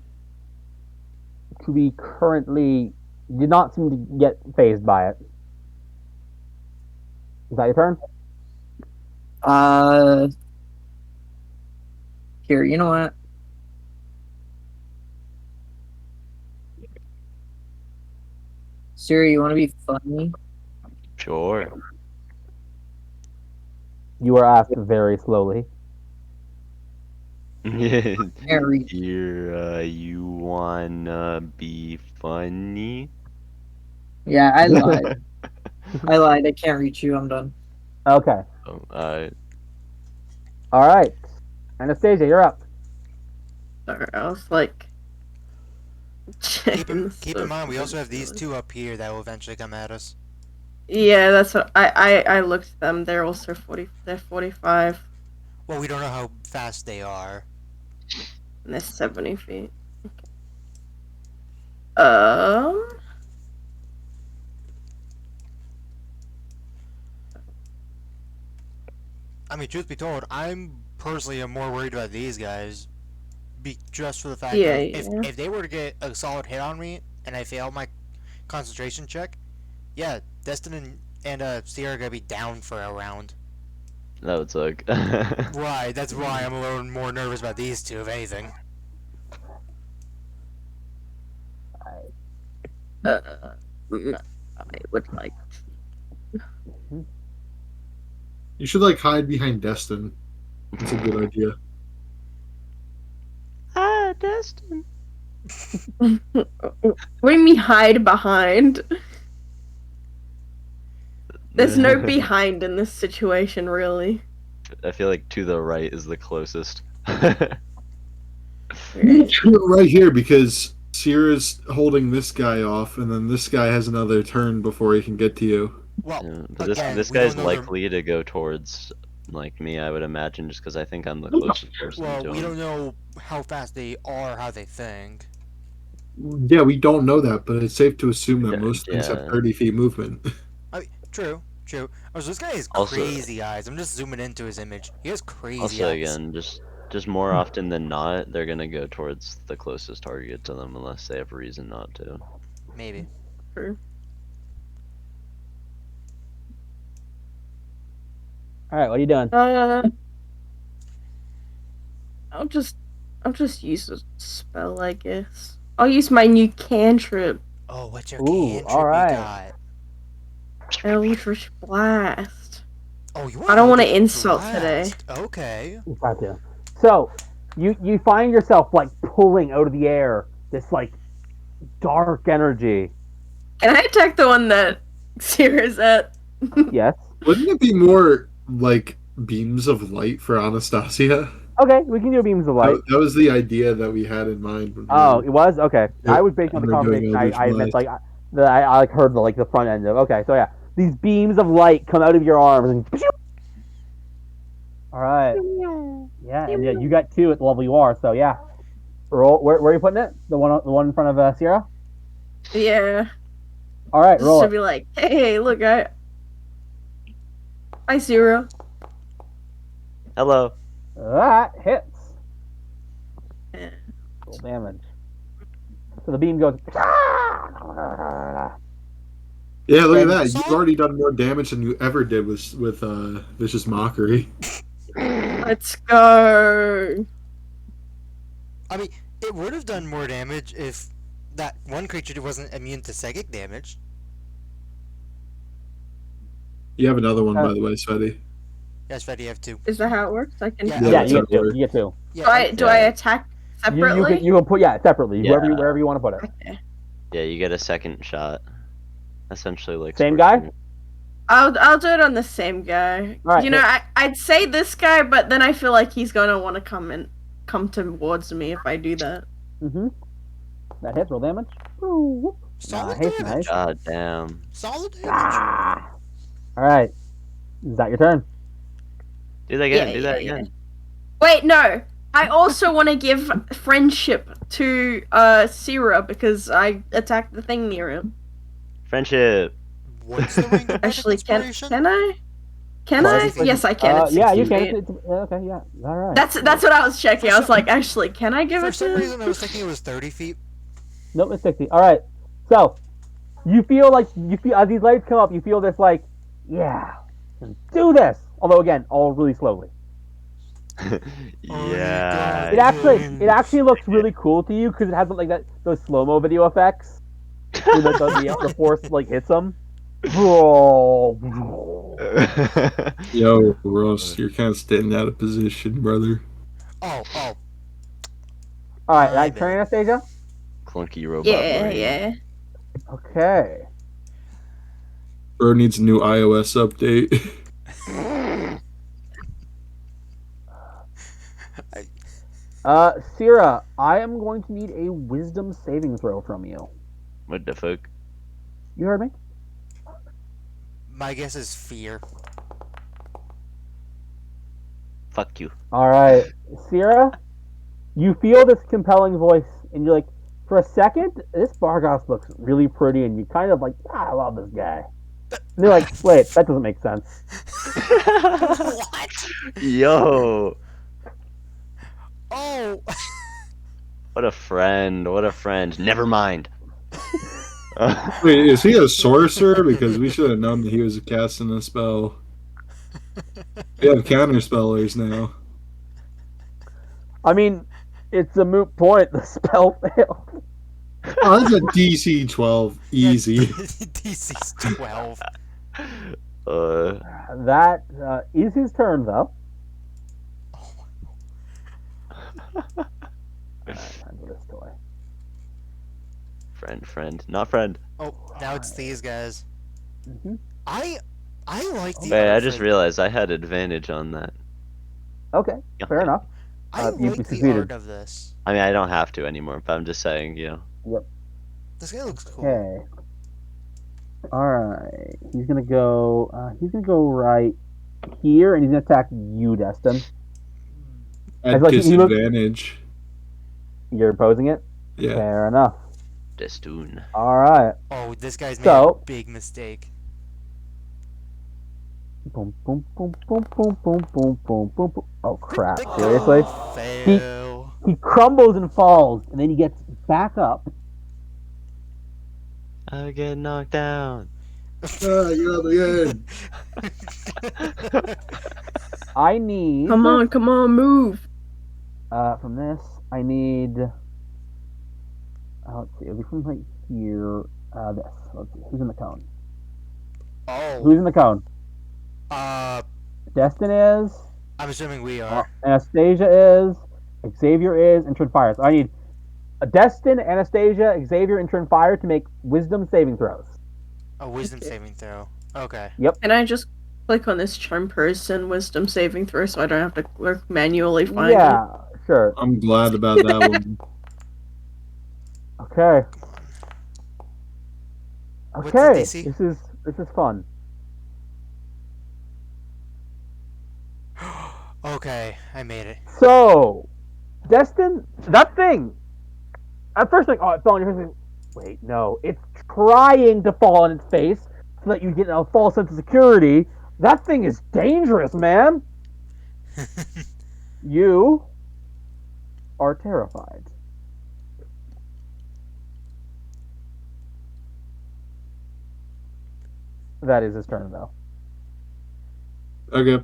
to be currently. Did not seem to get phased by it. Is that your turn? Here, you know what? Siri, you want to be funny? Sure. You are asked very slowly. Can't reach. You wanna be funny? Yeah, I lied. I lied. I can't reach you. I'm done. Okay. Oh, All right. Anastasia, you're up. Sorry, I was like. Keep in checking mind, we stuff. also have these two up here that will eventually come at us. Yeah, that's what I looked at them. They're also 40. They're 45 Well, we don't know how fast they are. and they're 70 feet. I mean, truth be told, I'm personally am more worried about these guys, just for the fact Yeah, of yeah. if they were to get a solid hit on me and I fail my concentration check, yeah, Destin and Sierra are gonna be down for a round. that would suck. Right, that's why I'm a little more nervous about these two, if anything. I would like. You should like hide behind Destin. That's a good idea. Ah, Destin. What do you mean hide behind? There's no behind in this situation, really. I feel like to the right is the closest. Right here because Sierra's holding this guy off, and then this guy has another turn before he can get to you. Well, Yeah, but again, this we don't guy's know their- likely to go towards like me, I would imagine, just because I think I'm the closest person Well, to we him. don't know how fast they are, how they think. Yeah, we don't know that, but it's safe to assume that Yeah, most things have yeah. 30 feet movement. I mean, true. Oh, so this guy has Also- crazy eyes. I'm just zooming into his image. He has crazy Also, eyes. again, just more often than not, they're gonna go towards the closest target to them unless they have a reason not to. Maybe. True. All right, what are you doing? I'll just use a spell, I guess. I'll use my new cantrip. Oh, what's your Ooh, cantrip all right. you got? Eldritch Blast. Oh, you I want don't want to Eldritch insult today. Blast. Okay. Got to. So, you find yourself like pulling out of the air this like dark energy. Can I attack the one that Sierra's at? Yes. Wouldn't it be more like beams of light for Anastasia? Okay, we can do beams of light. That was the idea that we had in mind. When Oh, it was okay. I was based on the we're doing conversation. Eldritch I meant Blast. I like heard the front end of. Okay, so yeah, these beams of light come out of your arms and. All right. Yeah, and yeah, you got 2 at the level you are. So yeah, roll. Where are you putting it? The one in front of Sierra. Yeah. All right, Just roll to it. be like, hey, look, Hi, Sierra. Hello. That hits. Yeah. Roll damage. So the beam goes. Yeah, look at And- that. You've already done more damage than you ever did with Vicious Mockery. Let's go. I mean, it would have done more damage if that one creature wasn't immune to psychic damage. You have another one, by the way, Sveti. Yes, Freddy, you have 2. Is that how it works? I can. Yeah, Yeah, that's you how get it 2. works. You get 2. Yeah, Do I attack separately? You can put separately Yeah. wherever you want to put it. Okay. Yeah, you get a second shot. Essentially, like Same guy? Scorpion. I'll do it on the same guy. Alright, you know, I'd say this guy, but then I feel like he's gonna want to come towards me if I do that. Mm-hmm. That hits. Roll damage. Ooh, whoop. solid Nice, damage. nice. God damn. Solid damage. Ah. All right. Is that your turn? Do that again. Yeah, do that yeah, again. Wait, no. I also want to give friendship to Sierra because I attacked the thing near him. Friendship. What's the rank of Actually, can inspiration? I? Can Well, I? anything- Yes, I can. It's Yeah, 60 you can. feet. Okay, yeah. All right. That's what I was checking. I was like, actually, can I give For it to some him? reason, I was thinking it was 30 feet. Nope, it's 60. All right. So, you feel as these lights come up, you feel this like, yeah, do this. Although again, all really slowly. Yeah. It actually looks really cool to you because it has like those slow mo video effects. Where the force like hits them. Yo, Ross, you're kind of standing out of position, brother. Oh. All right, My that turn, bad. Anastasia. Clunky robot Yeah, brain. yeah. Okay. Bro needs a new iOS update. Sierra, I am going to need a wisdom saving throw from you. What the fuck? You heard me? My guess is fear. Fuck you. All right, Sierra, you feel this compelling voice, and you're like, for a second, this Bargos looks really pretty, and you kind of like, I love this guy. And you're like, wait, that doesn't make sense. What? Yo. Oh. What a friend. What a friend. Never mind. Wait, is he a sorcerer? Because we should have known that he was casting a spell. We have counter spellers now. I mean, it's a moot point. The spell failed. Oh, that's a DC 12. Easy. DC's 12. That is his turn, though. Time for this toy. Friend. Not friend. Oh, now it's these guys. Mm-hmm. I like the Wait, art I just for- realized I had advantage on that. Okay, Yeah. fair enough. I you like the succeeded. art of this. I mean, I don't have to anymore, but I'm just saying, you know. This guy looks cool. Okay. All right. He's gonna go. Right here, and he's gonna attack you, Destin. At like he looks- disadvantage. You're opposing it. Yeah. Fair enough. Destoon. All right. Oh, this guy's made So- a big mistake. Boom, boom, boom, boom, boom, boom, boom, boom, boom, boom. Oh crap! Big- Seriously? Fail. He crumbles and falls, and then he gets back up. I get knocked down. Ah, you're up again. I need. Come on, move. From this, I need. Let's see. It'll be from right here. This. Let's see. Who's in the cone? Oh. Who's in the cone? Uh, Destin is. I'm assuming we are. Anastasia is. Xavier is. And Trin Fire. So I need a Destin, Anastasia, Xavier, and Trin Fire to make wisdom saving throws. A wisdom saving throw. Okay. Yep. Can I just click on this charm person wisdom saving throw so I don't have to manually find it? Yeah, sure. I'm glad about that one. Okay. What's the Okay. DC? This is fun. Okay, I made it. So, Destin, that thing. At first, like, oh, it fell on your face. Wait, no, it's trying to fall on its face so that you get a false sense of security. That thing is dangerous, man. You are terrified. That is his turn, though. Okay.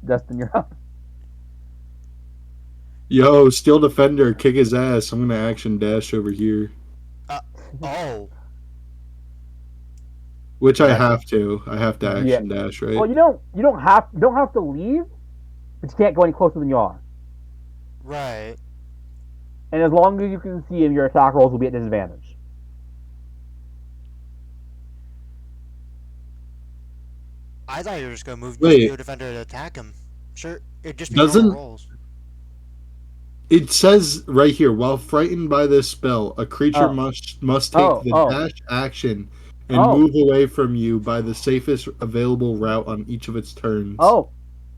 Destin, you're up. Yo, Steel Defender, kick his ass. I'm gonna action dash over here. Oh. Which I have to. I have to Yeah. action dash, right? Well, you don't have to leave, but you can't go any closer than you are. Right. And as long as you can see him, your attack rolls will be at disadvantage. I thought you were just gonna move Wait. Steel Defender to attack him. Sure, it'd just be Doesn't- normal rolls. It says right here, while frightened by this spell, a creature Oh. must take Oh, the oh. dash action and Oh. move away from you by the safest available route on each of its turns. Oh,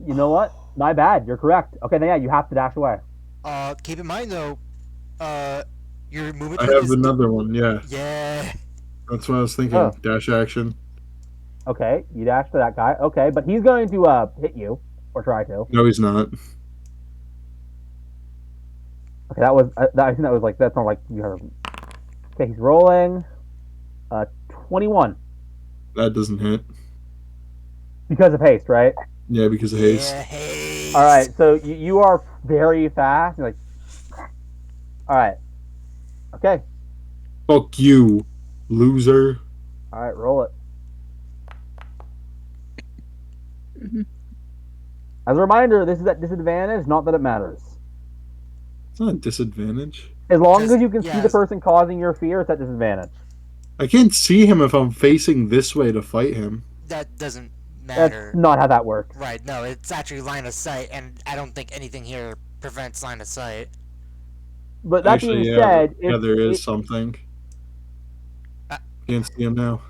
you know what? My bad. You're correct. Okay, then yeah, you have to dash away. Keep in mind though, your movement I speed have is another one, yeah. Yeah. That's what I was thinking. Oh. Dash action. Okay, you dash to that guy. Okay, but he's going to hit you or try to. No, he's not. Okay, that was I think that was like that's not like you heard. Okay, he's rolling. 21 That doesn't hit. because of haste, right? Yeah, because of haste. Yeah, haste. All right, so you are very fast. You're like, all right, okay, Fuck you, loser. all right, roll it. Mhm. As a reminder, this is at disadvantage. Not that it matters. It's not a disadvantage. As long Just- as you can see the yes. person causing your fear, it's at disadvantage. I can't see him if I'm facing this way to fight him. That doesn't That's matter. not how that works. Right, no, it's actually line of sight, and I don't think anything here prevents line of sight. But that Actually, being yeah, said, yeah, there is it, something. Uh, Can't see him now.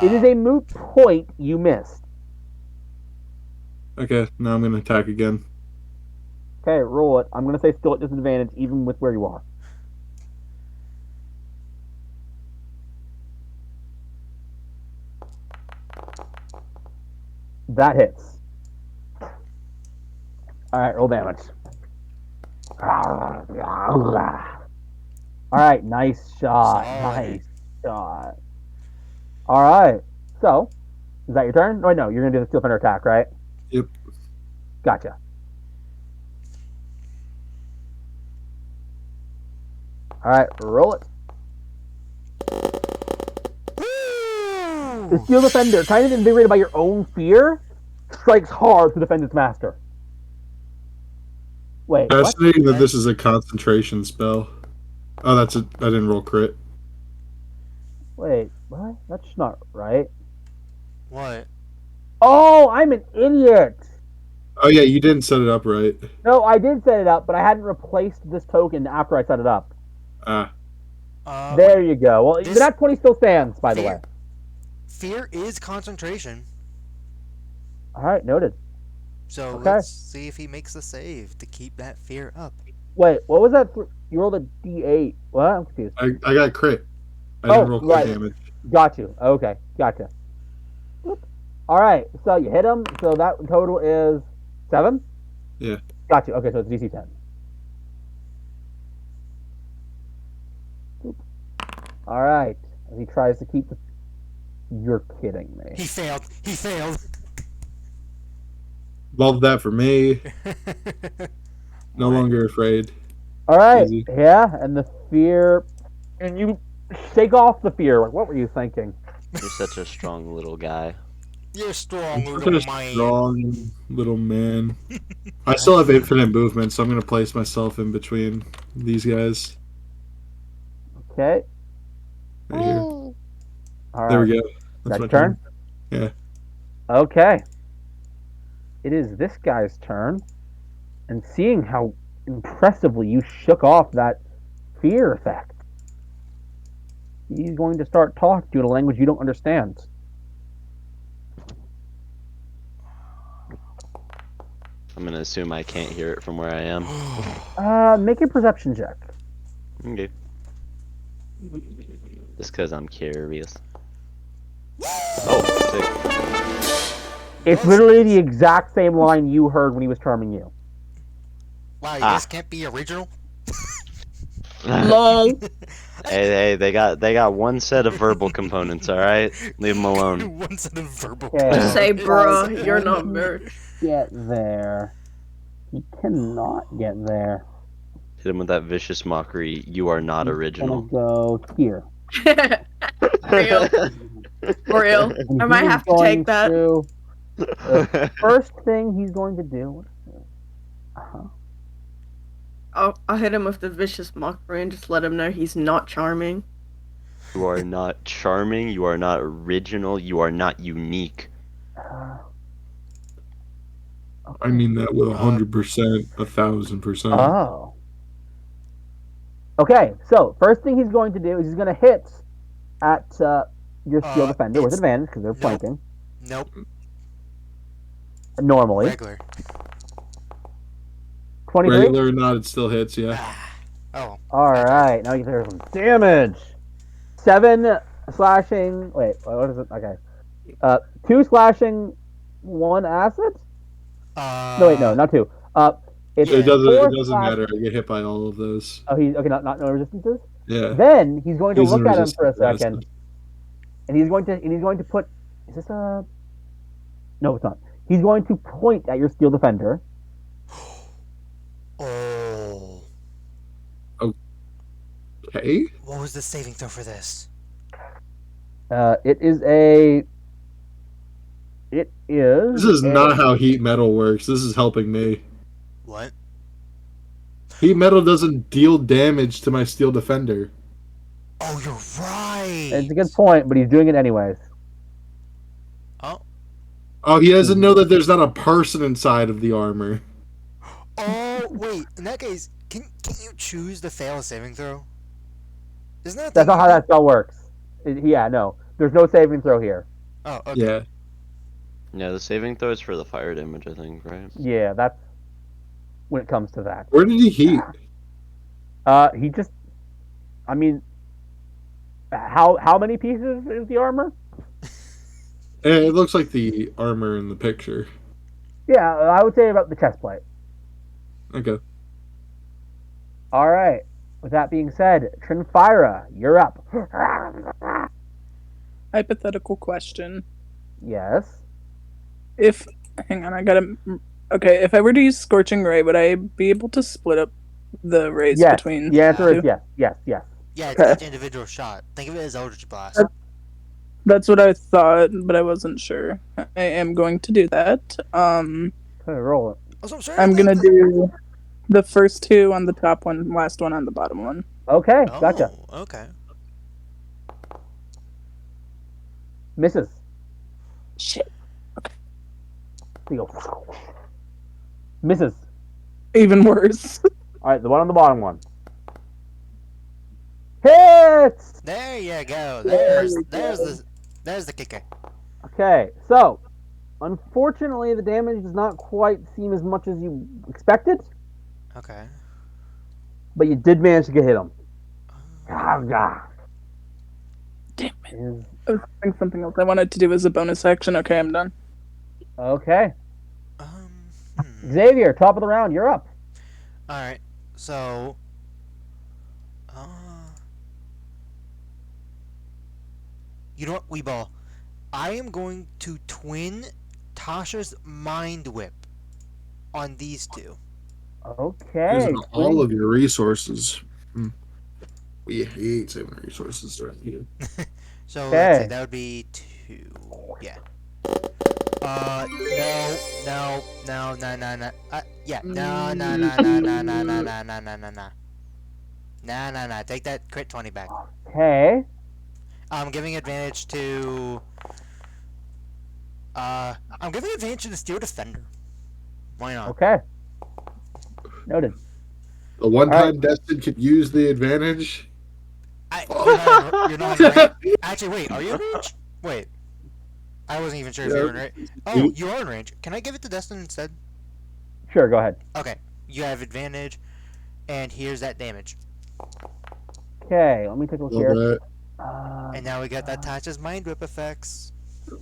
it is a moot point you missed. Okay, now I'm gonna attack again. Okay, roll it. I'm gonna say still at disadvantage, even with where you are. That hits. All right, roll damage. All right, nice shot. Solid. Nice shot. All right. So, is that your turn? Oh, no, you're gonna do the steel fender attack, right? Yep. Gotcha. All right, roll it. The steel defender, kind of invigorated by your own fear, strikes hard to defend its master. Wait, what? Fascinating that this is a concentration spell. Oh, that's it. I didn't roll crit. Wait, what? That's not right. What? Oh, I'm an idiot. Oh yeah, you didn't set it up right. No, I did set it up, but I hadn't replaced this token after I set it up. Ah, There you go. Well, this- that 20 still stands, by the way. Fear is concentration. All right, noted. So Okay. let's see if he makes the save to keep that fear up. Wait, what was that? You rolled a D8. What? I'm confused. I got crit. I didn't Oh, roll crit right. damage. Got you. Okay, gotcha. All right, so you hit him. So that total is 7? Yeah. Got you. Okay, so it's DC 10. All right, as he tries to keep the... You're kidding me. He failed. He failed. Love that for me. No longer afraid. All right, Easy. yeah, and the fear... And you shake off the fear. Like, what were you thinking? You're such a strong little guy. You're a strong I'm such little a man. strong little man. I still have infinite movement, so I'm gonna place myself in between these guys. Okay. Right here. All There right. we go. That's That my your turn? Yeah. Okay. It is this guy's turn. And seeing how impressively you shook off that fear effect, he's going to start talking to you in a language you don't understand. I'm gonna assume I can't hear it from where I am. Make a perception check. Okay. Just because I'm curious. Oh, sick. It's literally the exact same line you heard when he was charming you. Wow, you guys can't be original? Lol. Hey, they got one set of verbal components. All right, leave them alone. One set of verbal. Okay. Say, bruh, you're not married. Get there. He cannot get there. Hit him with that vicious mockery. You are not Gonna original. go here. Real. For real. And I might he is have to going take that. to- the first thing he's going to do. I'll hit him with the vicious mockery and just let him know he's not charming. You are not charming. You are not original. You are not unique. I mean that with 100%, 1,000%. Oh. Okay, so first thing he's going to do is he's going to hit at your steel defender with advantage because they're flanking. Nope. Normally. Regular. 23? Regular or not, it still hits, yeah. Oh. Alright, now you can hear some damage. 7 slashing. Wait, what is it? Okay. 2 slashing, 1 acid? No, wait, no, not 2. It's It doesn't 4 doesn't matter. I get hit by all of those. Oh, he's okay. Not no resistances. Yeah. Then he's going to He's look at him for a resistant, second, and he's going to put. Is this a? No, it's not. He's going to point at your steel defender. Oh. Okay. What was the saving throw for this? It is a. It is. This is not how heat metal works. This is helping me. What? Heat metal doesn't deal damage to my steel defender. Oh, you're right. It's a good point, but he's doing it anyways. Oh, he doesn't know that there's not a person inside of the armor. Oh, wait. In that case, can you choose to fail a saving throw? Isn't that? That's not how that spell works. Yeah, no. There's no saving throw here. Oh, okay. Yeah. Yeah, the saving throw is for the fire damage, I think, right? Yeah, that's when it comes to that. Where did he heat? He just. I mean, how many pieces is the armor? It looks like the armor in the picture. Yeah, I would say about the chest plate. Okay. All right. With that being said, Trinfira, you're up. Hypothetical question. Yes. Hang on, I gotta. Okay, if I were to use Scorching Ray, would I be able to split up the rays Yes. between The answer is two? yes. Yes. Yes. Yeah, it's each individual shot. Think of it as Eldritch Blast. That's what I thought, but I wasn't sure. I am going to do that. Okay, roll it. Also, I'm sorry. I'm gonna do the first 2 on the top one, last one on the bottom one. Okay, Oh, gotcha. okay. Misses. Shit. You go. Misses. Even worse. All right, the one on the bottom one. Hits. There you go. There There's the kicker. Okay, so unfortunately, the damage does not quite seem as much as you expected, Okay. but you did manage to get hit him. Damn it. Is I was doing something else I wanted to do as a bonus action. Okay, I'm done. okay. Hmm. Xavier, top of the round, you're up. All right. So. You know what, Weeball? I am going to twin Tasha's Mind Whip on these two. Okay. Using all of your resources. We hate saving resources right here. So Okay. let's see, that would be 2. Yeah. No, no, no, no, no. Yeah, no, no, no, no, no, no, no, no, no, no, no, no. Nah, nah, nah. Take that crit 20 back. Okay. I'm giving advantage to. I'm giving advantage to the Steel Defender. Why not? Okay. Noted. The one All right. time Destin could use the advantage. You're not in range. Actually, wait. Are you in range? Wait. I wasn't even sure if you were in range. Oh, you are in range. Can I give it to Destin instead? Sure, go ahead. Okay. You have advantage, and here's that damage. Okay, let me take a look Love here. that. And now we got that Tasha's Mind Whip effects.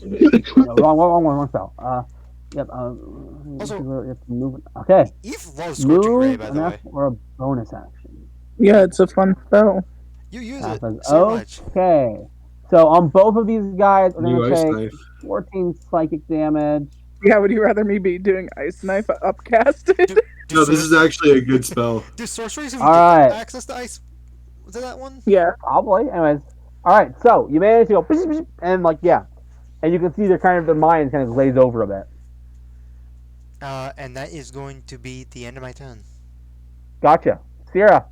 No, wrong spell. Yep. Also- Move. Okay. Eve loves Scorching Ray, Move, by and the that's way. for a bonus action. Yeah, it's a fun spell. You use it Happens. so much. Okay. So on both of these guys, we're New gonna ice take knife. 14 psychic damage. Yeah, would you rather me be doing Ice Knife upcasted? Do No, this is actually a good spell. Do sorceries even All get right. access to ice? Was it that one? Yeah. Probably. Anyways. All right. So you manage to go and and you can see their minds kind of glaze over a bit. And that is going to be the end of my turn. Gotcha. Sierra.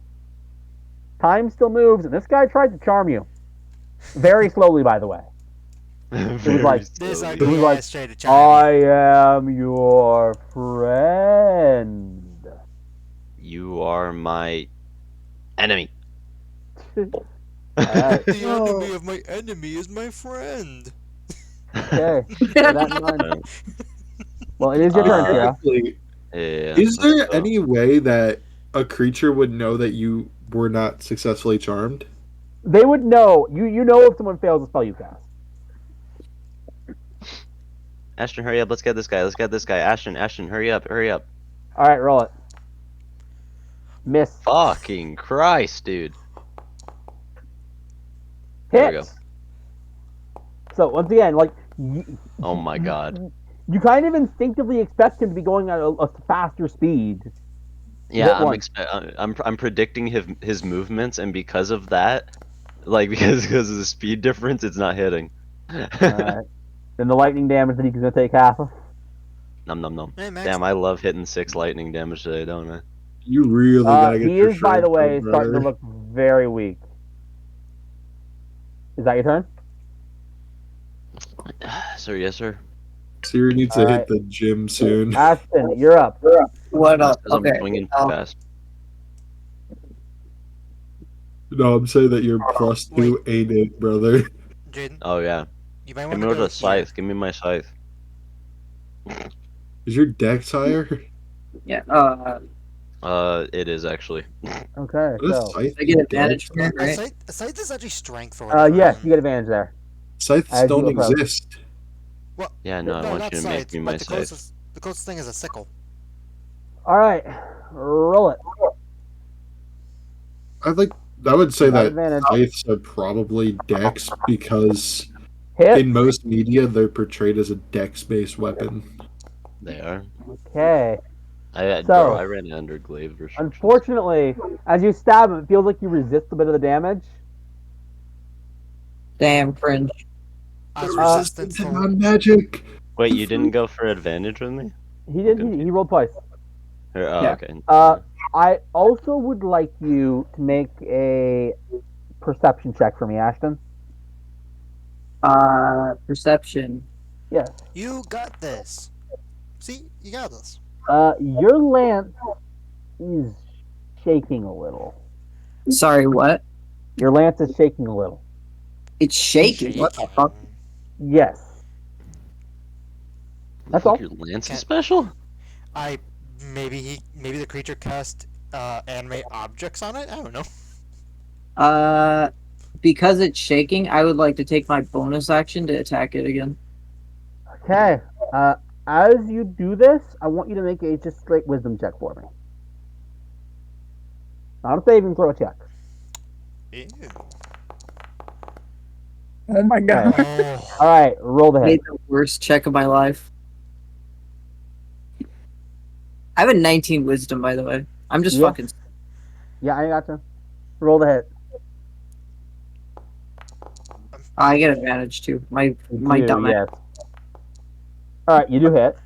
Time still moves, and this guy tried to charm you. Very slowly, by the way. Very like- This slowly. ugly like, ass tried to charm me. I am your friend. You are my enemy. Alright. The enemy of my enemy is my friend. Okay. Keep that in mind. Well, it is your turn, Sierra. Actually, Yeah. is there let's go. any way that a creature would know that you were not successfully charmed? They would know. You know if someone fails a spell you cast. Ashton, hurry up. Let's get this guy. Let's get this guy. Ashton, hurry up. Hurry up. All right, roll it. Miss. Fucking Christ, dude. There we Hits. So once again, Oh my god. you kind of instinctively expect him to be going at a faster speed. Yeah, What I'm predicting his movements, and because of that, because of the speed difference, it's not hitting. Alright. Then the lightning damage that he's gonna take half of. Nom nom nom. Hey, Max. Damn, I love hitting 6 lightning damage today, don't I? You really gotta get He your is, by shirt the way, done, starting to brother. look very weak. Is that your turn? Sir, yes, sir. Siri needs to Alright. hit the gym soon. Ashton, you're up. What up? Because I'm Okay. swinging too fast. No, I'm saying that you're +2 ain't it, brother. Jaden, Oh yeah. you might Give want me to go the scythe. Give me my scythe. Is your dex higher? Yeah. It is actually. Okay, What so does scythe I get do? advantage from it, A right? scythe is actually strength for whatever yes, reason. you get advantage there. Scythes As you don't approach. exist. Yeah, no, I want not you to make scythe, me but my the scythe. closest thing is a sickle. All right, roll it. I would say You got that advantage. scythes are probably dex because Hit. in most media they're portrayed as a dex-based weapon. They are. Okay. I So- ran under glaive restrictions. Unfortunately, as you stab him, it feels like you resist a bit of the damage. Damn cringe. As Uh, resistance It's for not magic. Wait, you didn't go for advantage with me? He did. He rolled twice. Oh, Yeah. okay. I also would like you to make a perception check for me, Ashton. Perception. Yes. you got this. See, you got this. Your lance is shaking a little. Sorry, what? Your lance is shaking a little. It's shaking. What the fuck? Yes. That's all. Your lance is Can't- special? Maybe the creature cast animate objects on it. I don't know. Because it's shaking, I would like to take my bonus action to attack it again. Okay. As you do this, I want you to make a just straight wisdom check for me. Not a saving throw check. Ew. Oh my god. Oh, All right, roll the I hit. made the worst check of my life. I have a 19 wisdom, by the way. I'm just Yeah. fucking. Yeah, I got you. Roll the hit. I get advantage too. My You do, dumb ass. yes. All right, you do hit.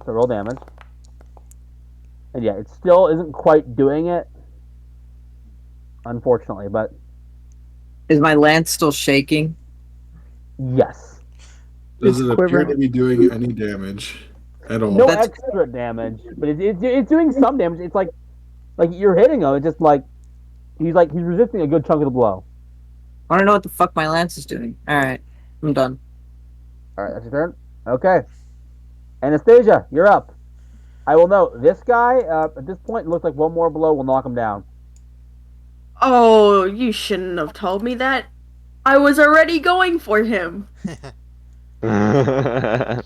So roll damage. And yeah, it still isn't quite doing it, unfortunately. But Is my lance still shaking? yes, Does It's it appear quivering. to be doing any damage at all? no That's extra damage, but it's doing some damage. It's like you're hitting him. It's just like he's resisting a good chunk of the blow. I don't know what the fuck my lance is doing. All right, I'm done. All right, that's your turn. Okay, Anastasia, you're up. I will note this guy at this point. It looks like one more blow will knock him down. Oh, you shouldn't have told me that. I was already going for him. I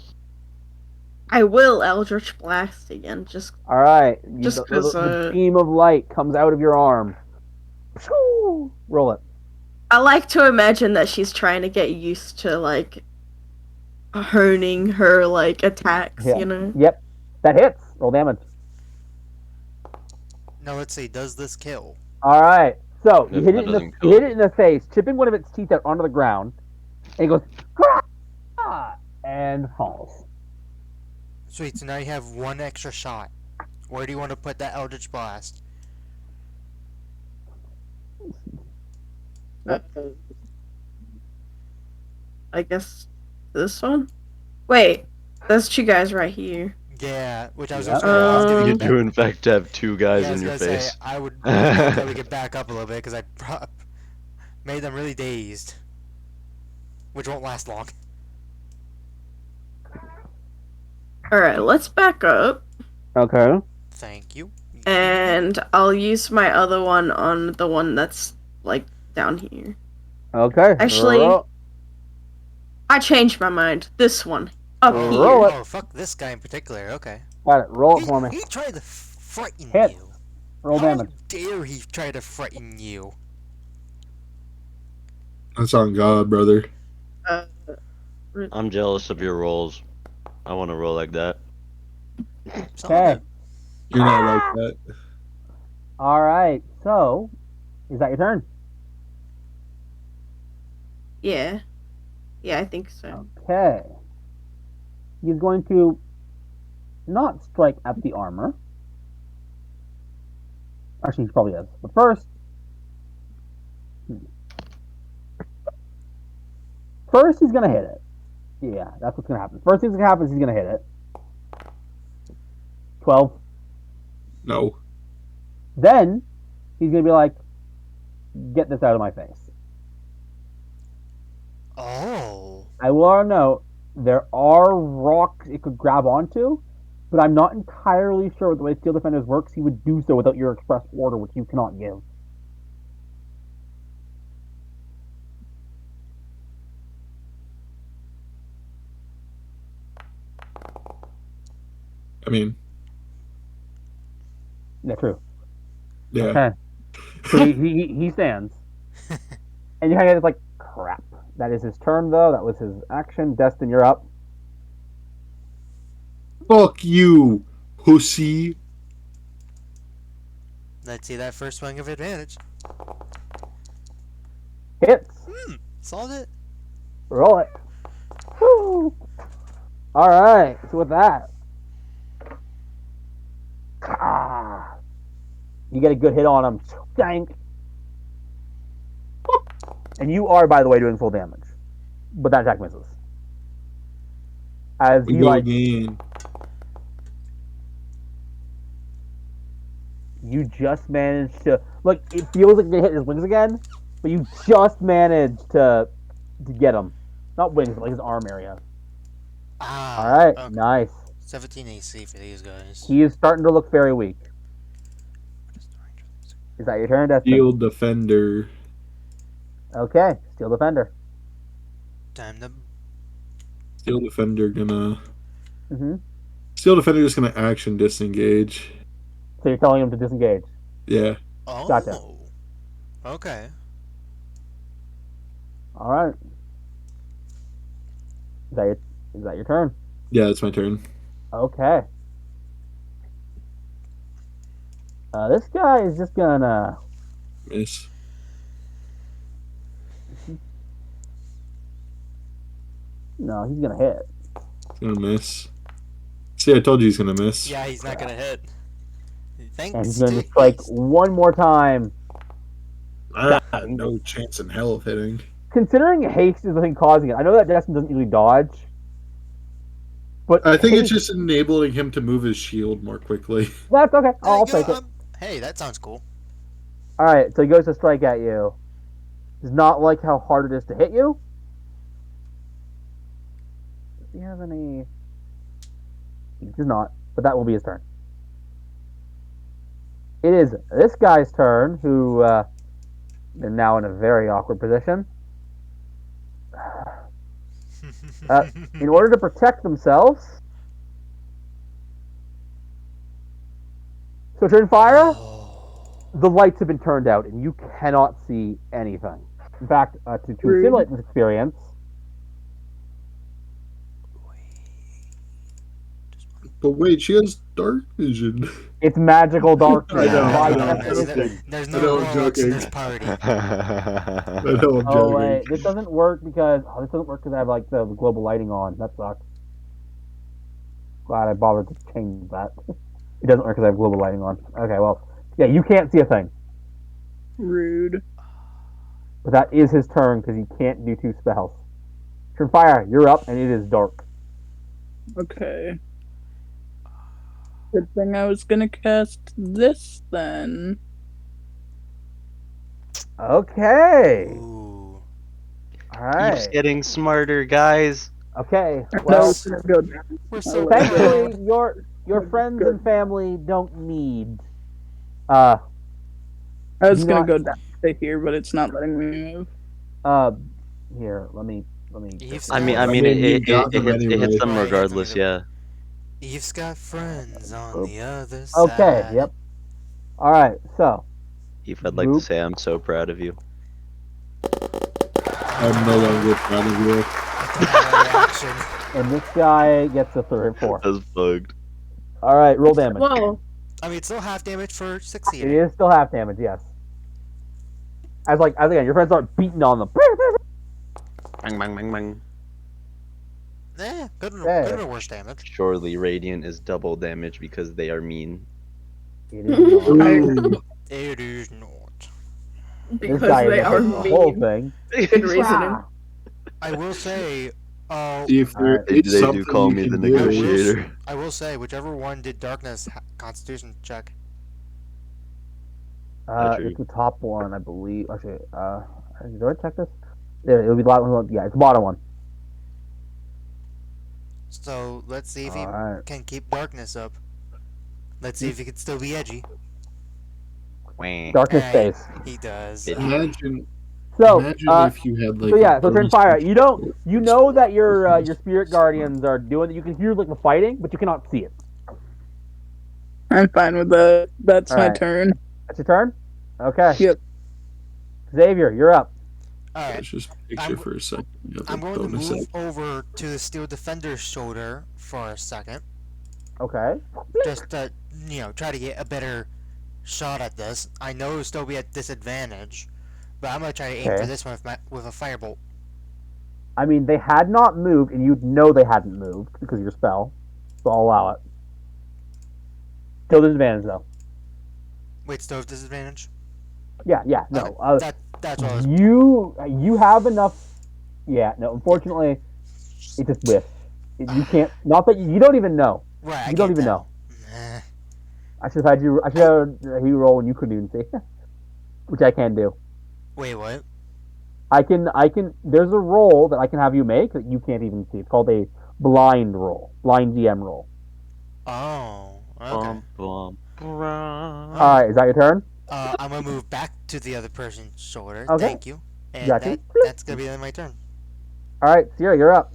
will Eldritch Blast again, just All right, because the beam of light comes out of your arm. Roll it. I like to imagine that she's trying to get used to like honing her like attacks, Yeah. you know. Yep, that hits. Roll damage. Now let's see. Does this kill? All right. So Nope, that doesn't you kill. hit it in the face, chipping one of its teeth out onto the ground, and it goes and falls. Sweet. So now you have one extra shot. Where do you want to put that Eldritch Blast? I guess this one. Wait, there's two guys right here. Yeah, which I was Yeah. also gonna ask if You you could do in fact have two guys yeah, I in was your gonna say face. I would hope that we could back up a little bit because I made them really dazed, which won't last long. All right, let's back up, Okay. Thank you. and I'll use my other one on the one that's like down here. Okay. Actually, I changed my mind. This one up Roll here. it. Oh, fuck this guy in particular. Okay. Got it. Roll it for me. He tried to frighten Hit. you. Roll How damage. dare he try to frighten you? That's on God, brother. Uh, I'm jealous of your rolls. I want to roll like that. Some of Okay. it. You're not like that. All right. So, is that your turn? yeah, I think so. Okay. He's going to not strike at the armor. Actually, he probably is. But first, he's gonna hit it. Yeah, that's what's gonna happen. First thing's gonna happen is he's gonna hit it. 12. No. Then he's gonna be like, "Get this out of my face." Oh. I will note there are rocks it could grab onto, but I'm not entirely sure with the way Steel Defenders works. He would do so without your express order, which you cannot give. I mean, Yeah, true. yeah. Okay. So he stands, and you kind of like, crap. That is his turn, though. That was his action. Destin, you're up. Fuck you, pussy. Let's see that first swing of advantage. Hits. Solved it. Roll it. Woo. All right. So with that, you get a good hit on him. Dank. And you are, by the way, doing full damage, but that attack misses. As We he go like, again. you just managed to look. It feels like they hit his wings again, but you just managed to get him. Not wings, but like his arm area. Ah. All right, Okay. nice. 17 AC for these guys. He is starting to look very weak. Is that your turn, Destin? Steel defender. Okay, Steel Defender. Time to. Steel defender gonna. Mm-hmm. Steel defender just gonna action disengage. So you're telling him to disengage. Yeah. Oh. Gotcha. Okay. All right. Is that your turn? Yeah, it's my turn. Okay. This guy is just gonna. Miss. No, he's gonna hit. Gonna miss. See, I told you he's gonna miss. Yeah, he's not gonna hit. And Thanks he's gonna to just strike haste. one more time. I had no chance in hell of hitting. Considering haste is the thing causing it, I know that Destin doesn't usually dodge, but I think it's haste, just enabling him to move his shield more quickly. that's okay. I'll You know, take it. hey, that sounds cool. All right, so he goes to strike at you. Does not like how hard it is to hit you. Does he have any? He does not, but that will be his turn. It is this guy's turn, who they're now in a very awkward position. In order to protect themselves, so turn fire. The lights have been turned out, and you cannot see anything. In fact, to simulate this experience, But wait, she has dark vision. it's magical darkness. I know, By I know, I'm definition. joking. There's I no know I'm Robux in joking. this party. I know I'm Oh joking. wait, this doesn't work because I have like the global lighting on. That sucks. Glad I bothered to change that. It doesn't work because I have global lighting on. Okay, well, yeah, you can't see a thing. Rude. But that is his turn because he can't do two spells. Turn fire, you're up, and it is dark. Okay. Good thing I was gonna cast this then. Okay. Ooh. All right. Keeps getting smarter, guys. Okay. That Well, was gonna go down. We're so thankfully, proud. your friends and family don't need. I was Do gonna not- go down to here, but it's not letting me move. Here, let me. Eve's I mean, got- you got them it hits anyway. them Right, regardless. Yeah. Eve's got friends on the other Okay. side. Yep. All right. So. Eve, I'd like to Group. say I'm so proud of you. I'm no longer proud of you. Reaction. And this guy gets a 4. That's bugged. All right, roll damage. Whoa. I mean, it's still half damage for It succeeding. is still half damage, yes. As again, your friends start beating on them. Bang, bang, bang, bang. Good Okay. or worse damage. Surely Radiant is double damage because they are mean. It is not. Ooh. It is not. Because This guy they is are the whole mean. thing. Good reasoning. I will say, If there They, is they something do call you me the can do, negotiator. I will say, whichever one did darkness, Constitution check. True. It's the top one, I believe. Actually, did I check this? There, it'll be the bottom one. Yeah, it's the bottom one. So let's see if he Alright. can keep darkness up. Let's see if he can still be edgy. Wah. Darkness Hey, stays. he does. imagine So, if you had like. so yeah, so a turn fire. You don't, you know that your spirit guardians are doing it. You can hear like the fighting, but you cannot see it. I'm fine with that. That's my Alright. turn. That's your turn. Okay. Yep. Xavier, you're up. Alright, Let's just picture I'm- for a second. You have I'm the going to bonus move action. over to the Steel Defender's shoulder for a second. Okay. Just to, try to get a better shot at this. I know it'll still be at disadvantage, but I'm going to try to aim Okay. for this one with a firebolt. I mean, they had not moved, and you'd know they hadn't moved because of your spell. So I'll allow it. Still disadvantage though. Wait, still have disadvantage? Yeah, no. Okay, that's what I was... You have enough. Yeah, no. Unfortunately, it just whiffs. You can't. Not that you don't even know. Right, I You don't can't even tell. know. Nah. I should have had you. I should have had you roll, and you couldn't even see, which I can do. Wait, what? I can. There's a roll that I can have you make that you can't even see. It's called a blind roll, blind GM roll. Oh, okay. Bum, bum, brum. All right, is that your turn? I'm gonna move back to the other person's shoulder. Okay. Thank you. And Gotcha. that's gonna be my turn. All right, Sierra, you're up.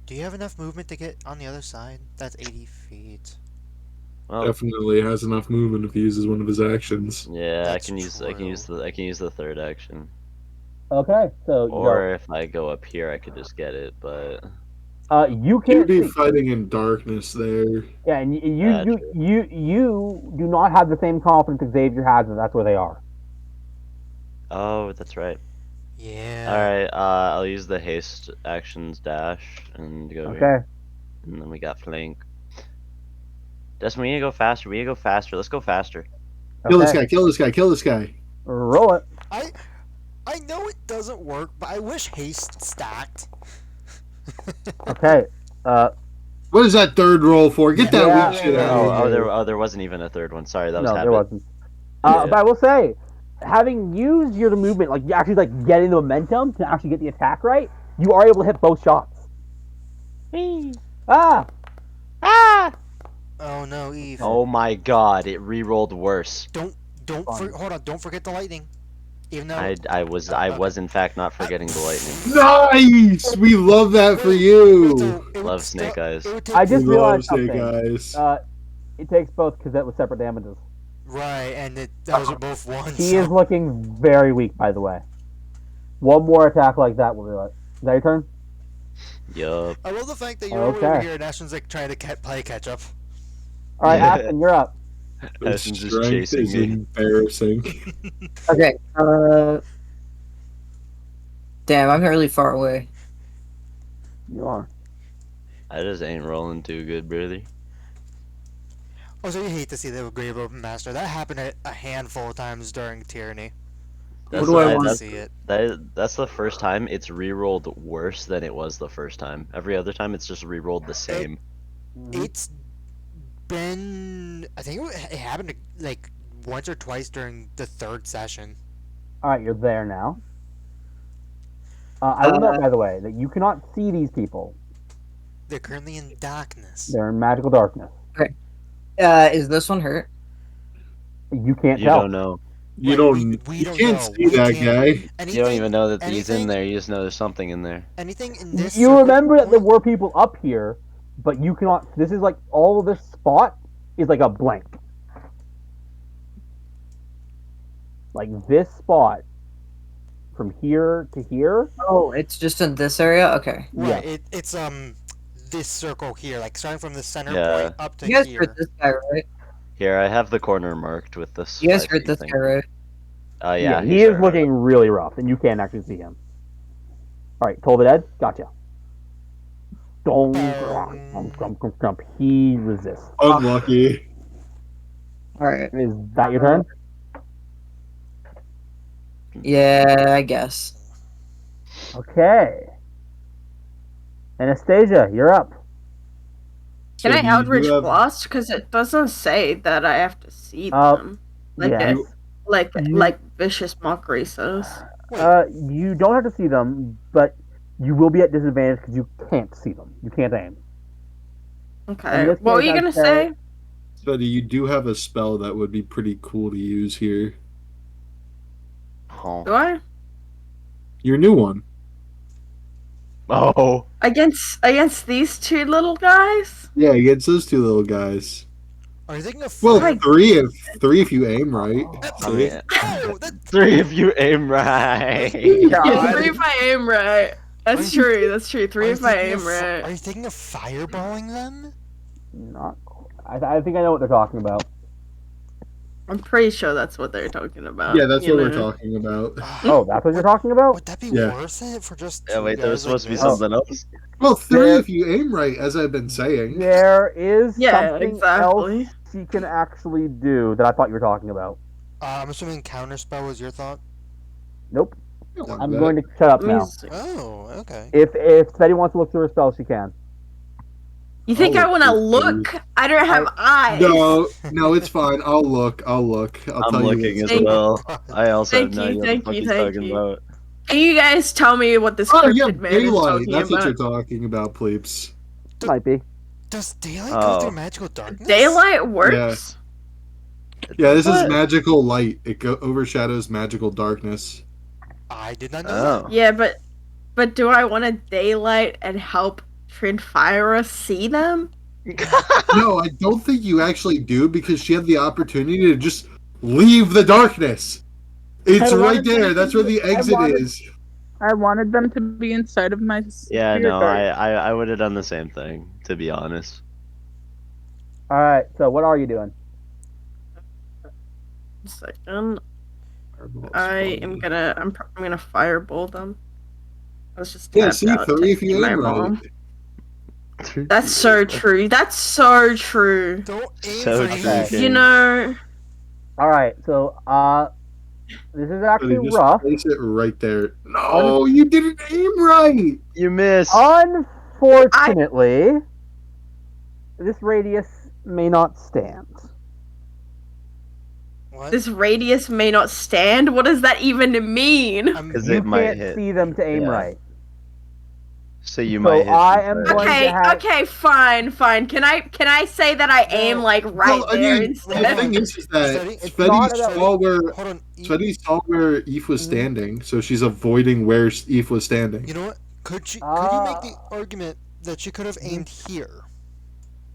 Do you have enough movement to get on the other side? That's 80 feet. Well, Definitely has enough movement if he uses one of his actions. yeah, I That's can use true. I can use the third action. Okay, so you Or if I go up here, I could just get it. But go. You You'd can't be see. fighting in darkness there. Yeah, and Yeah, you do not have the same confidence Xavier has that that's where they are. Oh, that's right. Yeah. Alright, I'll use the haste actions dash and go Okay. here. And then we got flank. Destin, we need to go faster. We need to go faster. Let's go faster. Kill this Okay. guy, kill this guy, kill this guy. Roll it. I know it doesn't work, but I wish haste stacked. Okay. What is that third roll for? Get that Yeah. weak shit out of here. There wasn't even a third one. Sorry, that was No, habit. there wasn't. Yeah. But I will say, having used your movement, like you actually like getting the momentum to actually get the attack right, you are able to hit both shots. Ah! Oh no, Eve. Oh my god, it re-rolled worse. Hold on, don't forget the lightning. Even though I was in fact not forgetting the lightning. Nice! We love that for you. Love Snake Eyes. I just We love realized Snake something. Eyes. It takes both because that was separate damages. Right, and those are both ones. He is looking very weak, by the way. One more attack like that will do it. Is that your turn? Yup. I love the fact that you're over Okay. here and Ashton's like trying to play catch up. All right, Yeah. Aspen, you're up. The Ashton's just strength chasing is me. embarrassing. Okay. Damn, I'm really far away. You are. I just ain't rolling too good, brother. Oh, so you hate to see the Grave Open Master. That happened a handful of times during Tyranny. That's do I Hate want? to that's, see it. that's the first time it's re-rolled worse than it was the first time. Every other time it's just re-rolled the same. It's been. I think it happened like once or twice during the third session. All right, you're there now. I will note, by the way, that you cannot see these people. They're currently in darkness. They're in magical darkness. Is this one hurt? You can't You tell. don't know. You Right, don't. we You don't can't know. see We that can't- guy. Anything, You don't even know that he's in anything- there. You just know there's something in there. Anything in this. You circle remember that there point- were people up here, but you cannot. This is like all of this spot is like a blank. Like this spot from here to here. Oh, it's just in this area? Okay. Right. Yeah. It's this circle here, like starting from the center Yeah. point up to You guys here. heard this guy, right? Here, I have the corner marked with this. You guys 5 heard feet this thing. guy, right? Yeah, he he's is alright. looking really rough, and you can't actually see him. All right, Toll the Dead, gotcha. Don't grump. He resists. Unlucky. Alright. Is that your turn? Yeah, I guess. Okay. Anastasia, you're up. Can So I do you outreach have- blast? Because it doesn't say that I have to see Uh, them. Like Yes. like vicious mockery says. You don't have to see them, but you will be at disadvantage because you can't see them. You can't aim. Okay. this What were case, you I'd gonna say- say? So you do have a spell that would be pretty cool to use here. Oh. Do I? Your new one. Oh. Against these two little guys? Yeah, against those two little guys. Are you thinking of Well, fire? three if you aim right. I mean, Oh, that, 3 if you aim right. Yeah, 3 if I aim right. That's Are you true. That's true. 3 are you if I thinking aim of fi- Are right. you thinking of fireballing them? Not. I think I know what they're talking about. I'm pretty sure that's what they're talking about. Yeah, that's you what we're know. talking about. Oh, that's what you're talking about? Would that be Yeah. worth it for just? Yeah, two wait, there was guys like supposed to be this? something else. Well, 3 There- if you aim right, as I've been saying. There is Yeah, something exactly. else she can actually do that I thought you were talking about. I'm assuming counterspell was your thought. Nope. I don't I'm want going to shut up Let me now. see. Oh, okay. If Betty wants to look through her spell, she can. You think Oh, I want to okay. look? I don't have that. eyes. No, it's fine. I'll look. I'll I'm tell looking you. as Thank- well. I also have Thank no you, idea what thank the fuck you, he's thank talking you. about. Can you guys tell me what this Oh cryptid yeah, man is daylight. talking That's what about? you're talking about, Pleeps. Might be. Does daylight Oh. go through magical darkness? Daylight works. Yeah, this What? is magical light. It overshadows magical darkness. I did not know Oh. Yeah, but do I want to daylight and help Trinfira see them? No, I don't think you actually do because she had the opportunity to just leave the darkness. It's I right wanted them there. to That's where the I exit wanted- is. I wanted them to be inside of my Yeah, spirit no, dark. I would have done the same thing, to be honest. All right. So what are you doing? Second. Fireball's I am funny. gonna. I'm gonna fireball them. I was just Yeah, tapped see, out Philly, if texting you my aim right. mom. That's so true. That's so true. Don't aim So for true, Okay. You King. know. All right, so this is actually Philly, just rough. place it right there. No, you didn't aim right. You missed. Unfortunately, this radius may not stand. What? This radius may not stand. What does that even mean? Because You it might can't hit. see them to aim Yeah. right. So you So might hit. I the am fire. going to Okay, have. okay, fine. Can I say that I aim No. like right Well, I there mean, instead? the thing is that Steady. It's Sveti not about- saw where Hold on. Sveti saw where Eve was Mhm. standing, so she's avoiding where Eve was standing. You know what? Could you make the argument that she could have aimed here?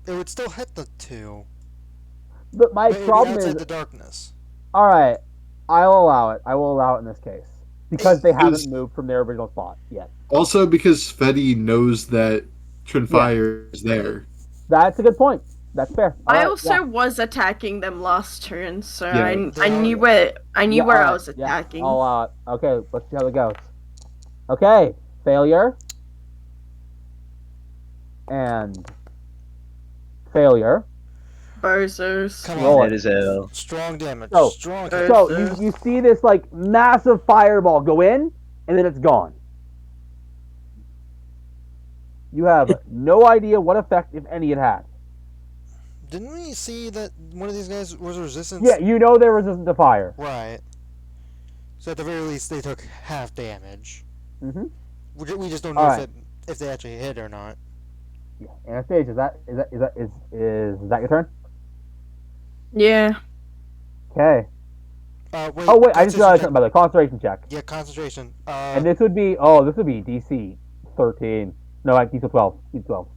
It would still hit the two, But my but it would be problem outside is, the darkness. all right, I'll allow it. I will allow it in this case because they Because- haven't moved from their original spot yet. Also, because Sveti knows that Trinfire is there. That's a good point. That's fair. All I right, also yeah. was attacking them last turn, so Yeah. I knew where Yeah, where I alright, was yeah, attacking. okay, let's see how it goes. Okay, failure. And failure. Bozos. Come Roll on. It is hell. Strong damage. So- Strong Uh, damage. So you see this like massive fireball go in, and then it's gone. You have no idea what effect, if any, it had. Didn't we see that one of these guys was resistant? Yeah, you know they're resistant to fire. Right. So at the very least, they took half damage. Mm-hmm. We just don't know Alright. if they actually hit or not. Yeah. Anastasia, is that your turn? Yeah. Okay. Wait. Oh wait, I just realized concentration something about the concentration check. check. Yeah, concentration. And this would be DC 13. No, like DC 12. DC 12.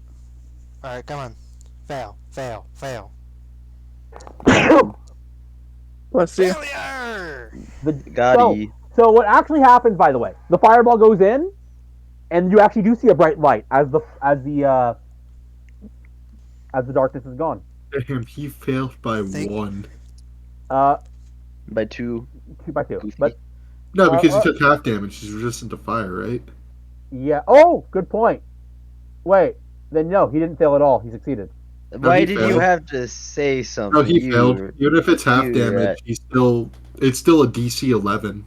Alright, come on. Fail. Fail. Fail. Bless you. Failure! Gotti. So what actually happens, by the way, the fireball goes in, and you actually do see a bright light as the darkness is gone. Damn, he failed by Thank- 1. By 2. 2 by 2. Goofy. But No, because Uh, he took half damage. He's resistant to fire, right? yeah. Oh, good point. Wait, then no, he didn't fail at all. He succeeded. Why he did failed. you have to say something? No, he You- failed. Even if it's half you damage, it's still a DC 11.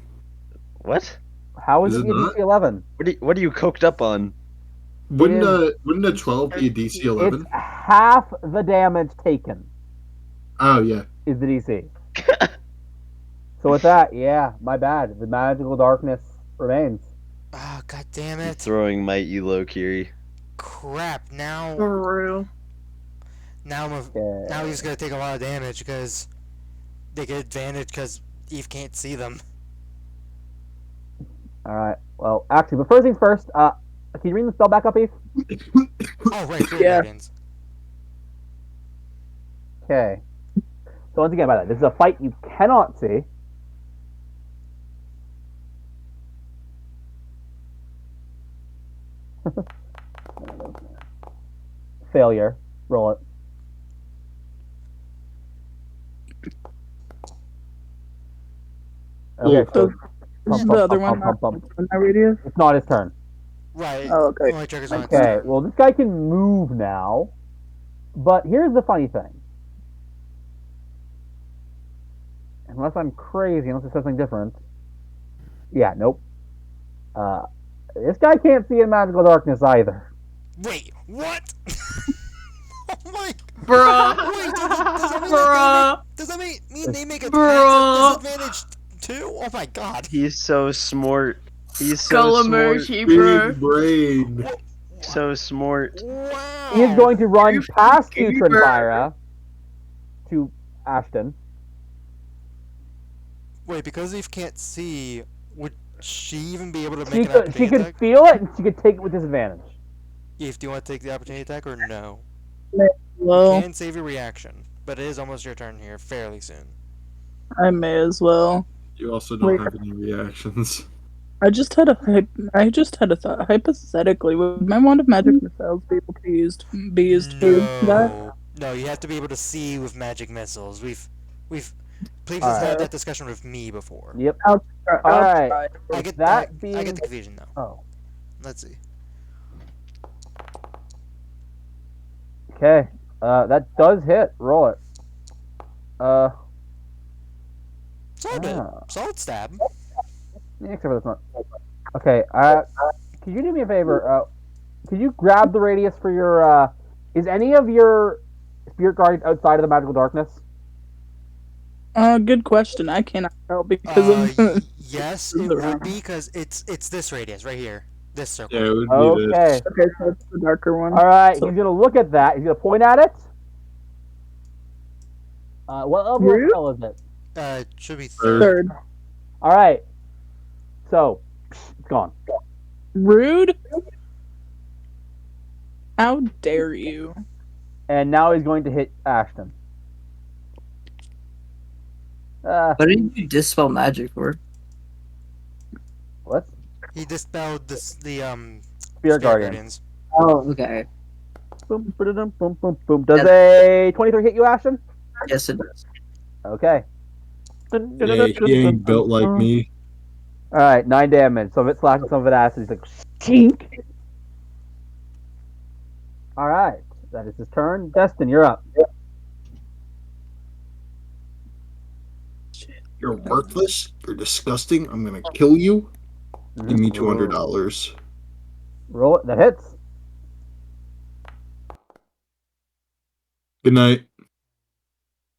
What? How is Is it it a not? DC 11? What are you coked up on? Wouldn't is- a 12 be a DC 11? It's half the damage taken Oh yeah. is the DC. So with that, yeah, my bad. The magical darkness remains. Oh, god damn it. Throwing might, you low, Kiri. Crap. Now For real. Okay. now he's gonna take a lot of damage because they get advantage because Eve can't see them. All right. Well, actually, but first things first. Can you read the spell back up, Eve? Oh, right. Fairy Yeah. Guardians. Okay. So once again, by that, this is a fight you cannot see. Failure. Roll it. Okay, so The other one not in my radius? it's not his turn. Right. Oh, okay. Only triggers on its Okay, turn. well, this guy can move now, but here's the funny thing. Unless I'm crazy, unless it says something different. Yeah, nope. This guy can't see in magical darkness either. Wait, what? Oh my. Bruh. Wait, does that mean Bruh. does that mean they make a Bruh. disadvantage too? Oh my god. He's so smart. He's Skull so smart. emoji, bro. Big brain. So smart. Wow. He is going to run You past you, gamer. Trinfira, to Ashton. Wait, because Eve can't see, would she even be able to She make an could, opportunity could attack? feel it, and she could take it with disadvantage. Eve, do you want to take the opportunity attack or no? Well, Can save your reaction, but it is almost your turn here fairly soon. I may as well. You also don't Wait. have any reactions. I just had a thought. Hypothetically, would my wand of magic missiles be able to be used for that? No, you have to be able to see with magic missiles. We've Please All has had right. that discussion with me before. Yep. I'll All right. try. I With get that I being get the confusion now. oh, Let's see. okay. That does hit. Roll it. Solid hit. Solid stab. Except for this one. Okay. Could you do me a favor? Could you grab the radius for your? Is any of your spirit guardians outside of the magical darkness? Good question. I cannot tell because of Yes, the it would round. be because it's this radius right here, this circle. Yeah, it would be Okay. Okay, so it's the darker one. All right. He's gonna look at that. He's gonna point at it. What level of Rude? spell is it? It should be Third. third. Third. All right. So it's gone. Rude? How dare you? And now he's going to hit Ashton. What did you dispel magic for? What? He dispelled the Spirit Guardian. guardians. Oh, okay. Boom, boom, boom, boom, boom. Does a 23 hit you, Ashton? Yes, it does. Okay. Yeah, he ain't built like me. All right, 9 damage. Some of it slashing, some of it acid. He's like, stink. All right, that is his turn. Destin, you're up. You're worthless. You're disgusting. I'm gonna kill you. Give me $200. Roll it. That hits. Good night.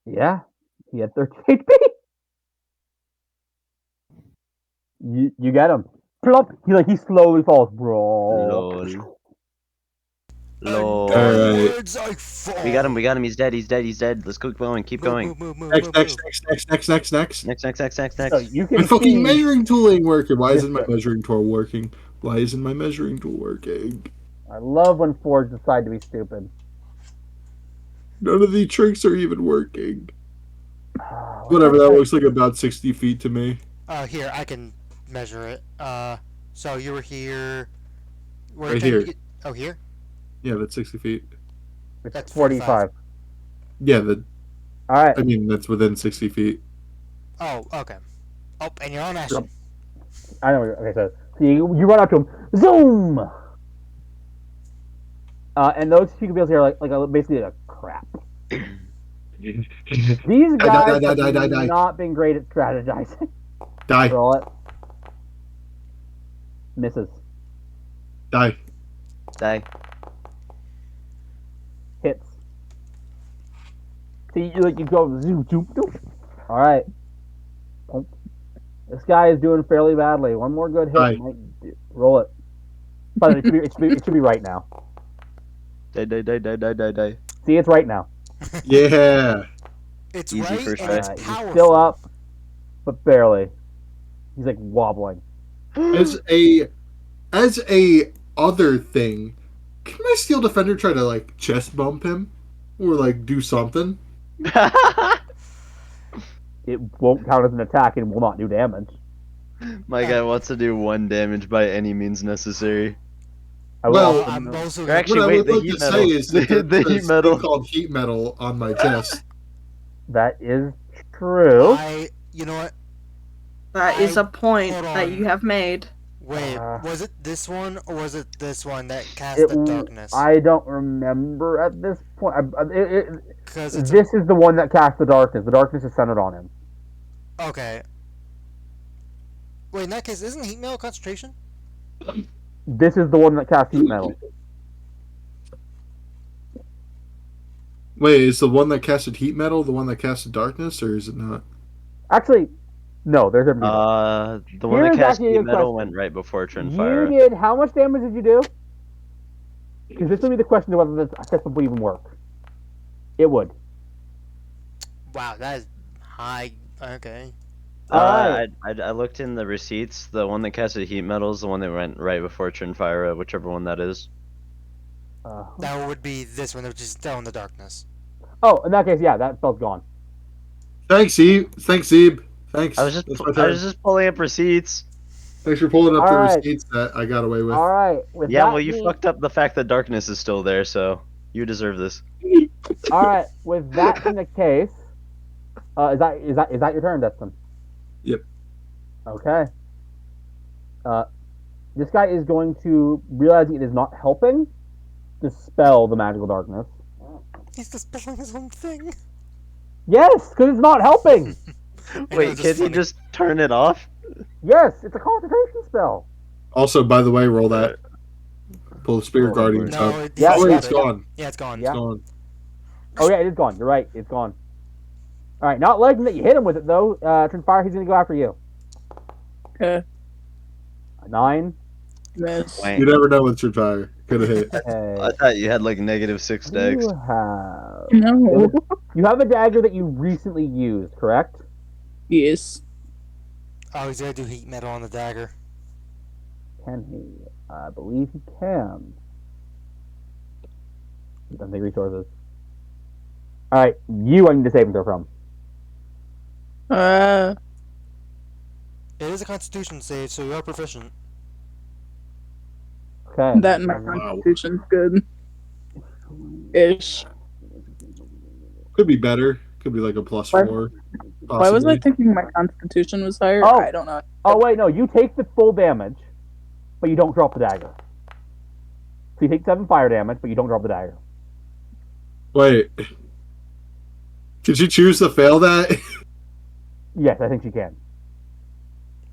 Yeah, he had 13 HP. You get him. Plop. He slowly falls, bro. Lol. Lol. Alright. Words I fall. We got him. We got him. He's dead. He's dead. He's dead. Let's keep going. Keep going. Move, Next. Next. So you My can fucking see. measuring tool ain't working. Why isn't my Yes, measuring tool working? Why isn't my measuring tool working? I love when Forge decide to be stupid. None of the tricks are even working. What's Whatever, that that? looks like about 60 feet to me. Here, I can measure it. So you were here. Where Right can you here. get- Oh, here. Yeah, that's 60 feet. It's That's 45. Yeah, All right. I mean, that's within 60 feet. Oh, okay. Oh, and you're on Ashton. I know. Okay, so you run up to him. Zoom. And those two bills here are basically a crap. These guys have not been great at strategizing. Die. Roll it. Misses. Die. Die. Hits. See, you go zoom, zoom, zoom. All right. This guy is doing fairly badly. One more good hit. Die. Might roll it. But it should be right now. Die. See, it's right now. Yeah. It's Easy right first and try. it's He's powerful. still up, but barely. He's like wobbling. As a other thing, can my steel defender try to like chest bump him? Or like do something? It won't count as an attack and will not do damage. My guy wants to do 1 damage by any means necessary. I will Well, also I'm note- also. Or actually, What I wait, would the like heat to metal. say is that The there's heat a metal. thing called heat metal on my chest. that is true. You know what? That is a point hold that on. you have made. Wait, Uh, was it this one or was it this one that cast It, the darkness? I don't remember at this point. Because it's This is the one that cast the darkness. The darkness is centered on him. okay. Wait, in that case, isn't heat metal concentration? This is the one that cast heat metal. Wait, is the one that casted heat metal the one that casted darkness, or is it not? Actually, no. There's a The one that Here's cast actually a heat good metal question. went right before You Trinfire. did. How much damage did you do? Because this will be the question of whether this system will even work. It would. Wow, that is high. Okay. Alright. I looked in the receipts. The one that casted heat metal is the one that went right before Trinfire, whichever one that is. That would be this one, which is still in the darkness. Oh, in that case, yeah, that spell's gone. Thanks, Zeb. Thanks, Zeb. Thanks. I was just That's my turn. pulling up receipts. Thanks for pulling up the Alright. receipts that I got away with. All right. With Yeah, that well, you being, fucked up the fact that darkness is still there, so you deserve this. All right. With that in the case, Is that your turn, Destin? Yep. Okay. This guy is going to, realizing it is not helping, dispel the magical darkness. He's dispelling his own thing. Yes, because it's not helping. I know, Wait, it's can he funny. just turn it off? Yes, it's a concentration spell. Also, by the way, roll that. Pull the Spirit Guardians No, up. it, Yeah, Oh, wait, yeah, it's gone. Yeah, it's gone. Yeah. It's gone. Oh yeah, it is gone. You're right. It's gone. All right, not liking that you hit him with it though. Transpire, he's gonna go after you. Okay. A 9. Miss. You never know with Tripwire. Could have hit. Okay. I thought you had like -6 dex. You have No. you have a dagger that you recently used, correct? Yes. Oh, he's gonna do heat metal on the dagger. Can he? I believe he can. Don't think resources. All right, you I need to save him throw from. It is a Constitution save, so you are proficient. Okay. That and my Wow. constitution's good. Ish. Could be better. Could be like a +4. Why was I Possibly. thinking my constitution was higher? Oh. I don't know. Oh wait, no, you take the full damage, but you don't drop the dagger. So you take 7 fire damage, but you don't drop the dagger. Wait. Could you choose to fail that? Yes, I think she can.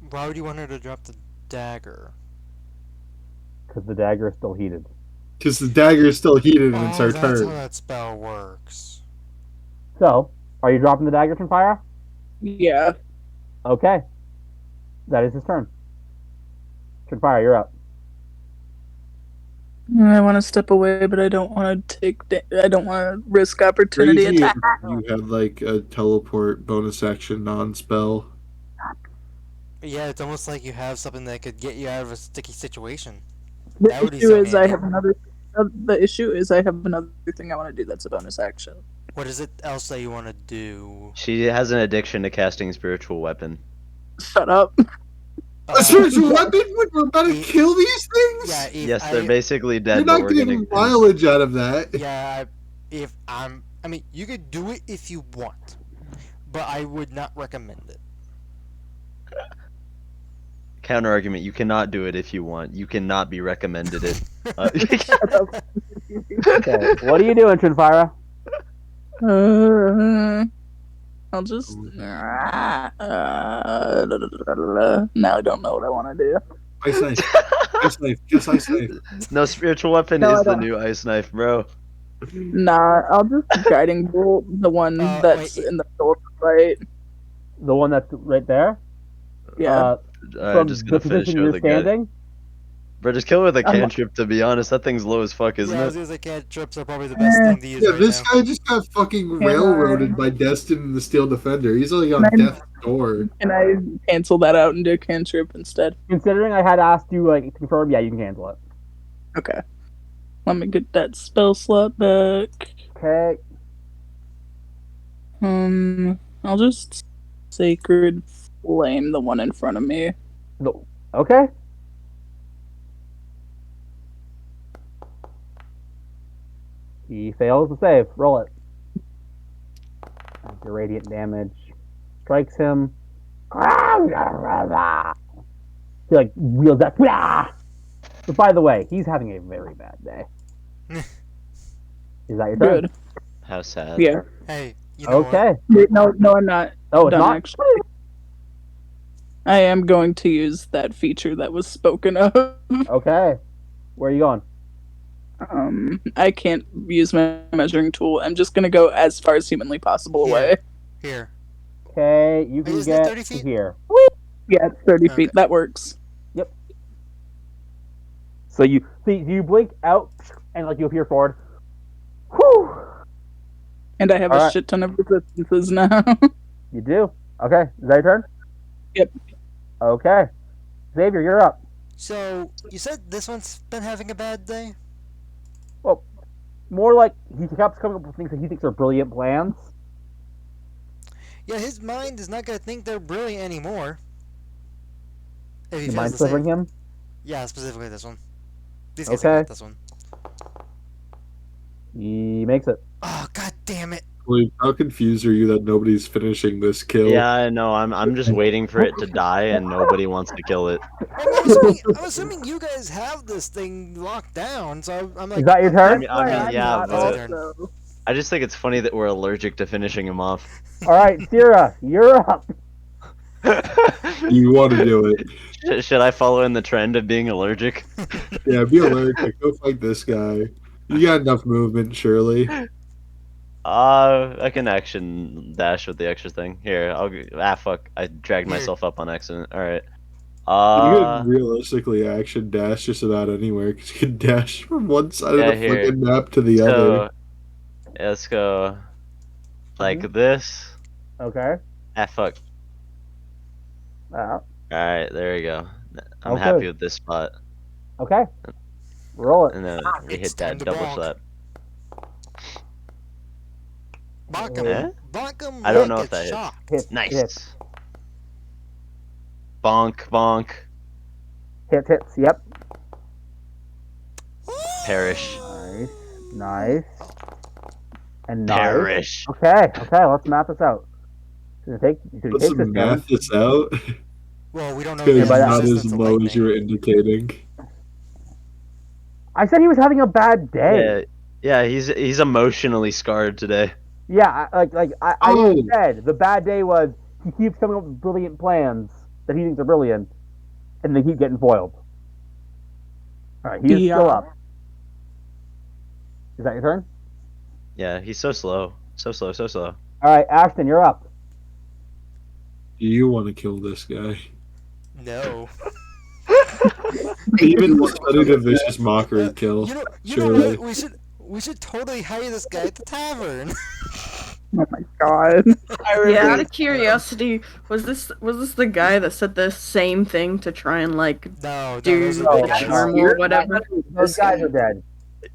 Why would you want her to drop the dagger? Because the dagger is still heated. Because the dagger is still heated and it's Oh, our that's how turn. that spell works. So, are you dropping the dagger from fire? Yeah. Okay. That is his turn. Fire, you're up. I want to step away, but I don't want to I don't want to risk opportunity Crazy attack. if you had like a teleport bonus action non-spell. Yeah, it's almost like you have something that could get you out of a sticky situation. The That would be issue so is I handy. have another. The issue is I have another thing I want to do. That's a bonus action. What is it else that you want to do? She has an addiction to casting spiritual weapon. Shut up. A spiritual weapon? We're about to if- kill these things? Yeah, if Yes, they're basically dead. You're but not we're getting gonna. mileage out of that. Yeah, I mean, you could do it if you want, but I would not recommend it. Counter argument: you cannot do it if you want. You cannot be recommended it. Okay. What are you doing, Trinfira? I'll just. Now I don't know what I want to do. Ice knife. Ice knife. Just ice knife. No, spiritual weapon No, I is the don't. new ice knife, bro. Nah, I'll just guiding bolt the one that's wait. in the middle of the fight. The one that's right there? Yeah. From Just the gonna finish position it you're with a guy. standing? Bro, just kill it with a I'm- cantrip. To be honest, that thing's low as fuck, isn't Yeah, I it? was gonna say cantrips are probably the best thing to use Yeah, right this now. guy just got fucking railroaded by Destin and the Steel Defender. He's like on Can I- death's door. Can I cancel that out and do a cantrip instead? Considering I had asked you like to confirm, yeah, you can cancel it. Okay. Let me get that spell slot back. Okay. I'll just Sacred Flame the one in front of me. No. Okay. He fails to save. Roll it. Your radiant damage strikes him. He like wheels that. But by the way, he's having a very bad day. Is that your turn? Good. How sad. Yeah. Hey, you know Okay. Wait, no, I'm not. Oh, it's done, not. actually. I am going to use that feature that was spoken of. Okay. Where are you going? I can't use my measuring tool. I'm just gonna go as far as humanly possible Yeah. away. here. Okay, you can Isn't it get 30 to feet? here. Yeah, it's 30 Okay. feet. That works. So you see, you blink out, and like you'll hear forward. Whew. And I have a Alright. shit ton of resistances now. You do. Okay, is that your turn? Yep. Okay, Xavier, you're up. So you said this one's been having a bad day. More like he keeps coming up with things that he thinks are brilliant plans. Yeah, his mind is not gonna think they're brilliant anymore. If he You fails mind to delivering save. him? Yeah, specifically this one. These guys Okay. got this one. He makes it. Oh, god damn it. Wait, how confused are you that nobody's finishing this kill? Yeah, I know. I'm just waiting for it to die, and nobody wants to kill it. Well, I'm assuming you guys have this thing locked down, so I'm like. Is that your turn? Yeah, That's but your turn. I just think it's funny that we're allergic to finishing him off. All right, Sierra, you're up. You want to do it? Should I follow in the trend of being allergic? Yeah, be allergic. Go fight this guy. You got enough movement, surely. I can action dash with the extra thing. Here, fuck. I dragged myself up on accident. Alright. You could realistically action dash just about anywhere because you can dash from one side of the here. fucking map to the So, other. let's go like this. Okay. Fuck. Alright, there we go. I'm happy with this spot. Okay. Roll it. And then we It's hit that time to double bonk. slap. Bonk him. I don't know if that shot. Hits. Nice. Hits. Bonk, bonk. Hits. Yep. Perish. Nice. And nice. Perish. Okay. Let's map this out. Should we Let's take this down? math this out. Well, we don't know. Because if by that- not as resistance to low as lightning. you were indicating. I said he was having a bad day. Yeah, he's emotionally scarred today. Yeah, I Oh. said the bad day was he keeps coming up with brilliant plans that he thinks are brilliant, and they keep getting foiled. All right, he is still up. Is that your turn? Yeah, he's so slow. So slow. All right, Ashton, you're up. Do you want to kill this guy? No. Even studied a vicious mockery kill. You know Surely. what? We should totally hire this guy at the tavern. Oh my god. Yeah, out of curiosity, was this the guy that said the same thing to try and like No, do those the are big charm guys. or whatever? Those guys are dead.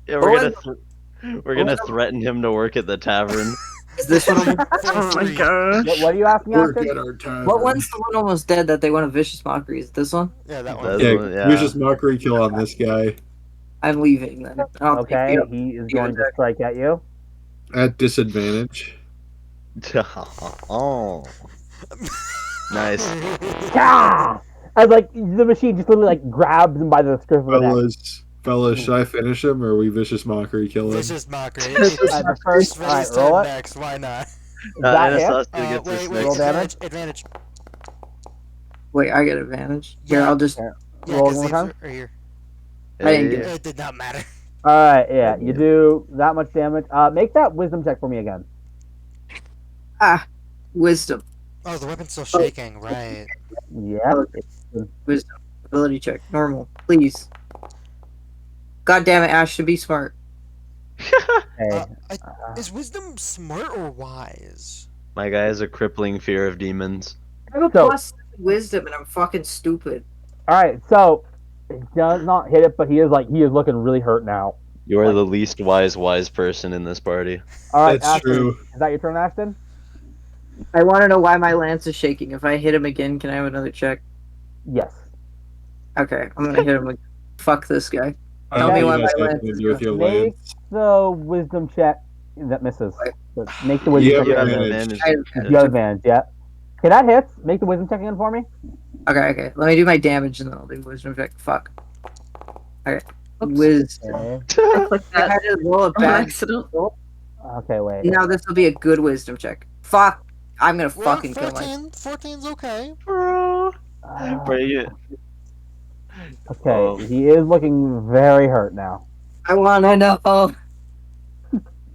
Yeah, we're gonna threaten him to work at the tavern. Is this one? Oh my gosh. What are you asking, Work Ashton? at our tavern. What one's the one almost dead that they want a vicious mockery? Is this one? Yeah, that one. That's Yeah, one, yeah. vicious mockery kill on this guy. I'm leaving then. I'll take Okay, you. he is going to strike at you. At disadvantage. Oh. Nice. Yeah! As like the machine just literally like grabs him by the scruff of the neck. Fellas, should I finish him or are we vicious mockery kill him? Vicious mockery. The first, alright, Vicious roll turn it. next. Why not? That hit? Anasazi gets this Wait. Roll next. damage. Advantage. Wait, I get advantage. Here, I'll just. Yeah, Roll 'cause one these more time. are here. I didn't get It did not matter. All right, yeah, you do that much damage. Make that wisdom check for me again. Wisdom. Oh, the weapon's still shaking. Right. Yeah. Wisdom. Ability check. Normal. Please. God damn it, Ash, to be smart. Okay. Is wisdom smart or wise? My guy has a crippling fear of demons. I have a So- plus wisdom and I'm fucking stupid. All right, so it does not hit it, but he is looking really hurt now. You are the least wise person in this party. All right, That's Ashton, true. is that your turn, Ashton? I want to know why my lance is shaking. If I hit him again, can I have another check? Yes. Okay, I'm gonna hit him again. Fuck this guy. I Tell don't me think why you guys my have lance anything is to do with your Make lance. the wisdom check that misses. So make the wisdom You check. have again. advantage. You have advantage, yeah. Okay, that hits. Make the wisdom check again for me. Okay. Let me do my damage and then I'll do wisdom check. Fuck. Okay. Wisdom. Okay. I clicked I that had to roll a on bad. accident. Okay, wait. Now this will be a good wisdom check. Fuck. I'm gonna Well, fucking kill myself. 14's okay. Where you? Okay, Oh. he is looking very hurt now. I wanna know.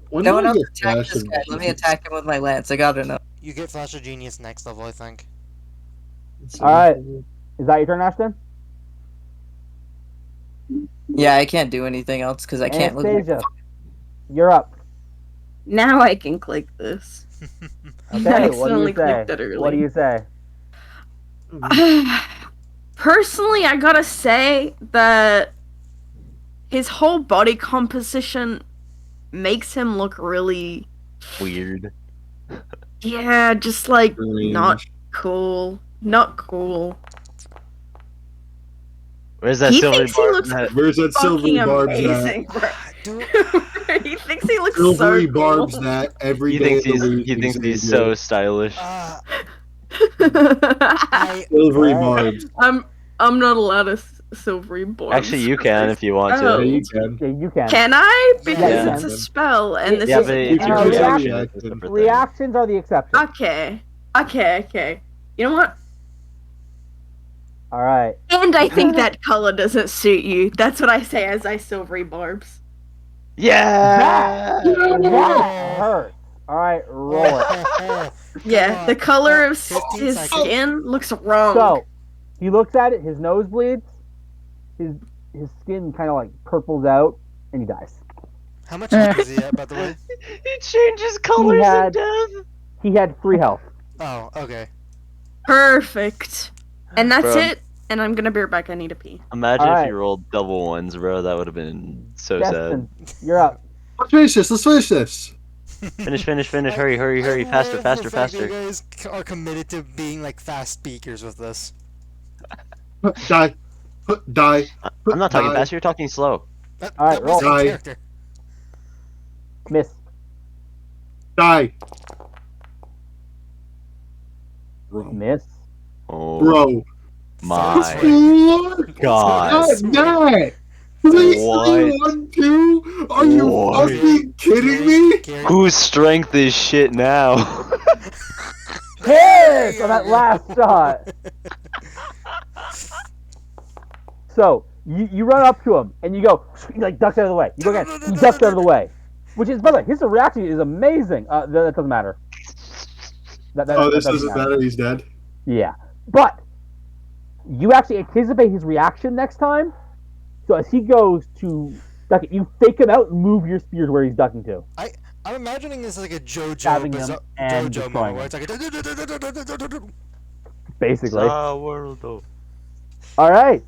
When No do one I else get attack flash this of guy. Let me genius? attack him with my lance. I gotta know. You get Flash of Genius next level, I think. All right. Is that your turn, Ashton? Yeah, I can't do anything else because I can't look. Anastasia, you're up. Now I can click this. Okay, I what do you accidentally say? clicked it early. What do you say? Personally, I gotta say that his whole body composition makes him look really, Weird. yeah, just like not Strange. cool. Not cool. Where's that He silver thinks he bar? looks Where's that silver Fucking barbs at? amazing, bro. Dude, He thinks he looks Silvery so barbs cool. that every He day thinks of the he's week. he thinks he's Xavier. so stylish. I Silvery Alright. barbs. I'm not allowed to silvery barbs. Actually, you can if you want Yeah, Oh. to. you can. Yeah, you can. Can I? Yeah, Because you it's can. a spell, and this Yeah, is but a if you your can D&D. react- reaction is a separate thing. Reactions are the exception. Okay. Okay. You know what? All right. And I think that color doesn't suit you. That's what I say as I silvery barbs. Yeah. That hurts. All right, roll it. Yeah, the color of 15 his seconds. skin looks wrong. So he looks at it. His nose bleeds. His skin kind of like purples out, and he dies. How much health is he at, by the way? He changes colors had- in death. He had 3 health. Oh, okay. Perfect. And that's Bro. it. And I'm gonna be right back. I need to pee. Imagine if Alright. you rolled double ones, bro. That would have been so sad. Destin, you're up. Let's finish this. Let's finish this. Finish. Hurry. I Faster. love the fact that you guys are committed to being like fast speakers with this. Die. Die. I'm not talking Die. fast. You're talking slow. All right, that was roll. in Die. character. Miss. Die. Bro. Miss. Oh Bro. my What? god. Not that. 3, What? 3, 1, 2? Are you What? fucking kidding me? Gary, Whose strength is shit now? Hit on that last shot. So you run up to him and you go, he like ducks out of the way. You go again, he ducks out of the way. Which is, by the way, his reaction is amazing. That doesn't matter. That Oh, this doesn't matter. He's dead. Yeah, but you actually anticipate his reaction next time. So as he goes to duck it, you fake him out and move your spear to where he's ducking to. I'm imagining this like a Stabbing him JoJo and JoJo destroying moment where it's like Basically. World. All right.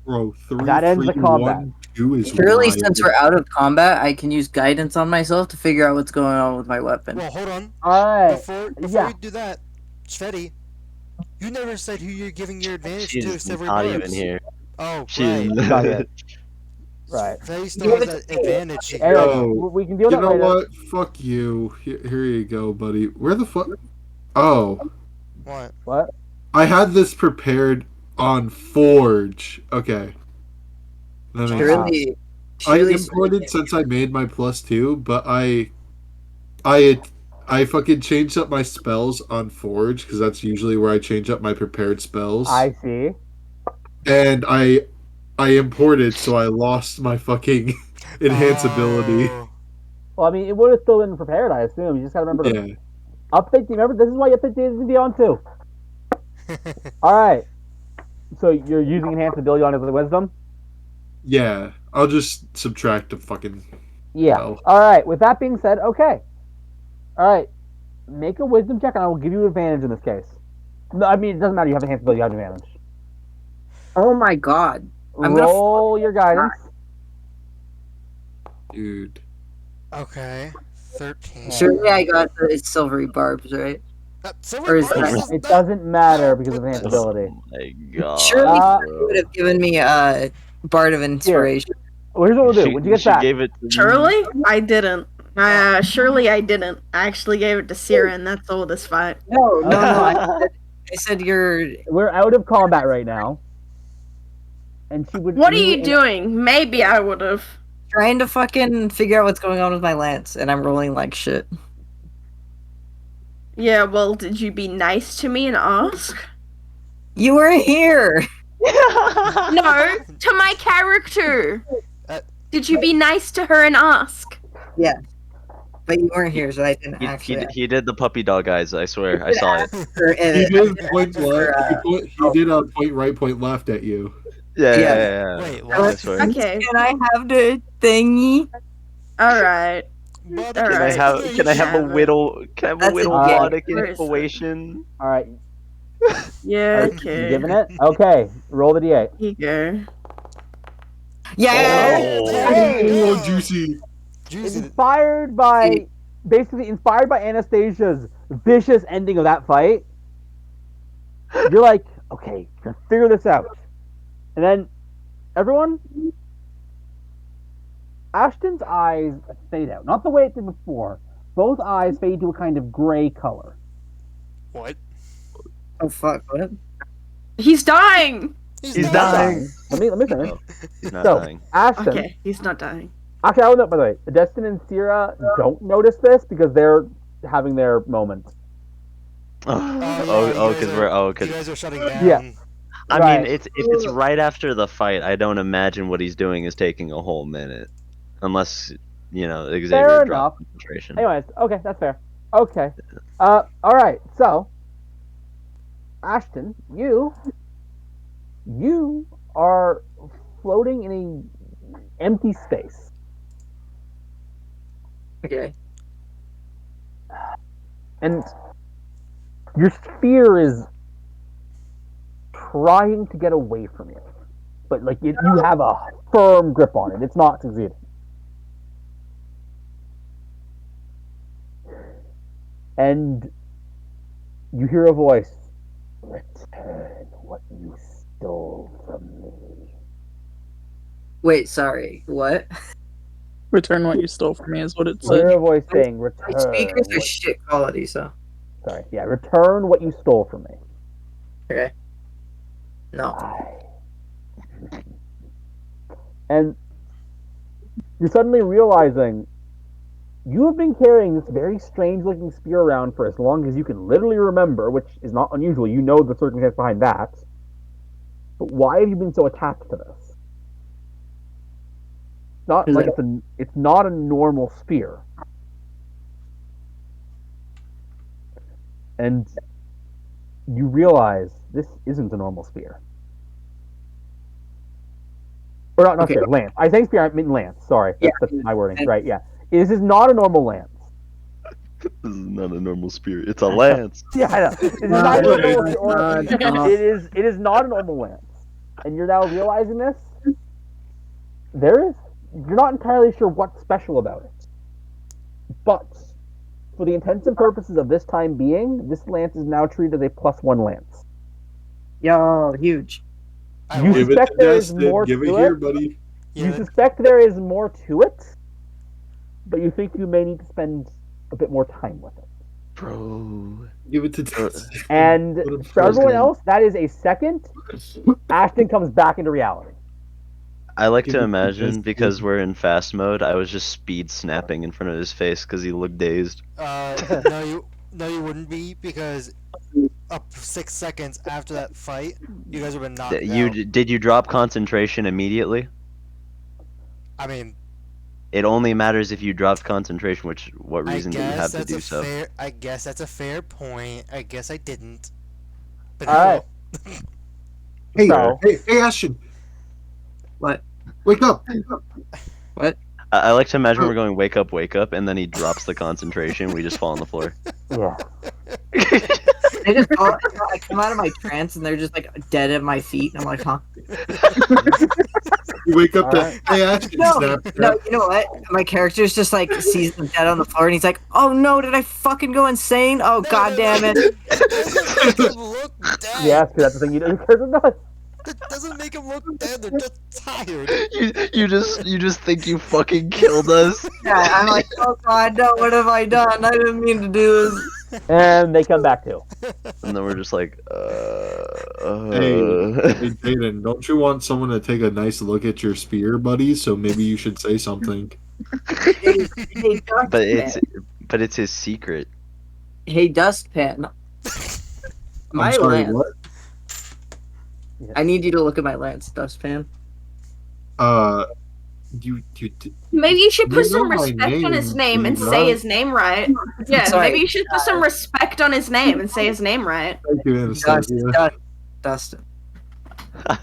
Bro, 3, That ends 3, the combat. 1, 2 is Surely, wild. since we're out of combat, I can use guidance on myself to figure out what's going on with my weapon. Well, hold on. All right. Before yeah. we do that, Sveti, you never said who you're giving your advantage to. She's Silvery not barbs. even here. Oh, She's right. Got it. Right. Sveti still has that advantage. Anyway, Yo, we can deal with You that know later. what? Fuck you. Here you go, buddy. Where the fuck? Oh, What? What? I had this prepared on Forge. Okay. That makes sense. Surely, I surely imported since I made my +2, but I fucking changed up my spells on Forge because that's usually where I change up my prepared spells. I see. And I imported, so I lost my fucking enhance ability. Oh. Well, I mean, it would have still been prepared, I assume. You just gotta remember to Yeah. update. Remember, this is why you update days to be on too. All right. So you're using enhanced ability on his wisdom. Yeah. I'll just subtract a fucking. Yeah. Well. All right. With that being said, okay. All right. Make a wisdom check, and I will give you advantage in this case. No, I mean, it doesn't matter. You have enhanced ability. You have advantage. Oh my god. I'm gonna Roll your guidance. Dude. Okay. 13. Surely I got the silvery barbs, right? Silver Or is barbs that- isn't It doesn't matter because of enhanced Oh ability. my god. Surely Uh, you would have given me a Bard of Inspiration. Well, here's what we'll do. When you get she back, gave it to Surely? I didn't. Surely I didn't. I actually gave it to Sierra, and that's all this fight. No. I said you're. we're out of combat right now. And she would. What are you doing? Maybe I would have. Trying to fucking figure out what's going on with my lance, and I'm rolling like shit. Yeah, well, did you be nice to me and ask? You were here! No, to my character. Did you be nice to her and ask? But you weren't here, so I didn't actually. He did the puppy dog eyes, I swear. I saw it. He did point left. He did a point right, point left at you. Yeah. Wait, I what? swear. Okay, Can I have the thingy? alright. But Can Can I Alright. have can I have a whittle That's a Wonic Where is it? inspiration? All right. Yeah, You okay. giving it? Okay. Roll the d8. Here you go. Yeah! Oh, juicy. Juicy. Inspired by, basically inspired by Anastasia's vicious ending of that fight, you're like, okay, we're gonna figure this out. And then, everyone, Ashton's eyes fade out. Not the way it did before. Both eyes fade to a kind of gray color. What? Oh fuck! What? He's dying. He's Not dying. Let me finish. Oh, he's not So, dying. Ashton. Okay, he's not dying. Actually, I don't know. By the way, Destin and Sierra don't notice this because they're having their moment. You guys are shutting down. Yeah. I Right. mean, if it's right after the fight, I don't imagine what he's doing is taking a whole minute, unless Xavier Fair dropped enough. concentration. Anyways, okay, that's fair. Okay. All right. So, Ashton, you are floating in a empty space. Okay. And your sphere is trying to get away from you. But like you have a firm grip on it. It's not succeeding. And you hear a voice. Return what you stole from me. Wait, sorry. What? Return what you stole from me is what it You hear said. a voice saying, return. My speakers are what- shit quality, so Sorry, yeah, return what you stole from me. okay. No. And you're suddenly realizing you have been carrying this very strange looking spear around for as long as you can literally remember, which is not unusual. You know the circumstance behind that. But why have you been so attached to this? Not like it's not a normal spear. And you realize this isn't a normal spear. Or not Okay. spear, lance. I say spear, I mean lance. Sorry, Yeah. that's my wording. Right, yeah. This is not a normal lance. This is not a normal spear. It's a lance. Yeah, I know. This is not a normal it is not a normal lance. And you're now realizing this. You're not entirely sure what's special about it. But for the intents and purposes of this time being, this lance is now treated as a +1 lance. Yo, huge. You Give it suspect to there is Destin. more Give it to here, it. buddy. You suspect there is more to it, but you think you may need to spend a bit more time with it. Bro. Give it to Destin. And What a for everyone president. else, that is a second. Ashton comes back into reality. I like Give to it to imagine, Destin. because we're in fast mode, I was just speed snapping in front of his face because he looked dazed. No, you wouldn't be, because up 6 seconds after that fight, you guys would have been knocked out. Did you drop concentration immediately? I mean, It only matters if you dropped concentration, what reason do you have to do so? I guess that's a fair point. I guess I didn't. But All right. Hey, So- hey, Ashton. What? Wake up. I like to imagine we're going wake up, and then he drops the concentration. We just fall on the floor. Yeah. I come out of my trance and they're just like dead at my feet. And I'm like, huh? You wake up to, Alright. hey, Ashton. No, Snap. no, you know what? My character's just like sees them dead on the floor and he's like, oh no, did I fucking go insane? Oh god damn it. That doesn't make him look dead. Yes, because that's the thing you do. Because it does. That doesn't make him look dead. They're just tired. You just think you fucking killed us. Yeah, I'm like, oh god, no, what have I done? I didn't mean to do this. And they come back too. And then we're just like, Hey, Jaden, don't you want someone to take a nice look at your spear, buddy? So maybe you should say something. Hey, But it's his secret. Hey, Dustpan. My I'm sorry, lance. what? I need you to look at my lance, Dustpan. You Maybe you should put You know some my respect on his name, name and do say not. his name right. Yeah, Sorry. maybe you should put some respect on his name and say his name right. thank you, Anastasia. Dustin.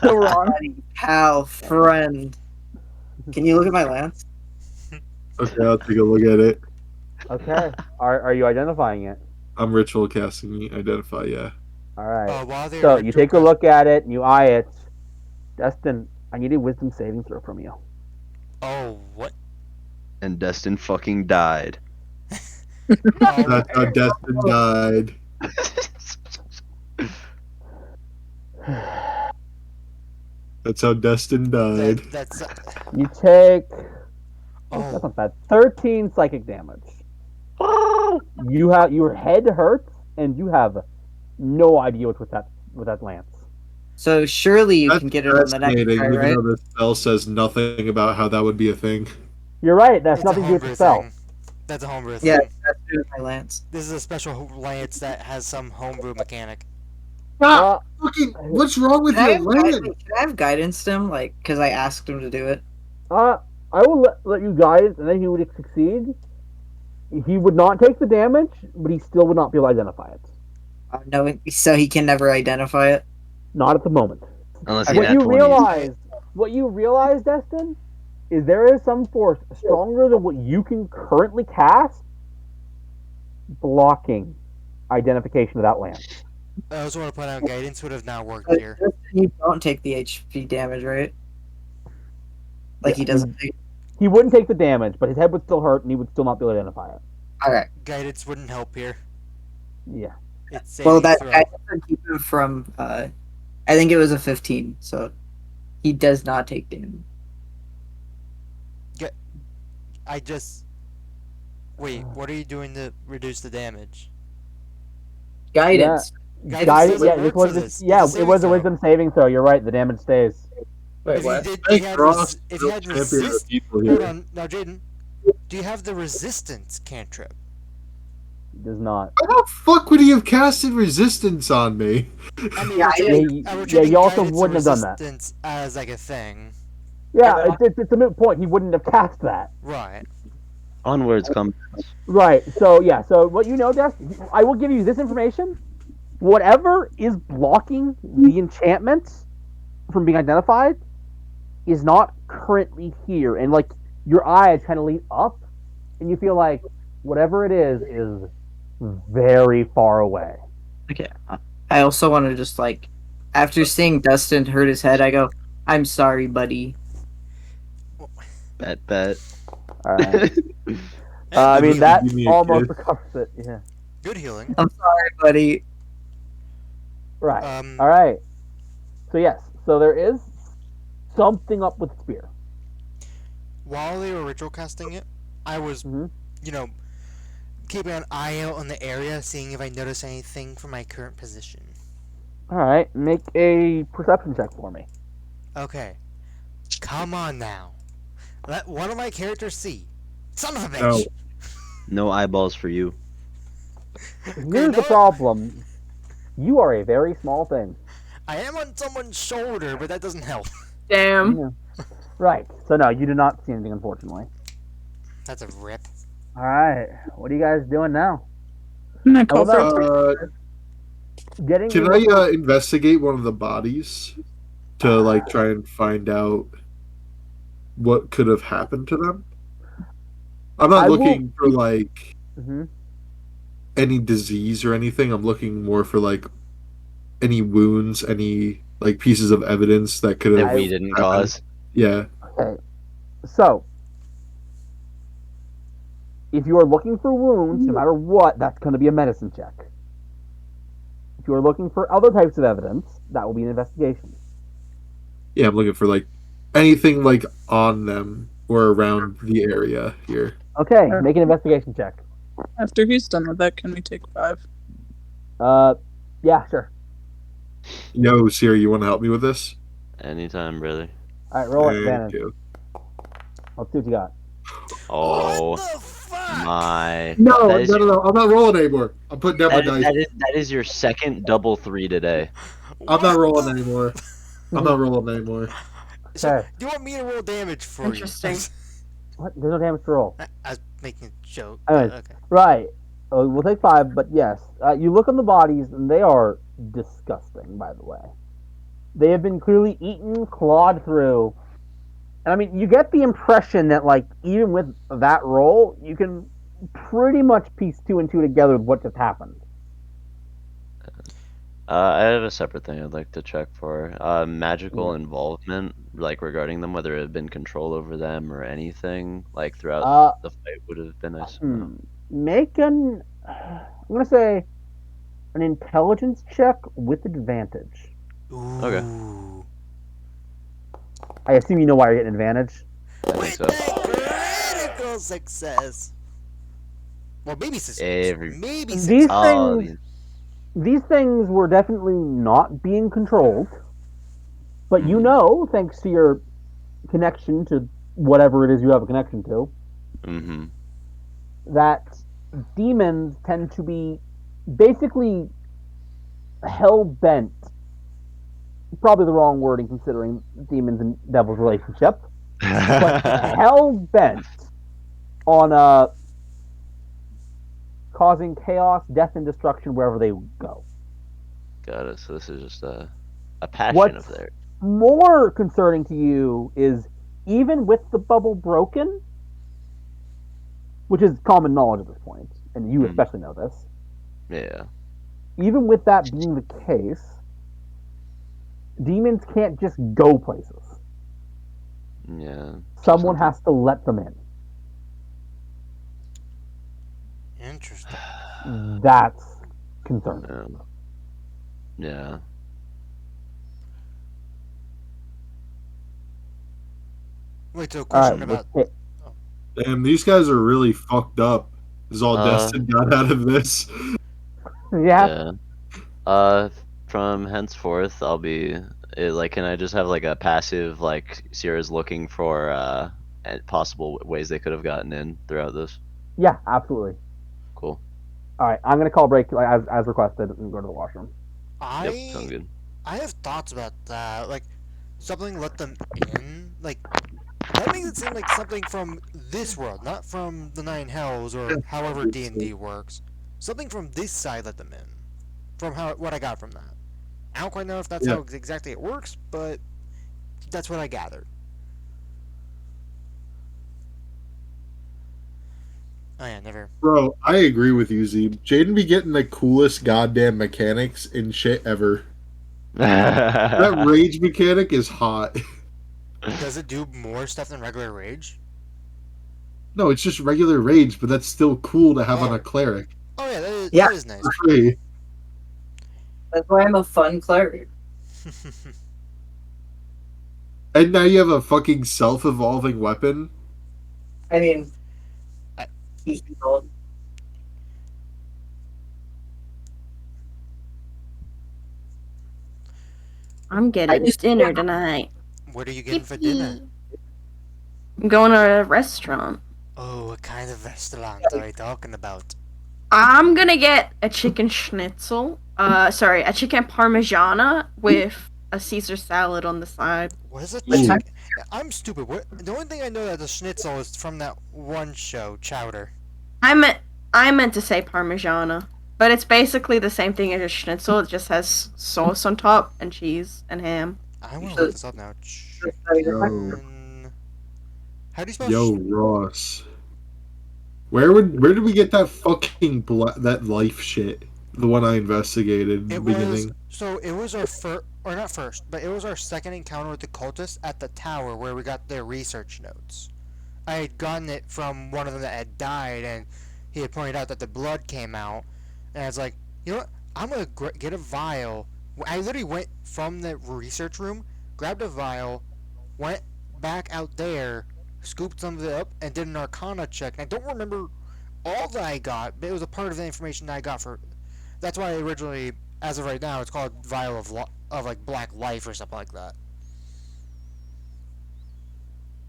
So wrong. Buddy, pal, friend. Can you look at my lance? Okay, I'll take a look at it. Okay. Are you identifying it? I'm ritual casting identify, yeah. All right. While they're So you ritual take a look at it and you eye it. Destin, I need a wisdom saving throw from you. Oh, what? And Destin fucking died. That's how Destin died. That's how Destin died. That's You take That's Oh, not bad. 13 psychic damage. Your head hurts, and you have no idea what's with that lance. So surely you That's can get it on the next fascinating, try, even right? though this spell says nothing about how that would be a thing. You're right. That's it's a nothing to do with the homebrew spell. thing. That's a homebrew Yeah, thing. that's doing my lance. This is a special lance that has some homebrew mechanic. Ah, Uh, fucking, what's wrong with Can I your have, land? can I have guidance him? Like, because I asked him to do it. I will let you guys, and then he would succeed. He would not take the damage, but he still would not be able to identify it. No, so he can never identify it. Not at the moment. Unless he What nat you 20s. realize, Destin, is there is some force stronger than what you can currently cast, blocking identification of that land. I also want to point out guidance would have not worked But here. you don't take the HP damage, right? Like Yeah, he doesn't take. He wouldn't take the damage, but his head would still hurt, and he would still not be able to identify it. Okay. Guidance wouldn't help here. Yeah. Well, It's saving that throw. guy doesn't keep him from. I think it was a 15, so he does not take damage. I just. Wait, what are you doing to reduce the damage? Guidance. Guidance Guided, doesn't yeah, work this for was this. yeah, It's a it was a saving wisdom saving throw. You're right. The damage stays. Wait, If you what? did, Thank you had Ross, if you had champion of the resist. people Hold here. on, now Jaden, do you have the resistance cantrip? He does not. Why the fuck would he have casted resistance on me? I mean, Yeah, we're treating you also guidance and wouldn't have done that. resistance as like a thing, Yeah, it's a moot point. He wouldn't have cast that. right? Onwards, come. Right. So yeah. So what you know, Des, I will give you this information. Whatever is blocking the enchantment from being identified is not currently here, and like your eyes kind of lead up, and you feel like whatever it is very far away. Okay. I also want to just like, after seeing Dustin hurt his head, I go, "I'm sorry, buddy." Bet. All right. And I mean Give that me a almost kiss. recovers it. Yeah. good healing. I'm sorry, buddy. Right. Um, All right. So yes. So there is something up with the spear. while they were ritual casting it, I was, Mhm. keeping an eye out on the area, seeing if I notice anything from my current position. All right. Make a perception check for me. Okay, come on now, let one of my characters see. Son of a No. bitch! No eyeballs for you. Here's the know- problem. You are a very small thing. I am on someone's shoulder, but that doesn't help. Damn. Yeah. Right. So no, you do not see anything, unfortunately. That's a rip. All right. What are you guys doing now? I'm gonna call for Uh, Getting. can I investigate one of the bodies to like try and find out what could have happened to them? I'm not I will- looking for like Mhm. any disease or anything. I'm looking more for like any wounds, any like pieces of evidence that could That have. we didn't cause. Yeah. Okay. So, if you are looking for wounds, no matter what, that's going to be a medicine check. If you are looking for other types of evidence, that will be an investigation. Yeah, I'm looking for like anything like on them or around the area here. Okay, Sure. make an investigation check. After he's done with that, can we take 5? Yeah, sure. Yo, Siri, you want to help me with this? Anytime, brother. All right, roll it, Thank advantage. you. Let's see what you got. Oh What the fuck? my. No, That is- no. I'm not rolling anymore. I'm putting down my dice. that is your second double 3 today. I'm not What rolling the anymore. I'm not rolling anymore. So, Okay. do you want me to roll damage for Interesting. you? What? There's no damage to roll. I was making a joke. Anyways. Okay. Right. We'll take 5, but yes. You look on the bodies, and they are disgusting, by the way. They have been clearly eaten, clawed through. And I mean, you get the impression that, like, even with that roll, you can pretty much piece 2 and 2 together with what just happened. I have a separate thing I'd like to check for. Magical involvement, like regarding them, whether it had been control over them or anything, like throughout the fight would have been nice. Make I'm going to say an intelligence check with advantage. Ooh. I assume you know why you're getting advantage. I think so. With that Critical success. Well, maybe success. Every Maybe These success. oh, things, these things were definitely not being controlled, but you Mhm. know, thanks to your connection to whatever it is you have a connection to, Mhm. that demons tend to be basically hell bent. Probably the wrong wording considering demons and devils relationship, but hell bent on causing chaos, death, and destruction wherever they go. Got it. So this is just a passion of What's theirs. more concerning to you is even with the bubble broken, which is common knowledge at this point, and you Mm. especially know this, Yeah. even with that being the case, demons can't just go places. Yeah. Someone has to let them in. Interesting. That's concerning. Yeah. Wait, so All question right, about. Damn, these guys are really fucked up. Is all Destin got out of this? yeah. Yeah. From henceforth, I'll be like, can I just have like a passive like Sierra's looking for possible ways they could have gotten in throughout this? Yeah, absolutely. Cool. All right, I'm gonna call break as requested and go to the washroom. Yep. Sounds good. I have thoughts about that. Like, something let them in. Like, that makes it seem like something from this world, not from the Nine Hells or however D&D works. Something from this side let them in. From what I got from that. I don't quite know if that's Yeah. how exactly it works, but that's what I gathered. Oh yeah, never. Bro, I agree with you, Z. Jaden be getting the coolest goddamn mechanics and shit ever. That rage mechanic is hot. Does it do more stuff than regular rage? No, it's just regular rage, but that's still cool to have on Oh. a cleric. Oh yeah, Yeah. that is nice. For free. That's why I'm a fun cleric. And now you have a fucking self-evolving weapon. I mean, I- he's old. I'm getting dinner tonight. What are you getting for dinner? I'm going to a restaurant. Oh, what kind of restaurant are you talking about? I'm gonna get a chicken schnitzel. Sorry, a chicken parmigiana with a Caesar salad on the side. What is it? Ooh. I'm stupid. The only thing I know that the schnitzel is from that one show, Chowder. I meant to say parmigiana, but it's basically the same thing as a schnitzel. It just has sauce on top and cheese and ham. I want to look this up now. Yo, How do you spell? yo, Ross. Where did we get that fucking that life shit? The one I investigated in the beginning. It was our first, or not first, but it was our second encounter with the cultists at the tower where we got their research notes. I had gotten it from one of them that had died, and he had pointed out that the blood came out, and I was like, you know what? I'm gonna get a vial. I literally went from the research room, grabbed a vial, went back out there, scooped some of it up, and did an Arcana check. And I don't remember all that I got, but it was a part of the information that I got for. That's why I originally, as of right now, it's called Vial of like Black Life or something like that.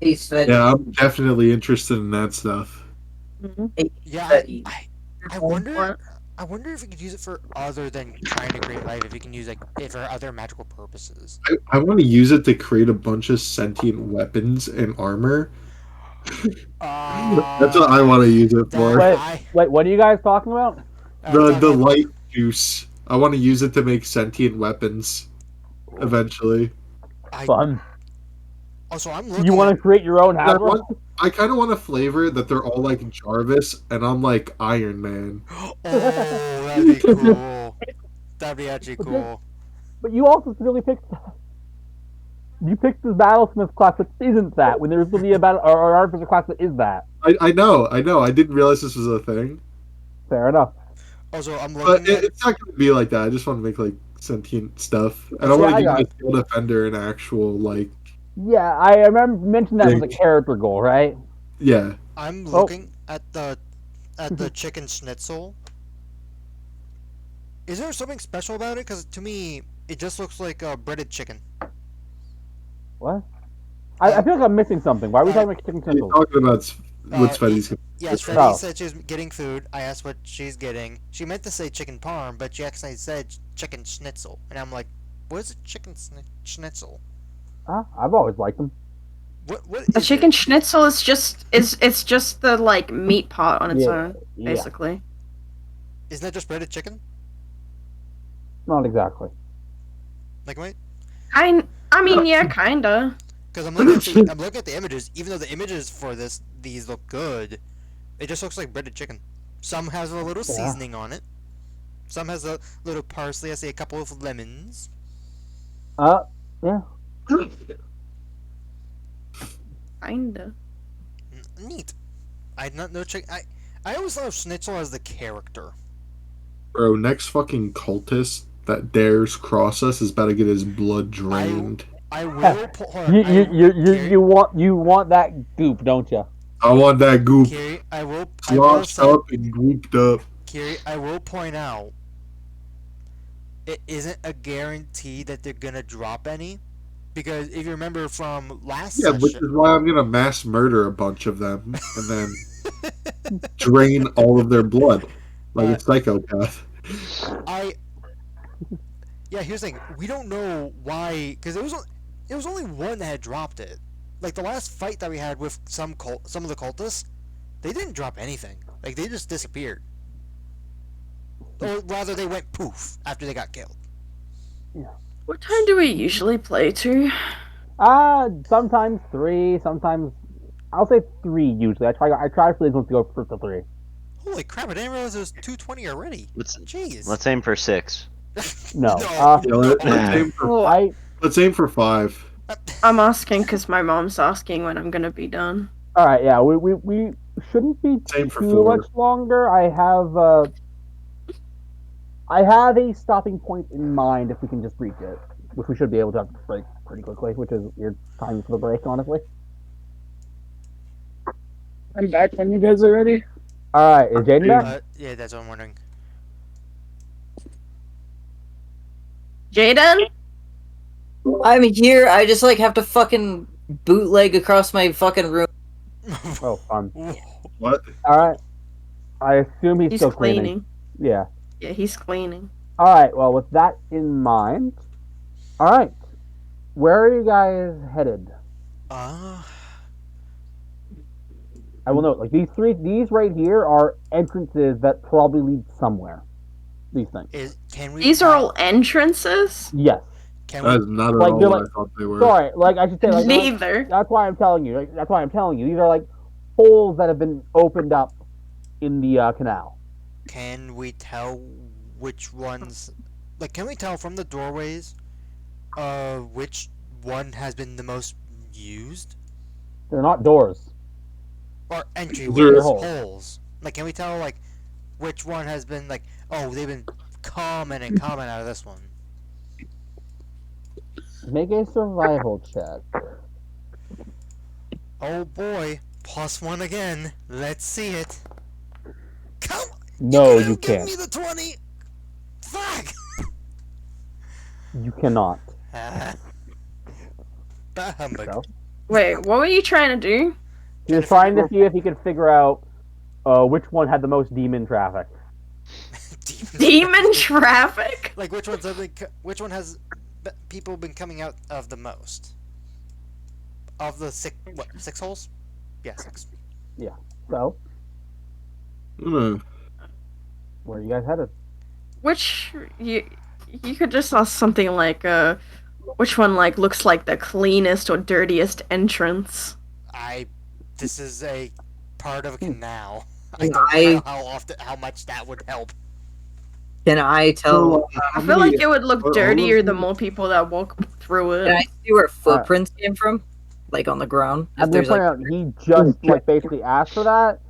Yeah, I'm definitely interested in that stuff. Yeah, I wonder. I wonder if you could use it for other than trying to create life. If you can use it for other magical purposes. I want to use it to create a bunch of sentient weapons and armor. That's what I want to use it for. Wait, what are you guys talking about? The light juice. I want to use it to make sentient weapons. Eventually. Fun. Also, I'm looking. You want to create your own Hadron? I kind of want a flavor that they're all like Jarvis, and I'm like Iron Man. Oh, that'd be cool. That'd be actually cool. But you also really picked. You picked the Battlesmith class that isn't that. When there's going to be a battle or an artificer class that is that. I know. I didn't realize this was a thing. Fair enough. Also, I'm looking. But it's not going to be like that. I just want to make like sentient stuff. I don't want to give my Steel Defender an actual like. Yeah, I remember mentioned that was a character goal, right? Yeah. I'm looking at the chicken schnitzel. Is there something special about it? Because to me, it just looks like breaded chicken. What? I feel like I'm missing something. Why are we talking about chicken You're schnitzel? talking about what Svetty's Yes, Freddy Oh. said she was getting food. I asked what she's getting. She meant to say chicken parm, but she actually said chicken schnitzel. And I'm like, what is a chicken schnitzel? I've always liked them. What A is chicken it? schnitzel is it's just the like meat pot on its own, Yeah. basically. Isn't that just breaded chicken? Not exactly. Like, wait. I mean, yeah, kinda. Because I'm looking at the images. Even though the images for these look good, it just looks like breaded chicken. Some has a little seasoning on it. Some has a little parsley. I see a couple of lemons. Yeah. Kinda. Neat. I did not know I always thought of Schnitzel as the character. Bro, next fucking cultist that dares cross us is about to get his blood drained. I will. You want that goop, don't you? I want that goop Kiri, I will sloshed say, up and grouped up. Kiri, I will point out, it isn't a guarantee that they're gonna drop any, because if you remember from last Yeah, which session, is why I'm gonna mass murder a bunch of them and then drain all of their blood like a psychopath. Yeah, here's the thing. We don't know why, because it was only one that had dropped it. Like the last fight that we had with some of the cultists, they didn't drop anything. Like they just disappeared. Or rather, they went poof after they got killed. What time do we usually play to? Sometimes 3, sometimes I'll say 3 usually. I try for these ones to go for the 3. Holy crap! I didn't realize it was 2:20 already. Jeez. Let's aim for 6. No. Let's aim for 5. I'm asking because my mom's asking when I'm gonna be done. All right, yeah, we shouldn't be Same for too 4. much longer. I have a stopping point in mind if we can just reach it, which we should be able to break pretty quickly, which is weird time for the break, honestly. I'm back when you guys are ready. All right, is Jaden back? Yeah, that's what I'm wondering. Jaden? I'm here. I just have to fucking bootleg across my fucking room. Oh, fun. What? All right. I assume he's He's still cleaning. Yeah. Yeah, he's cleaning. All right. Well, with that in mind, all right. Where are you guys headed? I will note, these right here are entrances that probably lead somewhere. These things. These are all entrances? Yes. That is not at all what I thought they were. Sorry, I should say neither. That's why I'm telling you. That's why I'm telling you. These are holes that have been opened up in the canal. Can we tell which ones? Can we tell from the doorways, which one has been the most used? They're not doors. Or entry holes. Can we tell which one has been they've been coming out of this one? Make a survival check. Oh boy, +1 again. Let's see it. Come. No, you Give can't. me the 20. Fuck. You cannot. Wait, what were you trying to do? He was trying to see if he could figure out which one had the most demon traffic. Demon traffic? Which one has people been coming out of the most? Of the 6 holes? Yeah, 6. Yeah. So, where are you guys headed? Which you could just ask something like which one looks like the cleanest or dirtiest entrance? This is a part of a canal. I don't know how much that would help. Can I tell? I feel like it would look dirtier the more people that walk through it. Can I see where footprints came from? On the ground? I'm going to point out, he just basically asked for that.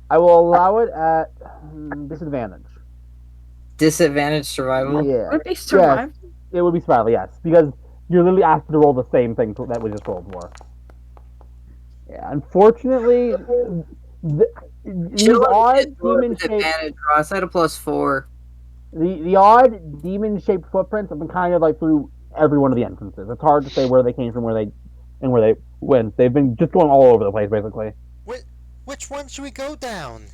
I will allow it at disadvantage. Disadvantage survival? Yeah. Would they survive? Yes, it would be survival, yes. Because you're literally asked to roll the same thing that we just rolled for. Yeah, unfortunately, These odd demon-shaped advantage, Ross. I had a +4. the odd demon-shaped footprints have been kind of like through every one of the entrances. It's hard to say where they came from, where they went. They've been just going all over the place, basically. Which one should we go down?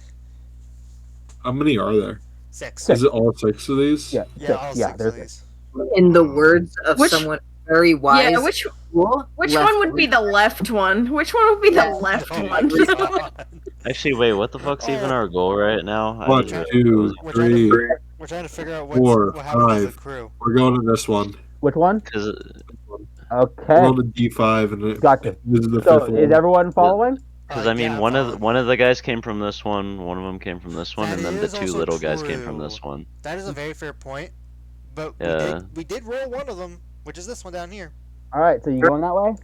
How many are there? 6. Is it all 6 of these? Yeah, Yeah, six. all Yeah, 6 there's of these. In the words of someone very wise. Yeah, which one would be the left one? Which one would be the left Oh my one? god. Actually, wait, what the fuck's even our goal right now? I 1, just- 2, We're trying 3, We're trying to figure out 4, what happened to the 5. crew. We're going to this one. Which one? 'cause We're Okay, going to D5, and gotcha. this is the So fifth is one. everyone following? Because I mean, Yeah, one fine. of the guys came from this one of them came from this one, That and then the is 2 also little guys came from true. this one. That is a very fair point. But Yeah. we did roll one of them, which is this one down here. All right, so you going that way?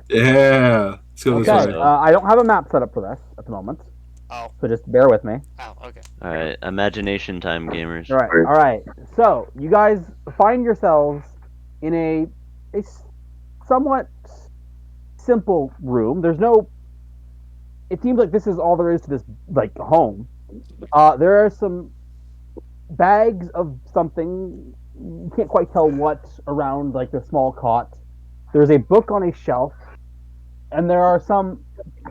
Yeah. Let's go this Okay. way. I don't have a map set up for this at the moment, Oh. so just bear with me. Oh, okay. All right, imagination time, gamers. All right. All right. So you guys find yourselves in a somewhat simple room. There's no. It seems like this is all there is to this like home. There are some bags of something. You can't quite tell what around like the small cot. There's a book on a shelf, and there are some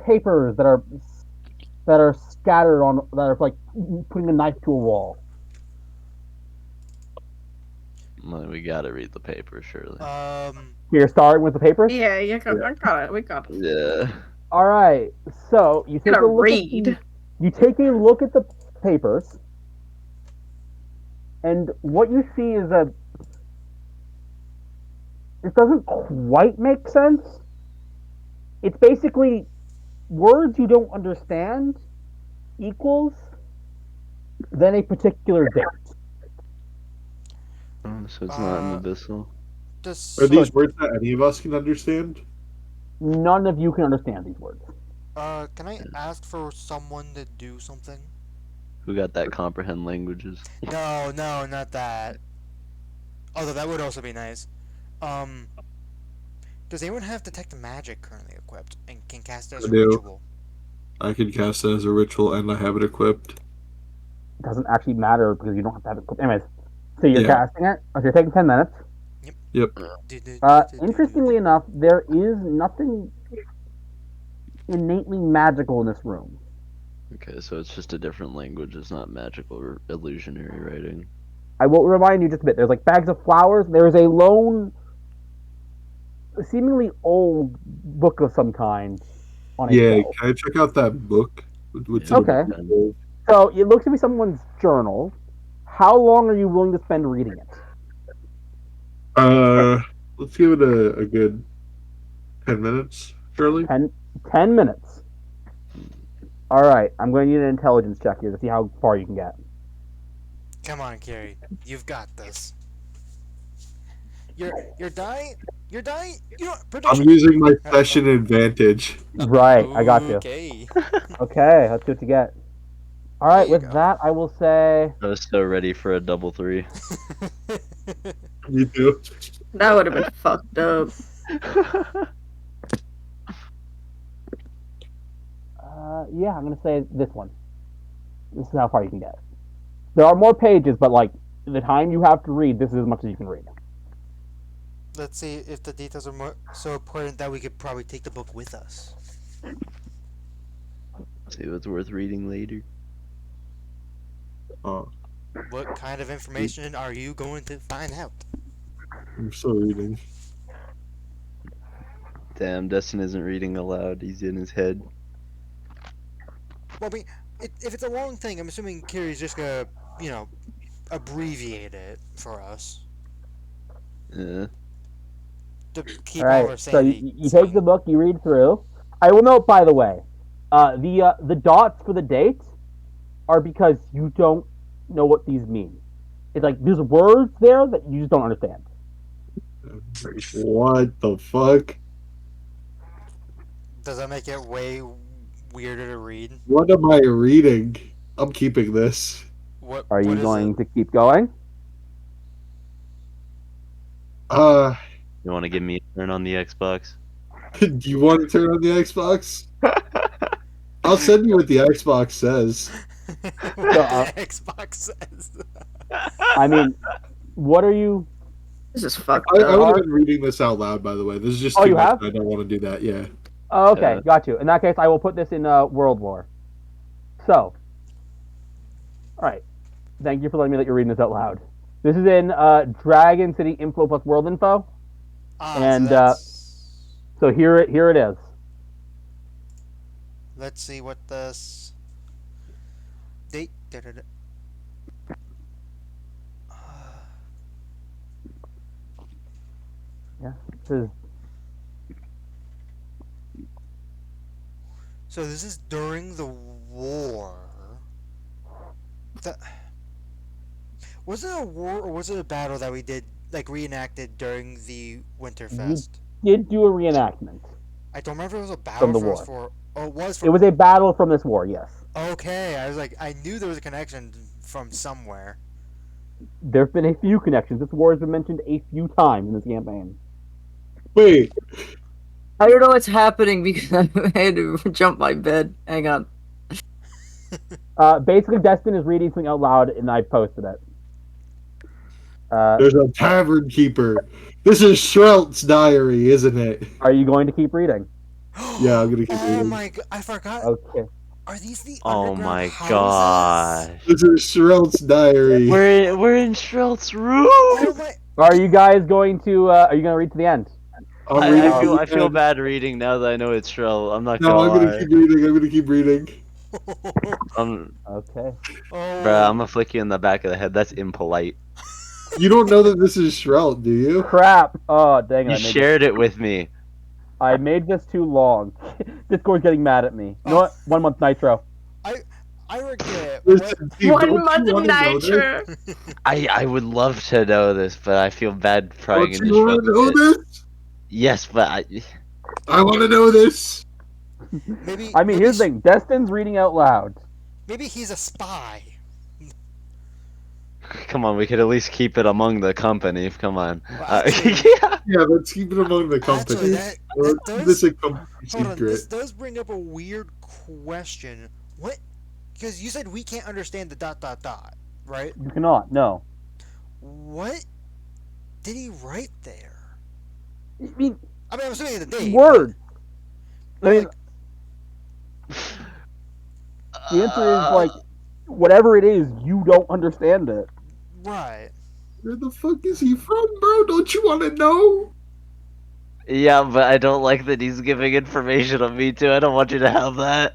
papers that are scattered on that are like putting a knife to a wall. Well, we gotta read the paper, surely. You're starting with the papers. Yeah, I got it. We got it. Yeah. All right. So you take Gonna a look read. you take a look at the papers, and what you see is it doesn't quite make sense. It's basically words you don't understand equals then a particular date. Oh, so it's not an abyssal. Are these words that any of us can understand? None of you can understand these words. Can I ask for someone to do something? Who got that comprehend languages? No, not that. Although that would also be nice. Does anyone have detect magic currently equipped and can cast it as a I do. ritual? I can cast it as a ritual, and I have it equipped. It doesn't actually matter because you don't have to have it. Anyways, so you're Yeah. casting it. Okay, you're taking 10 minutes. Yep. Interestingly enough, there is nothing innately magical in this room. Okay, so it's just a different language. It's not magical or illusionary writing. I will remind you just a bit. There's like bags of flowers. There is a lone, seemingly old book of some kind on a Yeah, shelf. can I check out that book? What's Okay. So it looks to be someone's journal. How long are you willing to spend reading it? Let's give it a good 10 minutes, surely. 10 minutes. All right, I'm going to need an intelligence check here to see how far you can get. Come on, Carrie. You've got this. You're dying. You know, I'm using my session advantage. Right, I got you. Okay. Okay, let's see what you get. All right, There you with go. that, I will say I was so ready for a double 3. You too. That would have been fucked up. yeah, I'm going to say this one. This is how far you can get. There are more pages, but like the time you have to read, this is as much as you can read. Let's see if the details are so important that we could probably take the book with us. See what's worth reading later. What kind of information are you going to find out? I'm still reading. Damn, Destin isn't reading aloud. He's in his head. Well, I mean, if it's a long thing, I'm assuming Kiri's just gonna, abbreviate it for us Yeah. to keep All all our right, so sanity. you take the book, you read through. I will note, by the way, the dots for the dates are because you don't know what these mean. It's like there's words there that you just don't understand. What the fuck? Does that make it way weirder to read? What am I reading? I'm keeping this. What Are you what is going it? to keep going? Uh, You want to give me a turn on the Xbox? do you want to turn on the Xbox? I'll send you what the Xbox says. Xbox says. I mean, what are you? This is fucked I up. would have been reading this out loud, by the way. This is just Oh, too you much. have? I don't want to do that. Yeah. Oh, okay, got you. In that case, I will put this in World War. So, all right. Thank you for letting me let you read this out loud. This is in Dragon City Info plus World Info, and so here it is. Let's see what this date. Yeah, this is. So this is during the war. Was it a war or was it a battle that we did like reenacted during the Winterfest? You did do a reenactment. I don't remember if it was a battle from the war. for. Oh, it was. It was a battle from this war. Yes. Okay, I was like, I knew there was a connection from somewhere. There have been a few connections. This war has been mentioned a few times in this campaign. Wait. I don't know what's happening because I had to jump my bed. Hang on. Basically, Destin is reading something out loud, and I posted it. There's a tavern keeper. This is Shrelt's diary, isn't it? Are you going to keep reading? Yeah, I'm gonna keep reading. Oh my god, I forgot. Okay. Are these the Oh underground my houses? gosh. This is Shrelt's diary. We're in Shrelt's room. Oh my. Are you guys going to? Are you going to read to the end? I feel bad reading now that I know it's Shrel. I'm not gonna No, I'm lie. gonna keep reading. I'm gonna keep reading. Okay. Bruh, I'm gonna flick you in the back of the head. That's impolite. You don't know that this is Shrelt, do you? Crap! Oh, dang it! You shared it with me. I made this too long. Discord's getting mad at me. You know what? 1 month Nitro. I forget. Listen, Steve, don't 1 you month wanna know nitro. this? I would love to know this, but I feel bad prying Don't into you want to know Shrel's. this? Yes, but I want to know this. Maybe. I mean, here's the thing. Destin's reading out loud. Maybe he's a spy. come on, we could at least keep it among the company. Come on. Well, actually, Yeah, let's keep it among the company. Actually, Let's keep this a company hold on, secret. this does bring up a weird question. What? Because you said we can't understand the ... right? You cannot. No. What did he write there? I mean, I'm assuming the date. words. I But, mean, the answer is like, whatever it is, you don't understand it. right. Where the fuck is he from, bro? Don't you want to know? Yeah, but I don't like that he's giving information on me too. I don't want you to have that.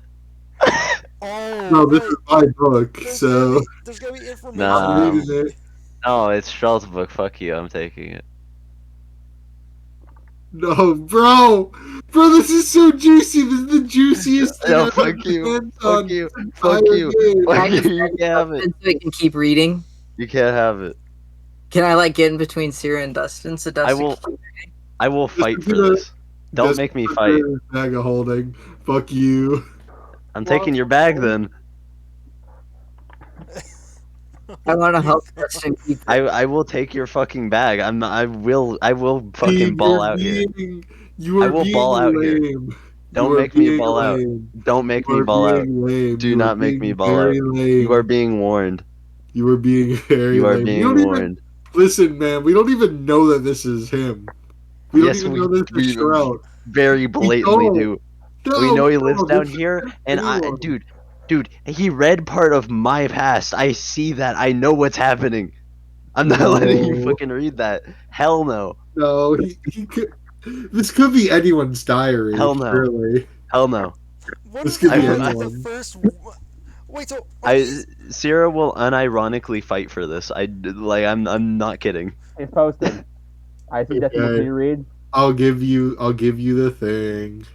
Oh, No, this right. is my book, so There's gonna be information. Nah. I'm reading it. No, it's Shrel's book. Fuck you. I'm taking it. No, bro, this is so juicy. This is the juiciest thing No, I've fuck ever you. hands Fuck on you. this Fuck entire you. game. Fuck Can I you. just You can't have it. so we can keep reading? You can't have it. Can I like get in between Sierra and Dustin so Dustin I will. can keep I will fight for gonna- this. Don't Just make me put fight. your Bag of holding. Fuck you. I'm taking your bag then. I want to help Dustin keep I will take your fucking bag. I will fucking Steve, ball you're out here. You are I will being ball out here. lame. Don't You are make me being ball out. lame. Don't make You me are ball out. being lame. Do You are not make being me ball out. very lame. You are being warned. You are being very You are lame. We being don't even warned. listen, man. We don't even know that this is him. We Yes, don't even we- know this we- is Shroud. Very blatantly do. No, We know he no, lives this down is here, and anyone. dude, he read part of my past. I see that. I know what's happening. I'm not letting you No. fucking read that. Hell no. No, he could. This could be anyone's diary. Hell no. Really. Hell no. What This is could be the anyone. first? Wait, so are these- Sierra will unironically fight for this. I'm not kidding. It's posted. I see Destin. Okay. Can you read? I'll give you the thing.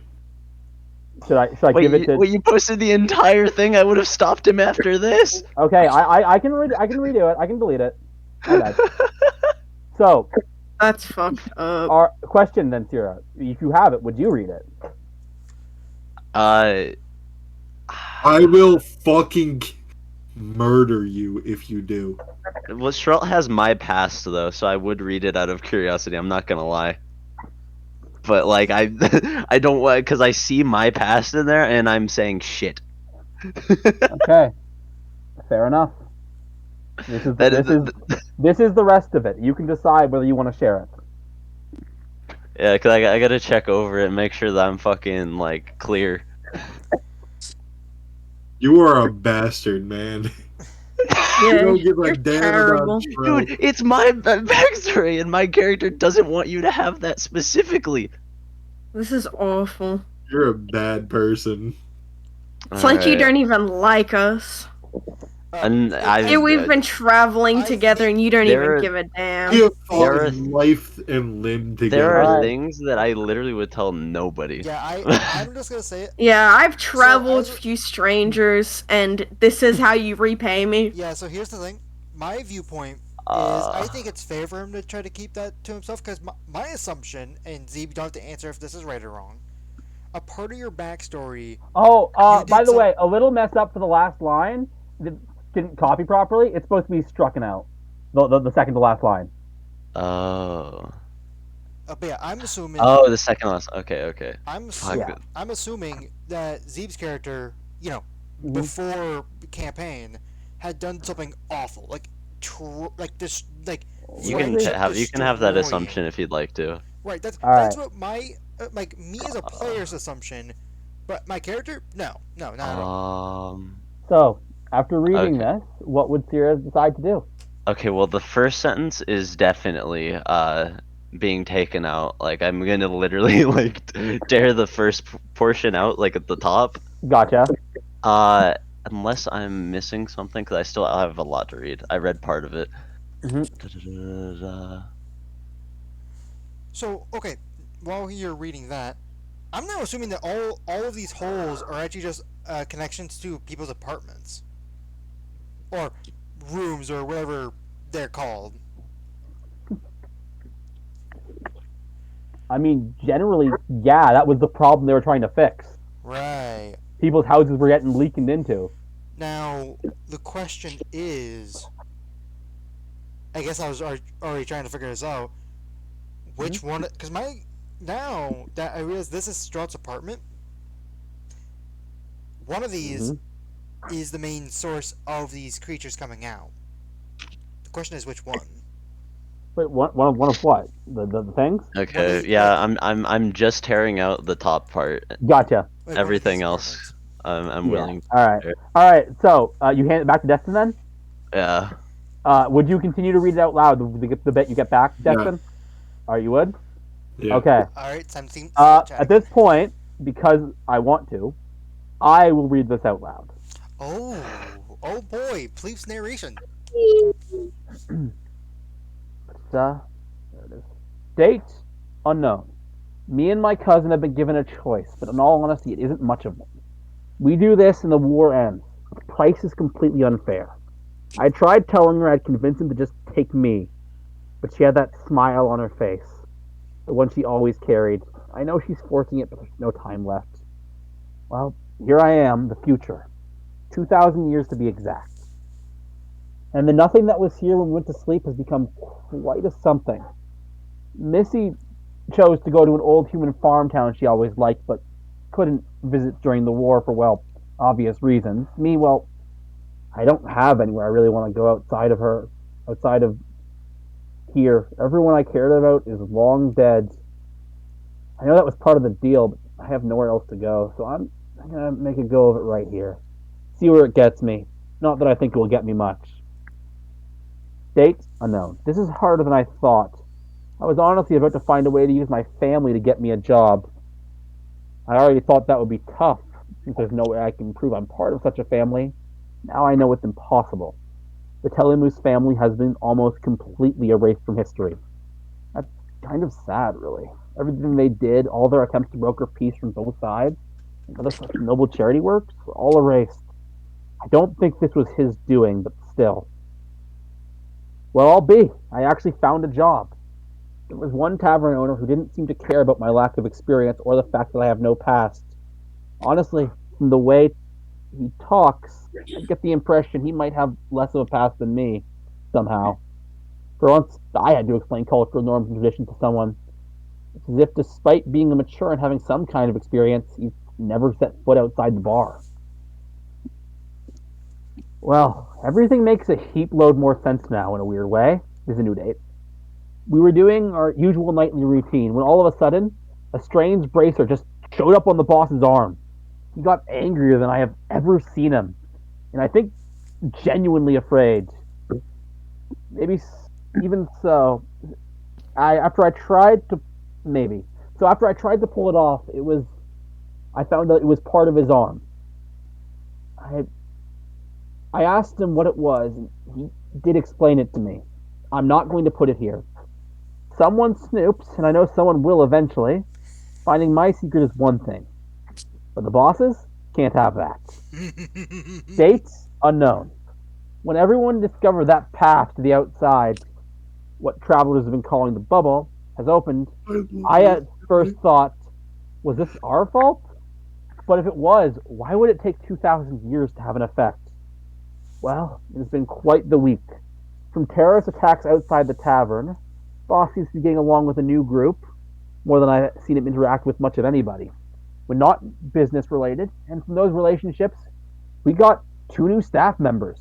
Should I give it to? Wait, you posted the entire thing? I would have stopped him after this. Okay, I can read. I can redo it. I can delete it. My bad. So, That's fucked up. our question then, Tira. If you have it, would you read it? I will fucking murder you if you do. Well, Shrelt has my past though, so I would read it out of curiosity. I'm not gonna lie. But like I don't want because I see my past in there, and I'm saying shit. Okay, fair enough. This is That, this is that, this is the rest of it. You can decide whether you want to share it. yeah, cause I gotta check over it and make sure that I'm fucking like clear. You are a bastard, man. You Yeah, don't give a you're damn about terrible. trout. Dude, it's my backstory, and my character doesn't want you to have that specifically. This is awful. You're a bad person. It's like you Alright, don't even like us. and Yeah, we've been traveling I together think and you don't even there give a We damn. have fought there are in life and limb there are All together. right. things that I literally would tell nobody. yeah, I'm just gonna say it. Yeah, I've traveled with as- a few strangers, and this is how you repay me. Yeah, so here's the thing. My viewpoint is I Uh, think it's fair for him to try to keep that to himself because my assumption, and Zeb, you don't have to answer if this is right or wrong. A part of your backstory. Oh, You by did the some- way, a little mess up for the last line. Didn't copy properly. It's supposed to be strucken out. The second to last line. oh. But yeah, I'm assuming. Oh, the second last. Okay, okay. Fuck. Yeah. I'm assuming that Zeb's character, Mhm. before campaign, had done something awful, like this, like You Right. can friendship you can have that destroying. assumption if you'd like to. Right. That's All that's right. what my like me as a player's assumption, but my character, no, not at all. So, after reading Okay. this, what would Sierra decide to do? Okay, well, the first sentence is definitely being taken out. Like, I'm gonna literally like tear the first portion out, like at the top. Gotcha. Uh, unless I'm missing something, because I still have a lot to read. I read part of it. Da-da-da-da-da. So okay, while you're reading that, I'm now assuming that all of these holes are actually just connections to people's apartments or rooms or whatever they're called. I mean, generally, yeah, that was the problem they were trying to fix. Right. People's houses were getting leaked into. Now the question is, I guess I was already trying to figure this out. Which one? Because now that I realize this is Strout's apartment, one of these is the main source of these creatures coming out. The question is which one. Wait, one of what? The things? Okay, is- yeah, I'm just tearing out the top part. Gotcha. Like, one of Everything these else, apartments. I'm willing. All right. All right. So you hand it back to Destin then. Yeah. Would you continue to read it out loud? The bit you get back, Destin. All right, you would. Yeah. Okay. All right, time to see. At this point, because I want to, I will read this out loud. Oh boy! Please narration. There it is. Date unknown. Me and my cousin have been given a choice, but in all honesty, it isn't much of one. We do this and the war ends. The price is completely unfair. I tried telling her I'd convince him to just take me, but she had that smile on her face, the one she always carried. I know she's forcing it, but there's no time left. Well, here I am, the future. 2,000 years to be exact. And the nothing that was here when we went to sleep has become quite a something. Missy chose to go to an old human farm town she always liked, but couldn't visit during the war for, well, obvious reasons. Me, well, I don't have anywhere I really want to go outside of here. Everyone I cared about is long dead. I know that was part of the deal, but I have nowhere else to go, so I'm gonna make a go of it right here. See where it gets me. Not that I think it will get me much. Date unknown. This is harder than I thought. I was honestly about to find a way to use my family to get me a job. I already thought that would be tough, since there's no way I can prove I'm part of such a family. Now I know it's impossible. The Telemus family has been almost completely erased from history. That's kind of sad, really. Everything they did, all their attempts to broker peace from both sides, and other such noble charity works, were all erased. I don't think this was his doing, but still. Well, I'll be. I actually found a job. There was one tavern owner who didn't seem to care about my lack of experience or the fact that I have no past. Honestly, from the way he talks, I get the impression he might have less of a past than me, somehow. For once, I had to explain cultural norms and traditions to someone. It's as if, despite being immature and having some kind of experience, he's never set foot outside the bar. Well, everything makes a heap load more sense now in a weird way. There's a new date. We were doing our usual nightly routine when all of a sudden, a strange bracer just showed up on the boss's arm. He got angrier than I have ever seen him, and I think genuinely afraid. Maybe even so, I after I tried to maybe so after I tried to pull it off, I found out it was part of his arm. I I asked him what it was, and he did explain it to me. I'm not going to put it here. Someone snoops, and I know someone will eventually. Finding my secret is one thing, but the bosses can't have that. Dates unknown. When everyone discovered that path to the outside, what travelers have been calling the bubble, has opened, I at first thought, was this our fault? But if it was, why would it take 2,000 years to have an effect? Well, it has been quite the week. From terrorist attacks outside the tavern, Boss seems to be getting along with a new group, more than I've seen him interact with much of anybody. When not business related, and from those relationships, we got 2 new staff members.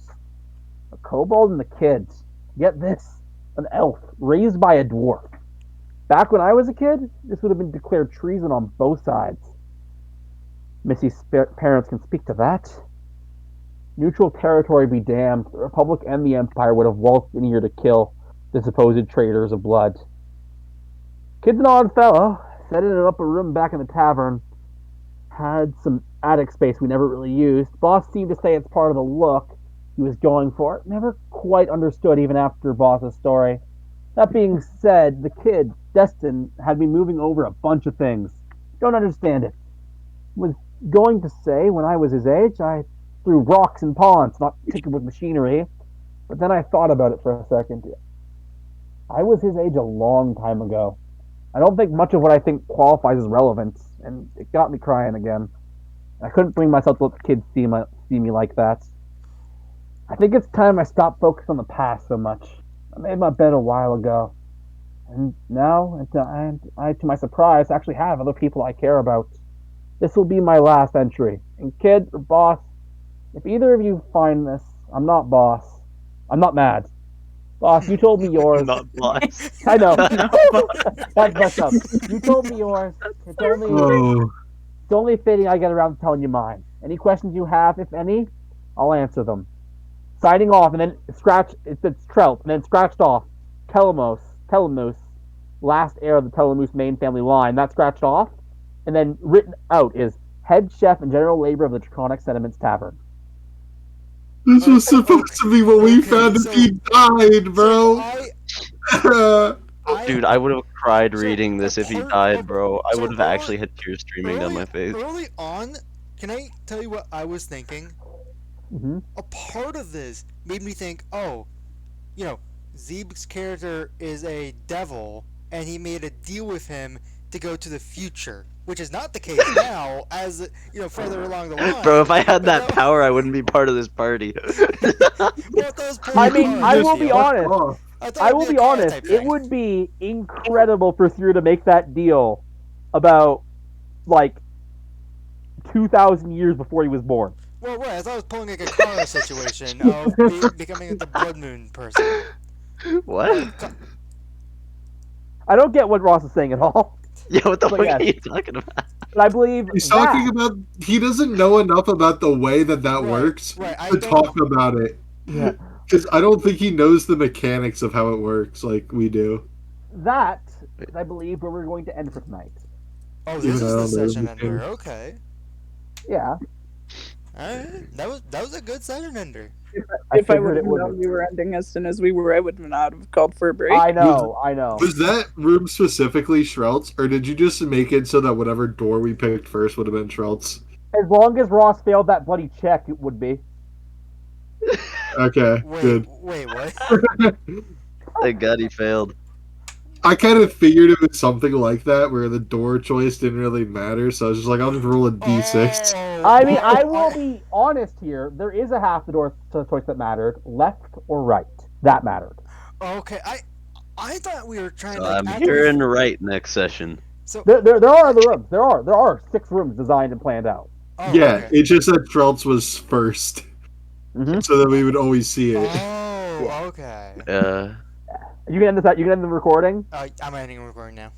A kobold and the kids. Get this, an elf raised by a dwarf. Back when I was a kid, this would have been declared treason on both sides. Missy's parents can speak to that. Neutral territory be damned. The Republic and the Empire would have waltzed in here to kill the supposed traitors of blood. Kid's an odd fellow. Set in an upper room back in the tavern. Had some attic space we never really used. Boss seemed to say it's part of the look he was going for. Never quite understood even after Boss's story. That being said, the kid, Destin, had me moving over a bunch of things. Don't understand it. Was going to say when I was his age, I threw rocks in ponds, not tinkered with machinery. But then I thought about it for a second. I was his age a long time ago. I don't think much of what I think qualifies as relevant, and it got me crying again. I couldn't bring myself to let the kids see me like that. I think it's time I stopped focusing on the past so much. I made my bed a while ago, and now, to my surprise, actually have other people I care about. This will be my last entry. And kid or boss, if either of you find this, I'm not boss. I'm not mad. Boss, you told me yours. Not boss. I know. That's messed up. You told me yours. It's only fitting I get around to telling you mine. Any questions you have, if any, I'll answer them. Signing off, and then it's Trelt, and then scratched off. Telemus, last heir of the Telemus main family line. That scratched off, and then written out is head chef and general labor of the Draconic Sediments Tavern. This was supposed to be what we found if he died, bro. Dude, I would have cried reading this if he died, bro. I would have actually had tears streaming down my face. Early on, can I tell you what I was thinking? Mm-hmm. A part of this made me think, oh, Zeeb's character is a devil, and he made a deal with him to go to the future, which is not the case now, as, further along the line. Bro, if I had that power, I wouldn't be part of this party. I mean, I will be honest. I will be honest. It would be incredible for Threw to make that deal about, 2,000 years before he was born. Well, right, I thought I was pulling like a Kara situation of becoming the Blood Moon person. What? I don't get what Ross is saying at all. Yeah, what the fuck are you talking about? But I believe he's talking about he doesn't know enough about the way that works to talk about it. Yeah. Because I don't think he knows the mechanics of how it works like we do. That is, I believe, where we're going to end for tonight. Oh, this is the session ender. Okay. Yeah. Alright, that was a good session ender. If I would have known we were ending as soon as we were, I would not have called for a break. I know. Was that room specifically Shrelt's, or did you just make it so that whatever door we picked first would have been Shrelt's? As long as Ross failed that bloody check, it would be. Okay, good. Wait, what? Thank God he failed. I kind of figured it was something like that, where the door choice didn't really matter, so I was just like, I'll just roll a d6. I mean, I will be honest here. There is a half the door choice that mattered. Left or right. That mattered. Okay, I thought we were trying So to... I'm hearing right next session. So there are other rooms. There are 6 rooms designed and planned out. Oh, yeah, okay. It's just that Trelt's was first. so that we would always see it. Oh, Yeah. okay. Yeah. You can end this. You can end the recording. I'm ending recording now.